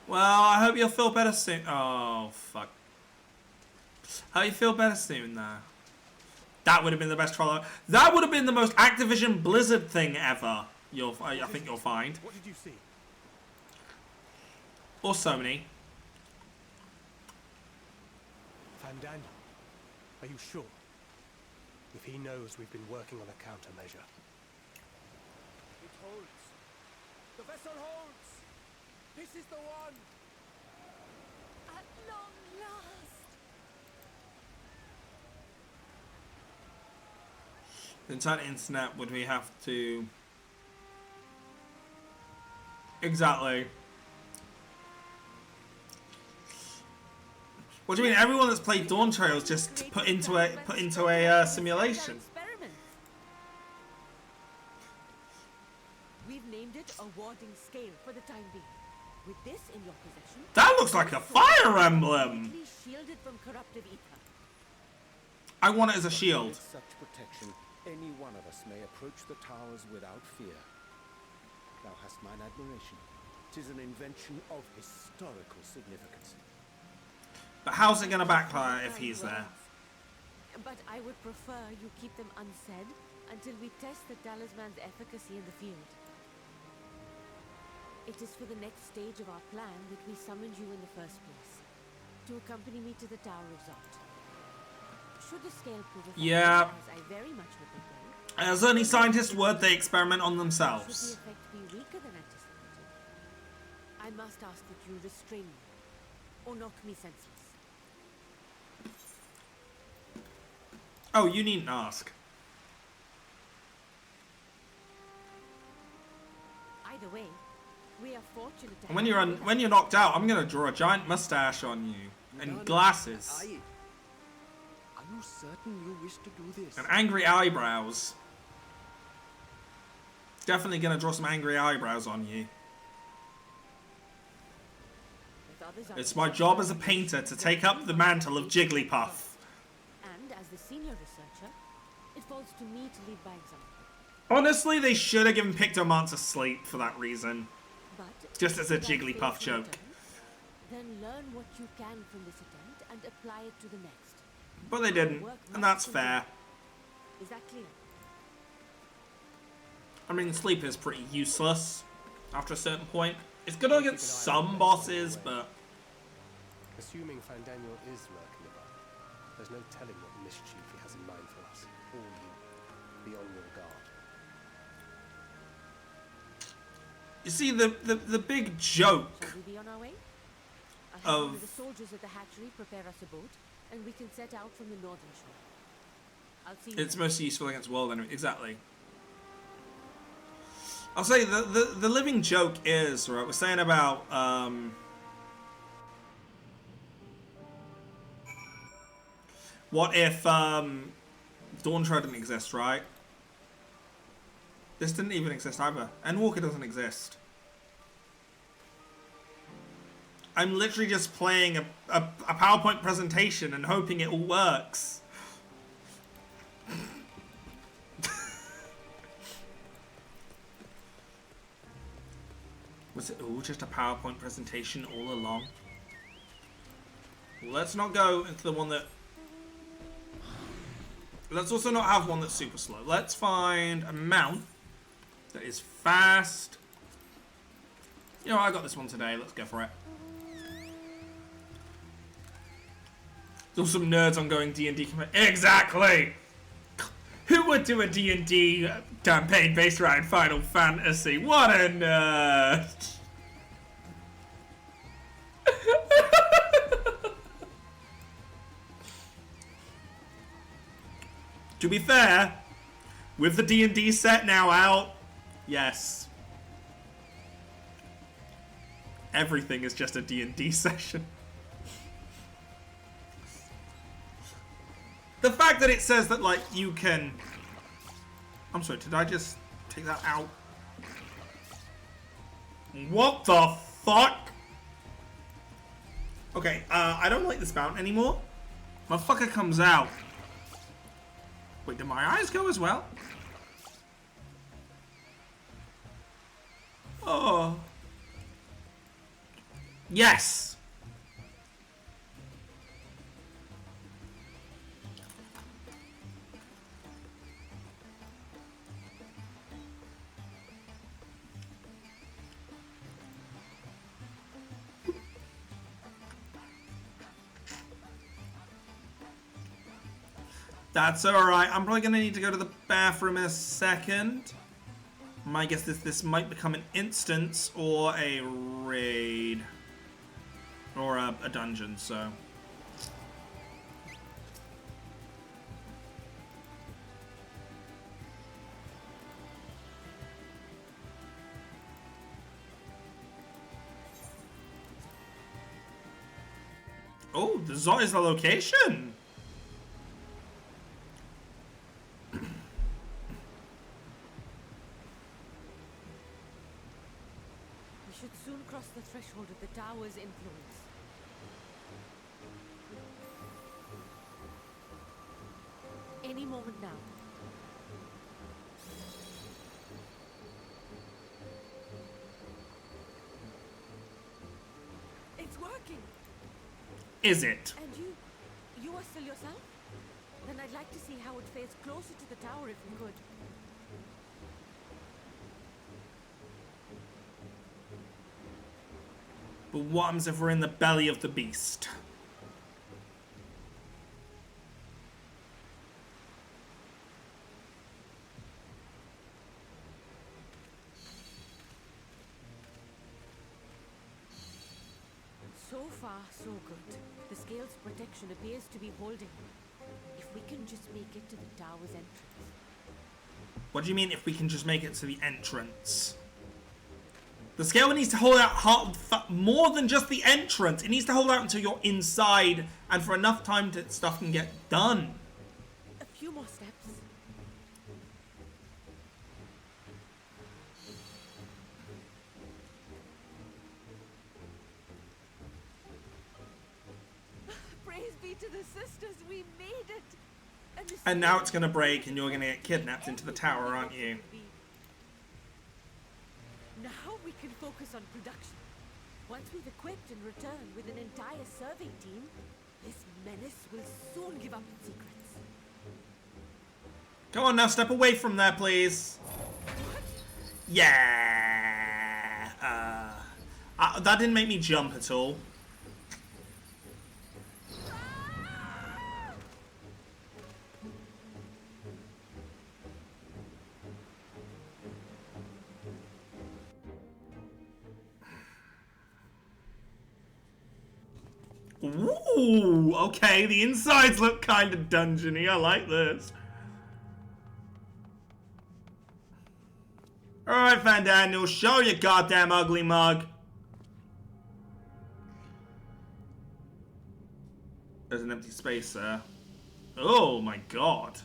Well, I hope you'll feel better soon. Oh, fuck. How you feel better soon, though? That would have been the best trial. That would have been the most Activision Blizzard thing ever. I think you'll find. What did you see? Or Sony. Fandaniel, are you sure? If he knows we've been working on a countermeasure. It holds. The vessel holds. This is the one. At long last. The entire internet would we have to... Exactly. What do you mean? Everyone that's played Dawn Trail is just put into a simulation. We've named it a warding scale for the time being. With this in your possession, That looks like a fire emblem. completely shielded from corruptive ether. I want it as a shield. With such protection, any one of us may approach the towers without fear. Thou hast mine admiration. 'Tis an invention of historical significance. But how's it going to backfire if he's there? But I would prefer you keep them unsaid until we test the talisman's efficacy in the field. It is for the next stage of our plan that we summoned you in the first place. To accompany me to the Tower of Zot. Should the scale prove effective, Yeah. as I very much hope it will, As only scientists would, they experiment on should the themselves. effect be weaker than anticipated, I must ask that you restrain me. or knock me senseless. Oh, you needn't ask. Either way, we are fortunate to And when have you're you with when us. you're knocked out, I'm gonna draw a giant mustache on you and glasses Are you certain you wish to do this? and angry eyebrows. Definitely gonna draw some angry eyebrows on you. With others are It's my job as a painter to take up the mantle of Jigglypuff. And as the senior researcher, it falls to me to lead by example. Honestly, they should have given Pictomancer sleep for that reason. But Just as a if that Jigglypuff fails in joke. return, then learn what you can from this attempt and apply it to the next. But they didn't, and that's fair. Is that clear? I mean, sleep is pretty useless after a certain point. It's good against some bosses, but... Assuming Fandaniel is lurking about, there's no telling what mischief he has in mind for us. All you. Be on your guard. You see, the big joke Shall we be on our way? I'll have one of... of the soldiers at the hatchery prepare us a boat, and we can set out from the northern shore. I'll see you It's then. most useful against world enemy. Exactly. I'll say the living joke is, right, we're saying about, what if, Dawn Tread didn't exist, right? This didn't even exist either. EndWalker doesn't exist. I'm literally just playing a PowerPoint presentation and hoping it all works. Was it all just a PowerPoint presentation all along? Let's not go into the one that... Let's also not have one that's super slow. Let's find a mount that is fast. You know, I got this one today. Let's go for it. There's some nerds on going D&D. Exactly! Who would do a D&D campaign based around Final Fantasy? What a nerd! To be fair, with the D&D set now out, yes. Everything is just a D&D session. The fact that it says that, like, you can... I'm sorry, did I just take that out? What the fuck? Okay, I don't like this mount anymore. Motherfucker comes out. Wait, did my eyes go as well? Oh. Yes! That's alright. I'm probably going to need to go to the bathroom in a second. My guess is this might become an instance or a raid. Or a dungeon, so... Oh, the Zot is the location! We should soon cross the threshold of the tower's influence. Any moment now. It's working! Is it? And you are still yourself? Then I'd like to see how it fares closer to the tower if we could. But what happens if we're in the belly of the beast? So far, so good. The scale's protection appears to be holding. If we can just make it to the tower's entrance. What do you mean if we can just make it to the entrance? The scale needs to hold out more than just the entrance. It needs to hold out until you're inside and for enough time that stuff can get done. A few more steps. Praise be to the sisters, we made it. And now it's going to break and you're going to get kidnapped into the tower, aren't you? Now we can focus on production. Once we've equipped and returned with an entire survey team, this menace will soon give up its secrets. Come on now, step away from there, please. Yeah. That didn't make me jump at all. Ooh, okay, the insides look kind of dungeony. I like this. Alright, Van Daniel, show your goddamn ugly mug. There's an empty space there. Oh my god.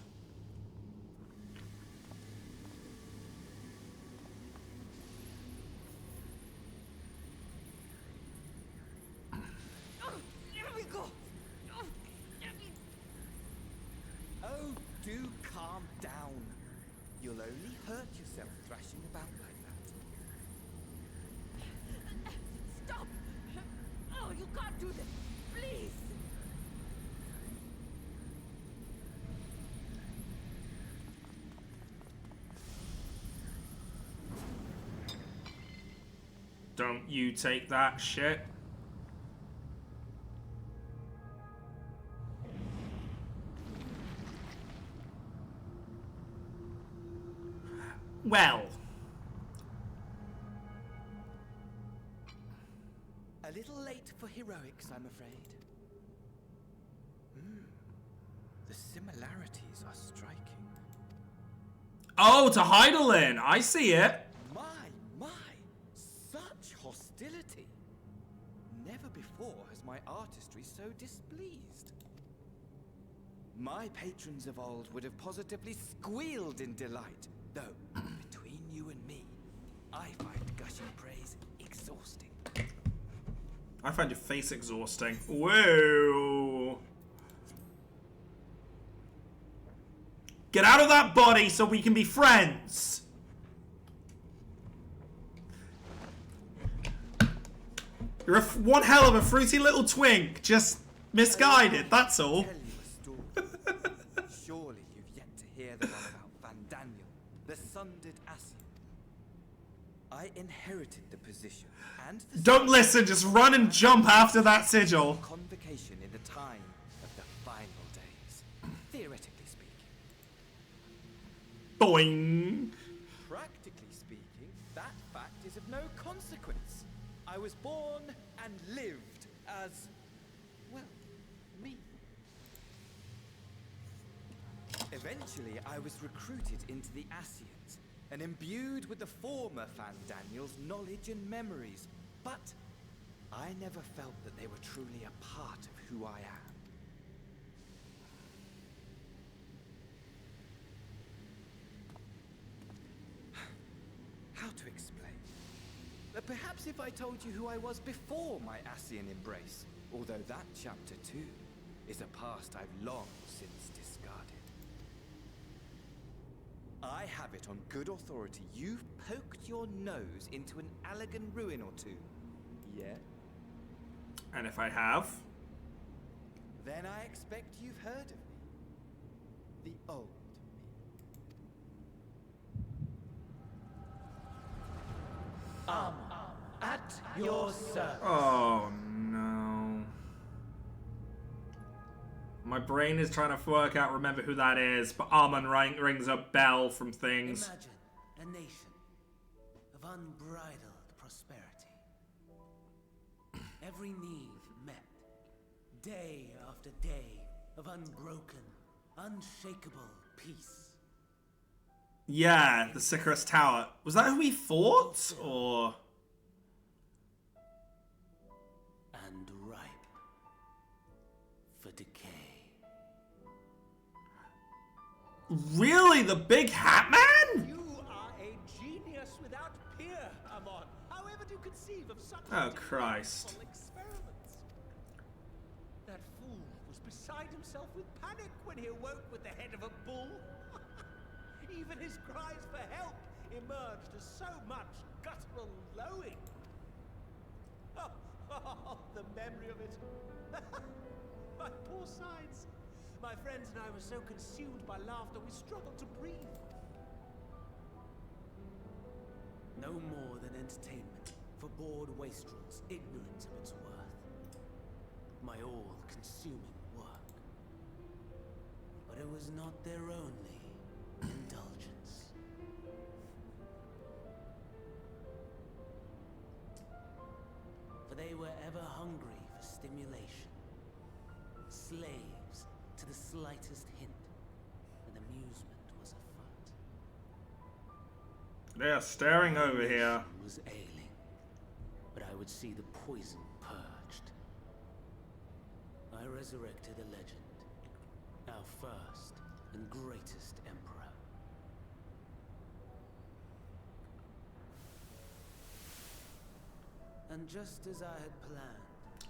Oh, do calm down. You'll only hurt yourself thrashing about like that. Stop! Oh, you can't do this! Please! Don't you take that shit. Well. A little late for heroics, I'm afraid. The similarities are striking. Oh, to Heidelin. I see it. My, such hostility. Never before has my artistry so displeased. My patrons of old would have positively squealed in delight, though between you and me, I find gushing praise exhausting. I find your face exhausting. Whoa. Get out of that body so we can be friends. You're one hell of a fruity little twink, just misguided, that's all. Surely you've yet to hear the one about Van Daniel, the sundered Asien. I inherited the position and the Don't listen, just run and jump after that sigil. convocation in the time of the final days, theoretically speaking. Boing. Practically speaking, that fact is of no consequence. I was born and lived as, well, me. Eventually, I was recruited into the Asians and imbued with the former Van Daniel's knowledge and memories. But I never felt that they were truly a part of who I am. How to explain? Perhaps if I told you who I was before my Asian embrace, although that chapter too is a past I've long since discarded. I have it on good authority you've poked your nose into an Allegan ruin or two. Yeah? And if I have? Then I expect you've heard of me. The old me. At your service. Oh no. My brain is trying to work out, remember who that is, but Armand rings a bell from things. Imagine a nation of unbridled prosperity. Every need met Day after day of unbroken, unshakable peace. Yeah, the Sycharis Tower. Was that who we fought, or? And ripe for decay. Really? The big hat man? You are a genius without peer, Amon. However do you conceive of such Oh, Christ. experiments? That fool was beside himself with panic when he awoke with the head of a bull. Even his cries for help emerged as so much guttural lowing. Oh, the memory of it. My poor sides. My friends and I were so consumed by laughter we struggled to breathe. No more than entertainment for bored wastrels ignorant of its worth. My all-consuming work. But it was not their only indulgence. For they were ever hungry for stimulation, slaves to the slightest hint, and amusement was afoot. They are staring over here. Was ailing, but I would see the poison purged. I resurrected a legend, our first and greatest emperor. And just as I had planned,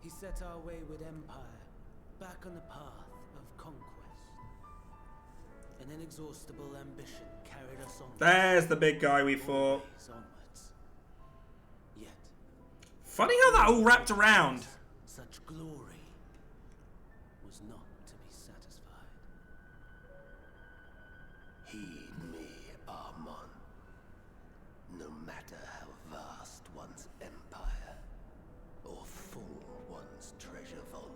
he set our wayward empire back on the path of conquest. An inexhaustible ambition carried us on. There's the big guy we fought. Onwards. Yet, Funny how that all wrapped around. such glory was not to be satisfied. Heed me, Armon. No matter how vast one's empire, or full one's treasure vault,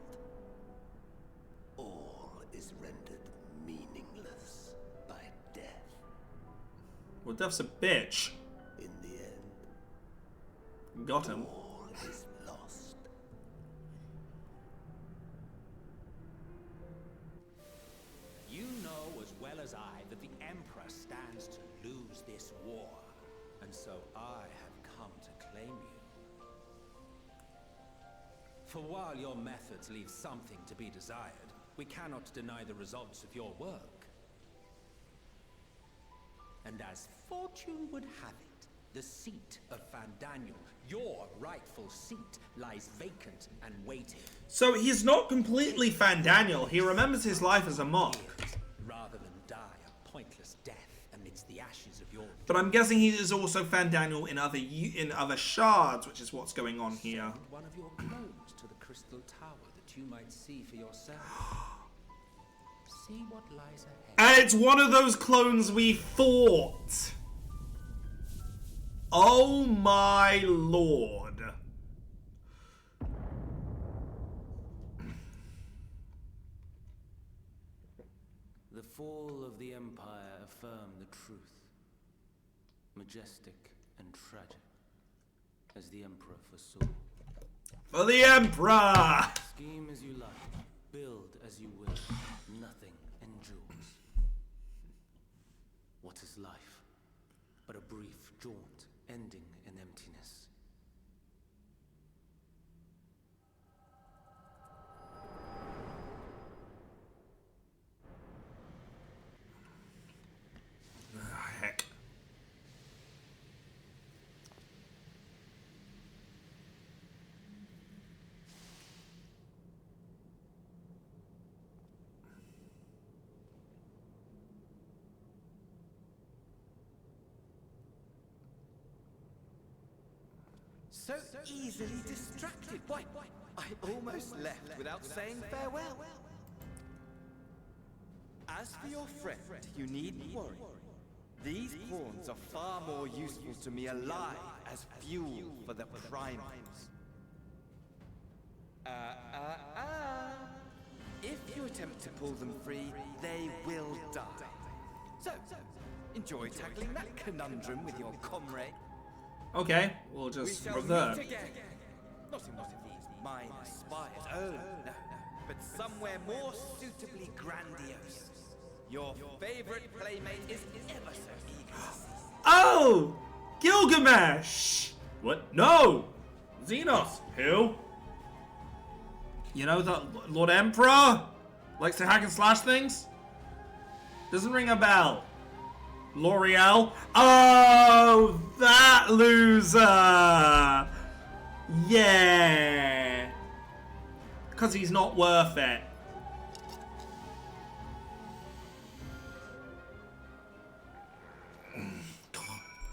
all is rendered meaningless by death. Well, death's a bitch. In the end, Got him. all is lost. You know as well as I that the Emperor stands to lose this war, and so I have come to claim you. For while your methods leave something to be desired, we cannot deny the results of your work. And as fortune would have it, the seat of Fandaniel, your rightful seat, lies vacant and waiting. So he's not completely Fandaniel. He remembers his life as a monk. Rather than die a pointless death amidst the ashes of your... But I'm guessing he is also Fandaniel in other shards, which is what's going on here. Send one of your clones to the Crystal Tower that you might see for yourself. See what lies ahead. And it's one of those clones we fought. Oh my lord. The fall of the Empire affirmed the truth. Majestic and tragic, as the Emperor foresaw. For the Emperor! Scheme as you like, build as you will, nothing endures. What is life but a brief jaunt ending in emptiness? Heck. So easily distracted. Why, I almost left without saying farewell. As for your friend, you needn't worry. These pawns are far more useful to me alive as fuel for the primaries. If you attempt to pull them free, they will die. So, enjoy tackling that conundrum with your comrade. Okay, we'll just We shall revert. meet again. Not in one of these mine aspires. Oh, no. But somewhere more suitably grandiose. Your favorite playmate is ever so eager to see. Oh! Gilgamesh! What? No! Xenos. Who? You know the Lord Emperor? Likes to hack and slash things? Doesn't ring a bell. L'Oreal? Oh, that loser! Yeah! Because he's not worth it.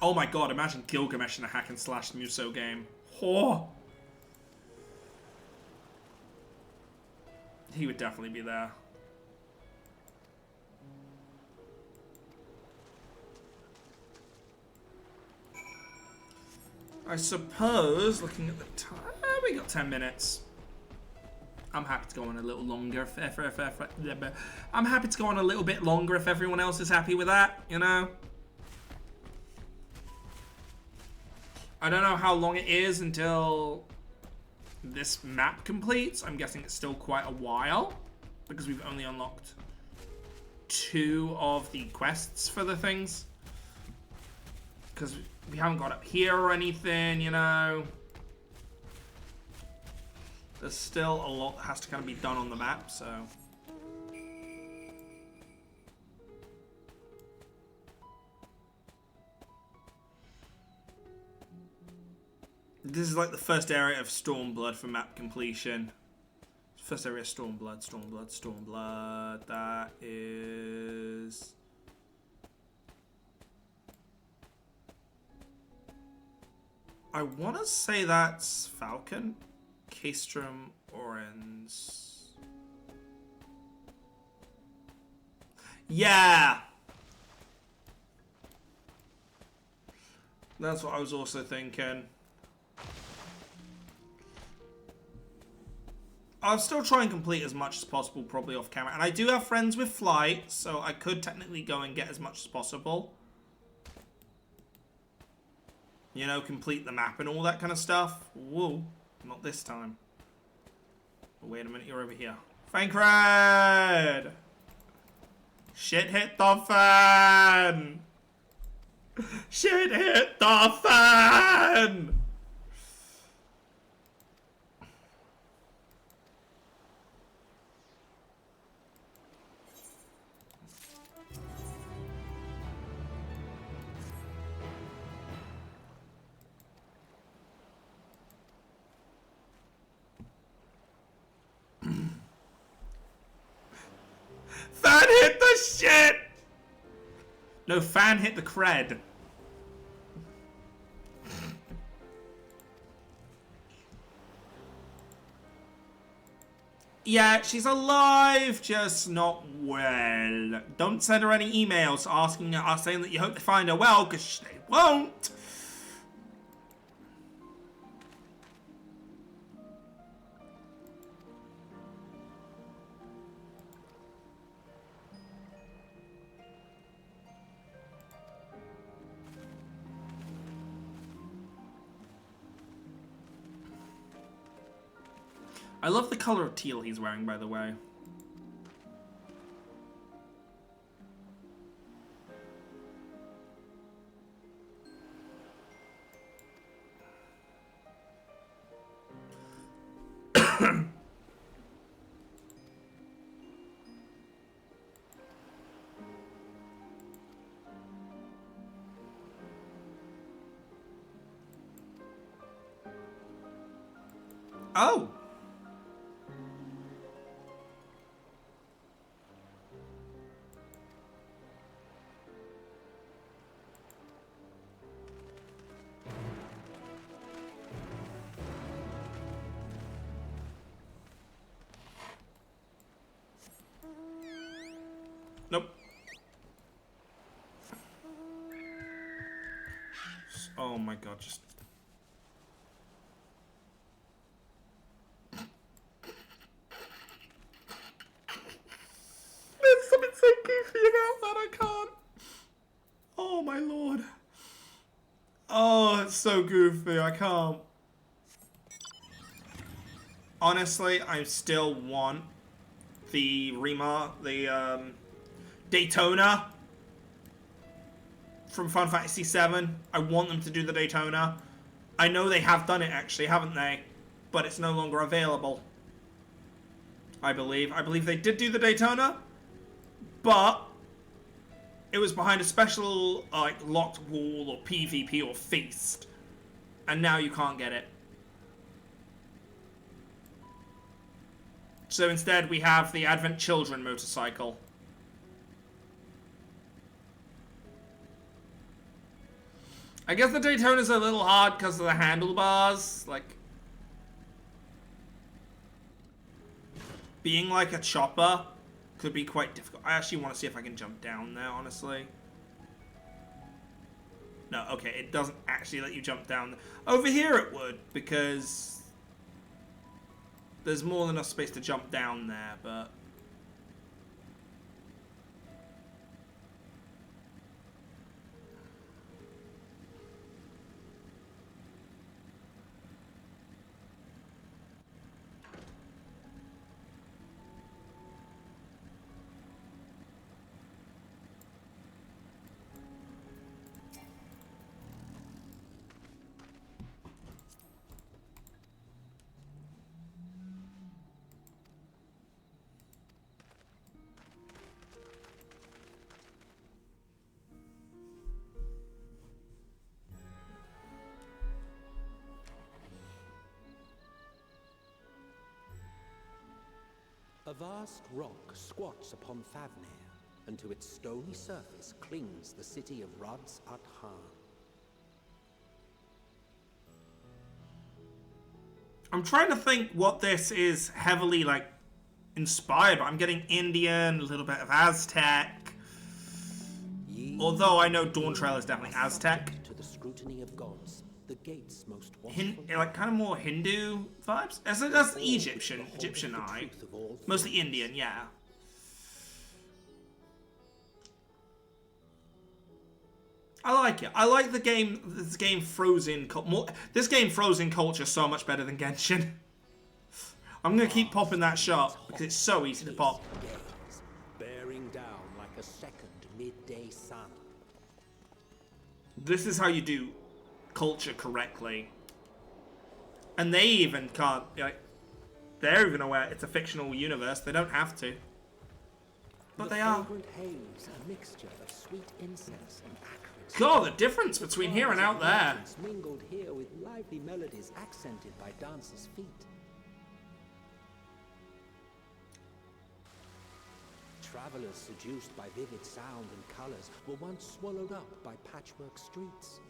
Oh my god, imagine Gilgamesh in a hack and slash Muso game. Oh! He would definitely be there. I suppose, looking at the time, we got 10 minutes. I'm happy to go on a little longer. I'm happy to go on a little bit longer if everyone else is happy with that, you know? I don't know how long it is until this map completes. I'm guessing it's still quite a while because we've only unlocked 2 of the quests for the things. Because we haven't got up here or anything, you know. There's still a lot that has to kind of be done on the map, so. This is like the first area of Stormblood for map completion. First area of Stormblood. That is... I want to say that's Falcon, Castrum, Orange. Yeah! That's what I was also thinking. I'll still try and complete as much as possible, probably off camera. And I do have friends with flight, so I could technically go and get as much as possible. You know, complete the map and all that kind of stuff. Whoa, not this time. Oh, wait a minute, you're over here. Fancred! Shit hit the fan! Shit hit the fan! Fan hit the shit! No, fan hit the cred. Yeah, she's alive, just not well. Don't send her any emails asking her, saying that you hope to find her well, because they won't. I love the color of teal he's wearing, by the way. Oh! Nope. Oh my god, just... There's something so goofy about that, I can't. Oh my lord. Oh, it's so goofy, I can't. honestly, I still want the Daytona from Final Fantasy VII. I want them to do the Daytona. I know they have done it actually, haven't they? But it's no longer available. I believe. I believe they did do the Daytona, but it was behind a special like locked wall or PvP or feast, and now you can't get it. So instead we have the Advent Children motorcycle. I guess the Daytona's a little hard because of the handlebars, like being like a chopper could be quite difficult. I actually want to see if I can jump down there, honestly. No, okay, it doesn't actually let you jump down. Over here it would, because there's more than enough space to jump down there, but A vast rock squats upon Favnir, and to its stony surface clings the city of Rads at Han. I'm trying to think what this is heavily like inspired by. I'm getting Indian, a little bit of Aztec. Although I know Dawn Trail is definitely Aztec. To the scrutiny of gods, the gates most Like kind of more Hindu vibes. That's Egyptian eye. Mostly Indian, yeah. I like it. I like the game. This game throws in culture so much better than Genshin. I'm gonna keep popping that shot because it's so easy to pop. Bearing down like a second midday sun. This is how you do culture correctly. And they even can't, like, they're even aware it's a fictional universe. They don't have to. But they are. Haze, a mixture of sweet incense and acrid. God, the difference between here and out there. Mingled here with lively melodies accented by dancers' feet. Travelers seduced by vivid sound and colors were once swallowed up by patchwork streets.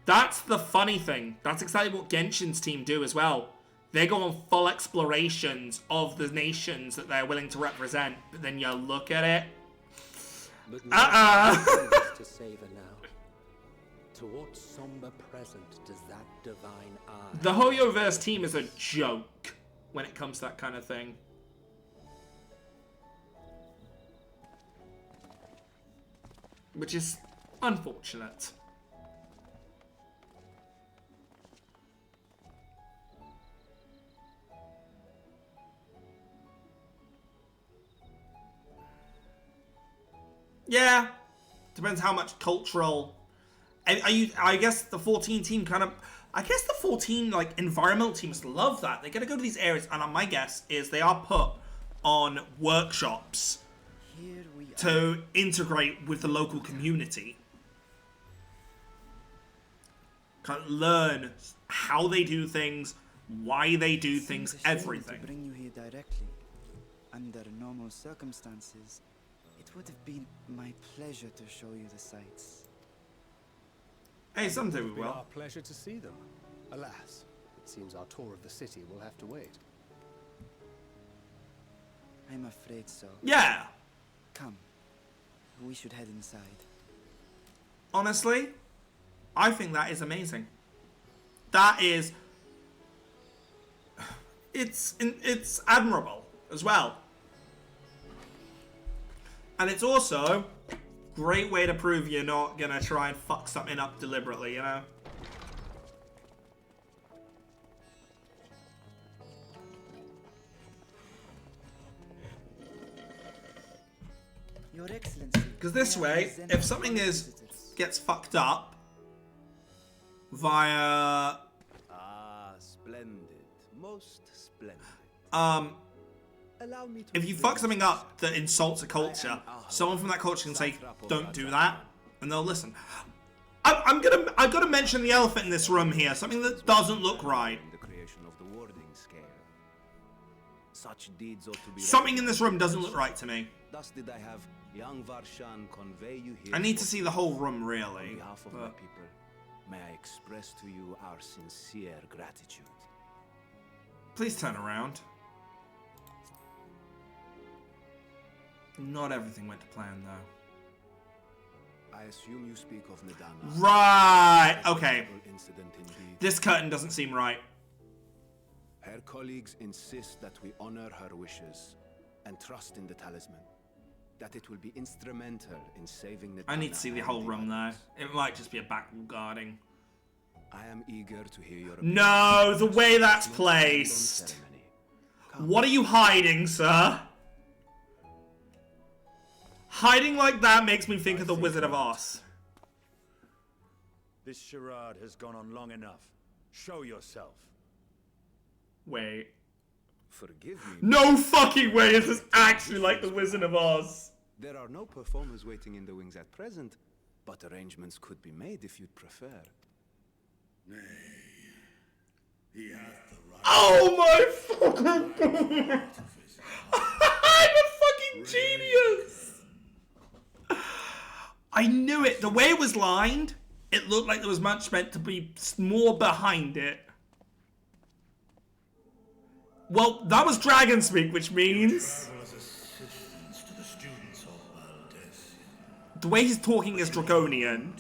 That's the funny thing. That's exactly what Genshin's team do as well. They go on full explorations of the nations that they're willing to represent, but then you look at it. To savor now. To what somber present does that divine eye? The Hoyoverse team is a joke when it comes to that kind of thing. Which is unfortunate. Yeah, depends how much cultural. I guess the 14 team kind of. I guess the 14 like environmental teams love that. They're gonna go to these areas, and my guess is they are put on workshops to integrate with the local community. Kind of learn how they do things, why they do things, everything. To bring you here directly, under normal circumstances. It would have been my pleasure to show you the sights. Hey, someday we It would be will. our pleasure to see them. Alas, it seems our tour of the city will have to wait. I'm afraid so. Yeah. Come. We should head inside. Honestly, I think that is amazing. That is... It's admirable as well. And it's also great way to prove you're not gonna try and fuck something up deliberately, you know? Your Excellency. Because this way, if something gets fucked up via Splendid. Most splendid. Allow me to if you fuck something up that insults a culture, someone from that culture can say, "Don't do that," and they'll listen. I've got to mention the elephant in this room here. Something that doesn't look right. The creation of the warding scale. Such deeds ought to be Something in this room doesn't look right to me. Thus did I have young Varshan convey you here. I need to see the whole room, really. On behalf of my people, may I express to you our sincere gratitude. Please turn around. Not everything went to plan, though. I assume you speak of Nidana. Right. Okay. Incident indeed. This curtain doesn't seem right. Her colleagues insist that we honor her wishes and trust in the talisman. That it will be instrumental in saving Nidana. I need to see the whole room, though. It might just be a back wall guarding. I am eager to hear your No, the way that's placed. What are you hiding, sir? Hiding like that makes me think of the Wizard of Oz. This charade has gone on long enough. Show yourself. Wait. Forgive me. No fucking way is this actually like the Wizard of Oz. There are no performers waiting in the wings at present, but arrangements could be made if you'd prefer. Nay, he hath the right. Oh my fucking god! I'm a fucking genius! I knew it. The way it was lined, it looked like there was much meant to be more behind it. Well, that was Dragon Speak, which means the way he's talking is draconian.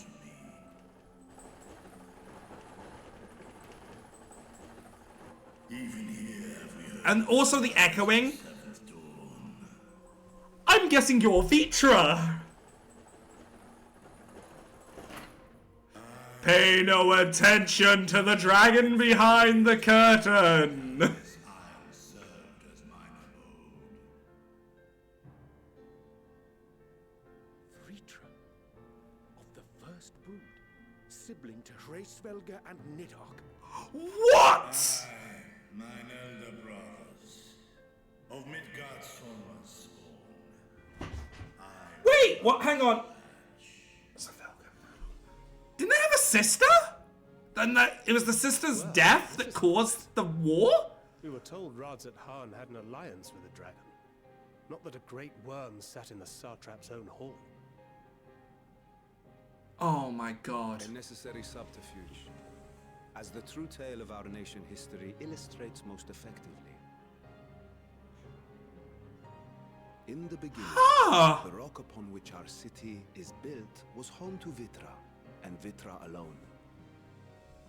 And also the echoing. I'm guessing you're Vitra. Pay no attention to the dragon behind the curtain. Vritra of the first brood, sibling to Hraesvelga and Nidhogg. What? Mine elder brothers, of Midgard's son was spawn. Wait, what? Hang on. Didn't they have a sister? And that it was the sister's death that caused the war? We were told Radzat Khan had an alliance with a dragon. Not that a great worm sat in the satrap's own hall. Oh my god. A necessary subterfuge, as the true tale of our nation history illustrates most effectively. In the beginning, the rock upon which our city is built was home to Vitra, and Vitra alone.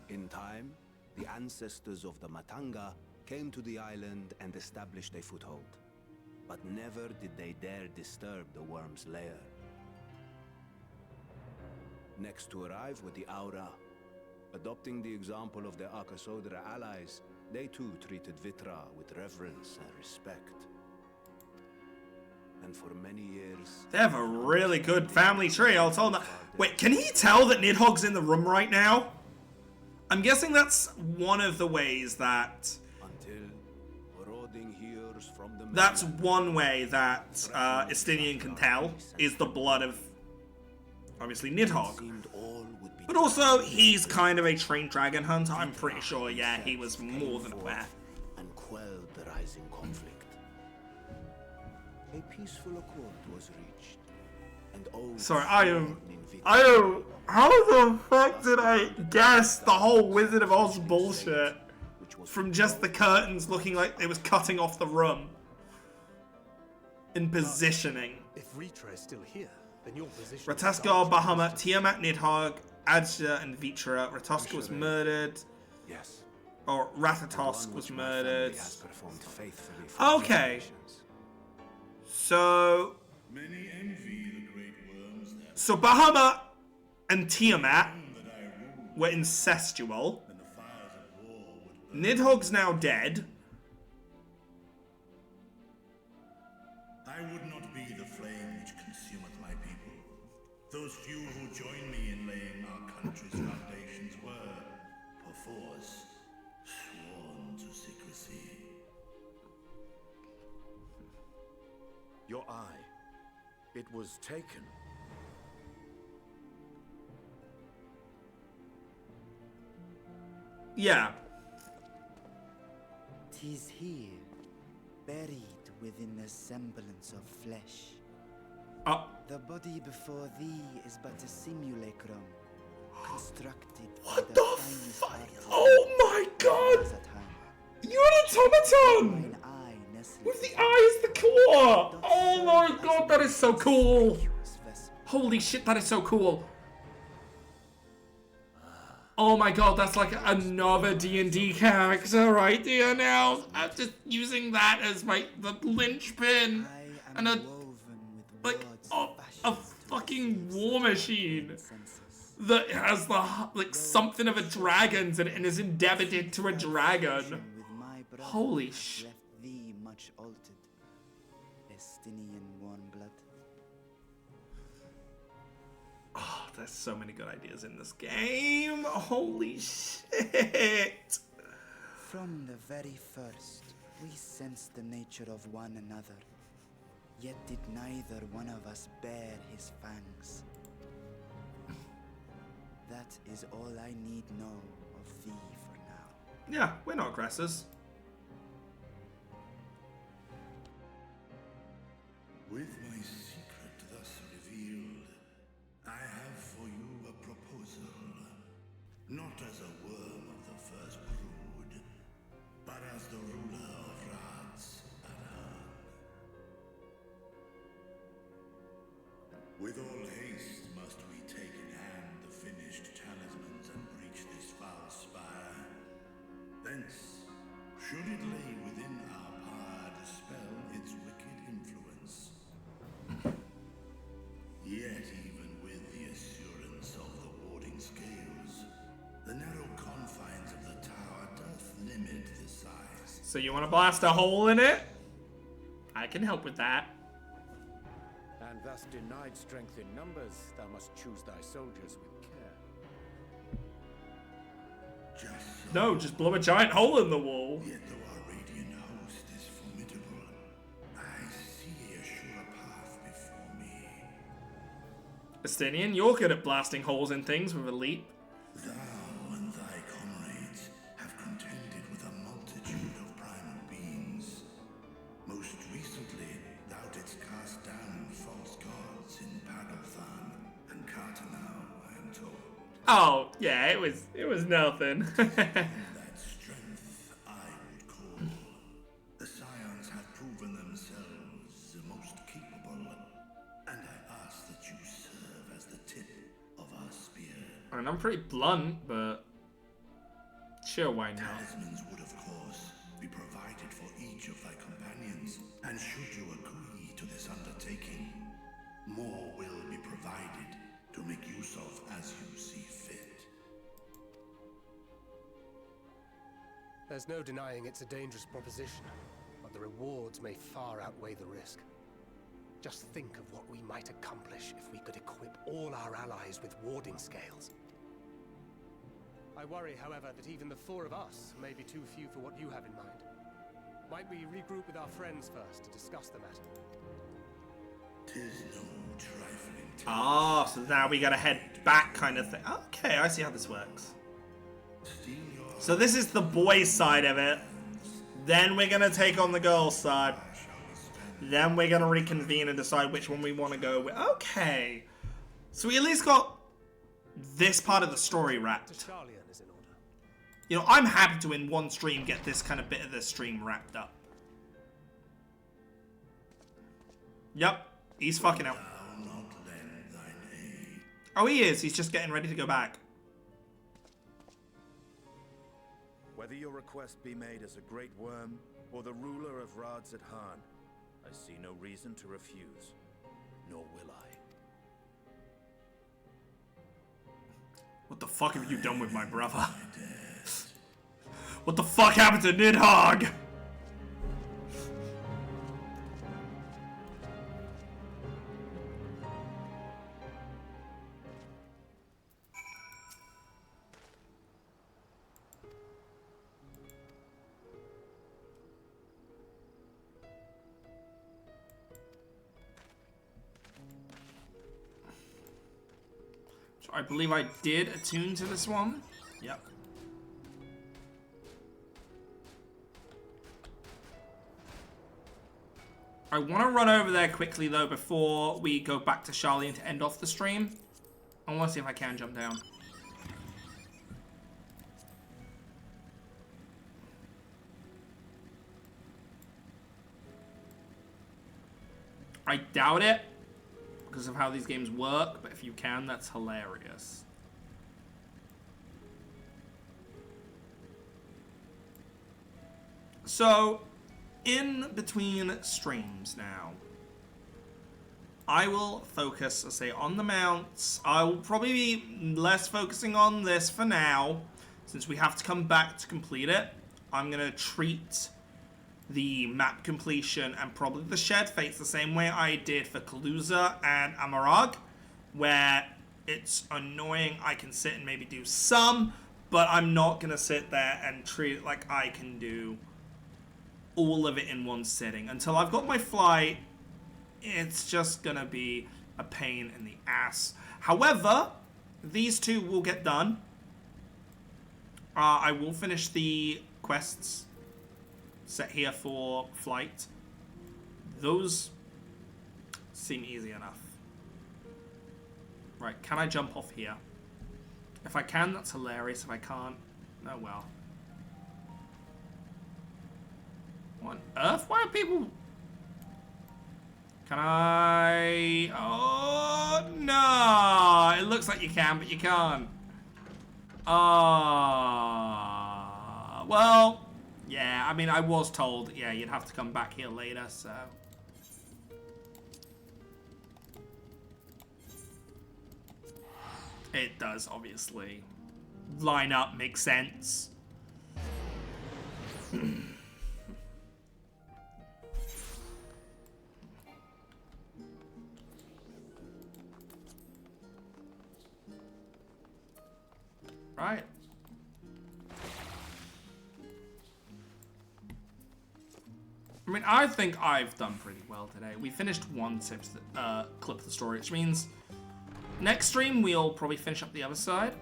In time, the ancestors of the Matanga came to the island and established a foothold. But never did they dare disturb the worm's lair. Next to arrive were the Aura. Adopting the example of their Akasodra allies, they too treated Vitra with reverence and respect. And for many years... They have a really good family tree, I'll tell them that. Wait, can he tell that Nidhogg's in the room right now? I'm guessing that's one of the ways that... That's one way that Estinian can tell, is the blood of, obviously, Nidhogg. But also, he's kind of a trained dragon hunter. I'm pretty sure, yeah, he was more than aware. And quelled the rising conflict. A peaceful accord was reached. And sorry, I am, how the fuck did I guess the whole Wizard of Oz bullshit from just the curtains looking like it was cutting off the room? In positioning. If Vritra is still here, then your position. Rataskar, Bahamut, Tiamat, Nidhogg, Adja, and Vitra. Rataskar was murdered. Yes. Or Ratatosk was murdered. Okay. So. Many envy the great worms their So Bahamut and Tiamat were incestual. Nidhogg's now dead. I would not be the flame which consumeth my people. Those few who join me in laying our country's foundations were, perforce, sworn to secrecy. Your eye. It was taken. Yeah. 'Tis here, buried within the semblance of flesh. The body before thee is but a simulacrum, constructed by the finest artisan. Oh my god! You're an automaton! With the eye as the claw! Oh my god, that is so cool! Holy shit, that is so cool! Oh my god, that's like another D&D character right there now. I'm just using that as the linchpin and a fucking war machine that has something of a dragon's in it and is indebted to a dragon. Holy shit. Thee much altered, Estinian warm blood. Oh, there's so many good ideas in this game. Holy shit. From the very first, we sensed the nature of one another. Yet did neither one of us bear his fangs. That is all I need know of thee for now. Yeah, we're not aggressors. With my secret thus revealed, I have for you a proposal. Not as a worm of the first brood, but as the ruler of Rats at Harn. With all haste must we take in hand the finished talismans and breach this foul spire. Thence, should it lay within our power, dispel its wicked influence. Yet even with the assurance of the warding scales, the narrow confines of the tower doth limit the size. So you want to blast a hole in it? I can help with that. And thus denied strength in numbers, thou must choose thy soldiers with care. No, just blow a giant hole in the wall. Yet though our radiant host is formidable, I see a sure path before me. Estinian, you're good at blasting holes in things with a leap. Thou and thy comrades have contended with a multitude of primal beings. Most recently, thou didst cast down false gods in Pagalthan and Cartanau, I am told. Oh, yeah, it was nothing. That strength I would call. The Scions have proven themselves the most capable, and I ask that you serve as the tip of our spear. I mean, I'm pretty blunt, but sure, why not? Talismans would, of course, be provided for each of thy companions, and should you agree to this undertaking, more will be provided to make use of as you see fit. There's no denying it's a dangerous proposition, but the rewards may far outweigh the risk. Just think of what we might accomplish if we could equip all our allies with warding scales. I worry, however, that even the four of us may be too few for what you have in mind. Might we regroup with our friends first to discuss the matter? 'Tis no trifling task. Ah, so now we gotta head back kind of thing. Okay, I see how this works. So this is the boys' side of it. Then we're gonna take on the girls' side. Then we're gonna reconvene and decide which one we want to go with. Okay. So we at least got this part of the story wrapped. You know, I'm happy to in one stream get this kind of bit of the stream wrapped up. Yep, he's fucking out. Oh, he is. He's just getting ready to go back. Whether your request be made as a great worm or the ruler of Rads at Harn, I see no reason to refuse, nor will I. What the fuck have you done with my brother? What the fuck happened to Nidhogg? I believe I did attune to this one. Yep. I want to run over there quickly, though, before we go back to Charlene to end off the stream. I want to see if I can jump down. I doubt it, because of how these games work, but if you can, that's hilarious. So, in between streams now, I will focus, let's say, on the mounts. I will probably be less focusing on this for now, since we have to come back to complete it. I'm going to treat the map completion and probably the shared fates the same way I did for Kaluza and Amarag, where it's annoying. I can sit and maybe do some, but I'm not going to sit there and treat it like I can do all of it in one sitting. Until I've got my flight, it's just going to be a pain in the ass. However, these two will get done. I will finish the quests set here for flight. Those seem easy enough. Right, can I jump off here? If I can, that's hilarious. If I can't, oh well. What on earth? Why are people... Can I... Oh, no! It looks like you can, but you can't. Well... Yeah, I mean, I was told, yeah, you'd have to come back here later, so... It does, obviously. Line up, makes sense. Right. I mean, I think I've done pretty well today. We finished one clip of the story, which means next stream we'll probably finish up the other side.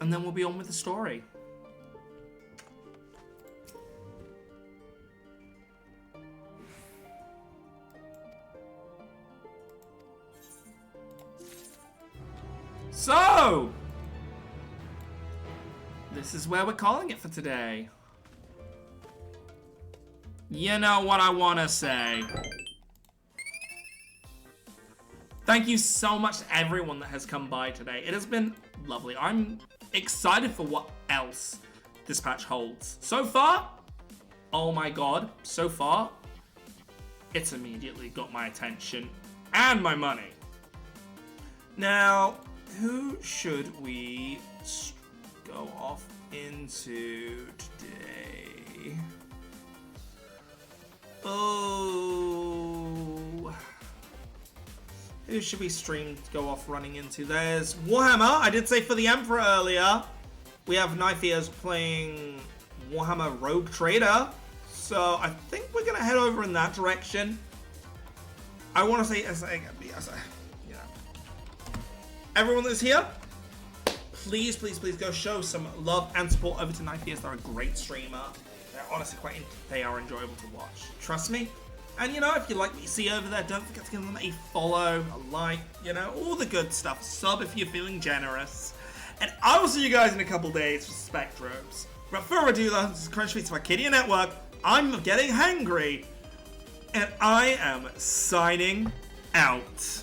And then we'll be on with the story. So, this is where we're calling it for today. You know what I want to say. Thank you so much to everyone that has come by today. It has been lovely. I'm excited for what else this patch holds. So far, oh my god, so far, it's immediately got my attention and my money. Now, who should we go off into today? Oh, who should we stream to go off running into? There's Warhammer. I did say for the Emperor earlier. We have Knife Ears playing Warhammer Rogue Trader. So I think we're going to head over in that direction. I want to say, you know, everyone that's here, please, please, please go show some love and support over to Knife Ears. They're a great streamer. They're honestly they are enjoyable to watch. Trust me. And you know, if you like what you see over there, don't forget to give them a follow, a like, you know, all the good stuff. Sub if you're feeling generous. And I will see you guys in a couple days for Spectrums. Without further ado, this is Crunch Feeds for Arcadia Network. I'm getting hangry. And I am signing out.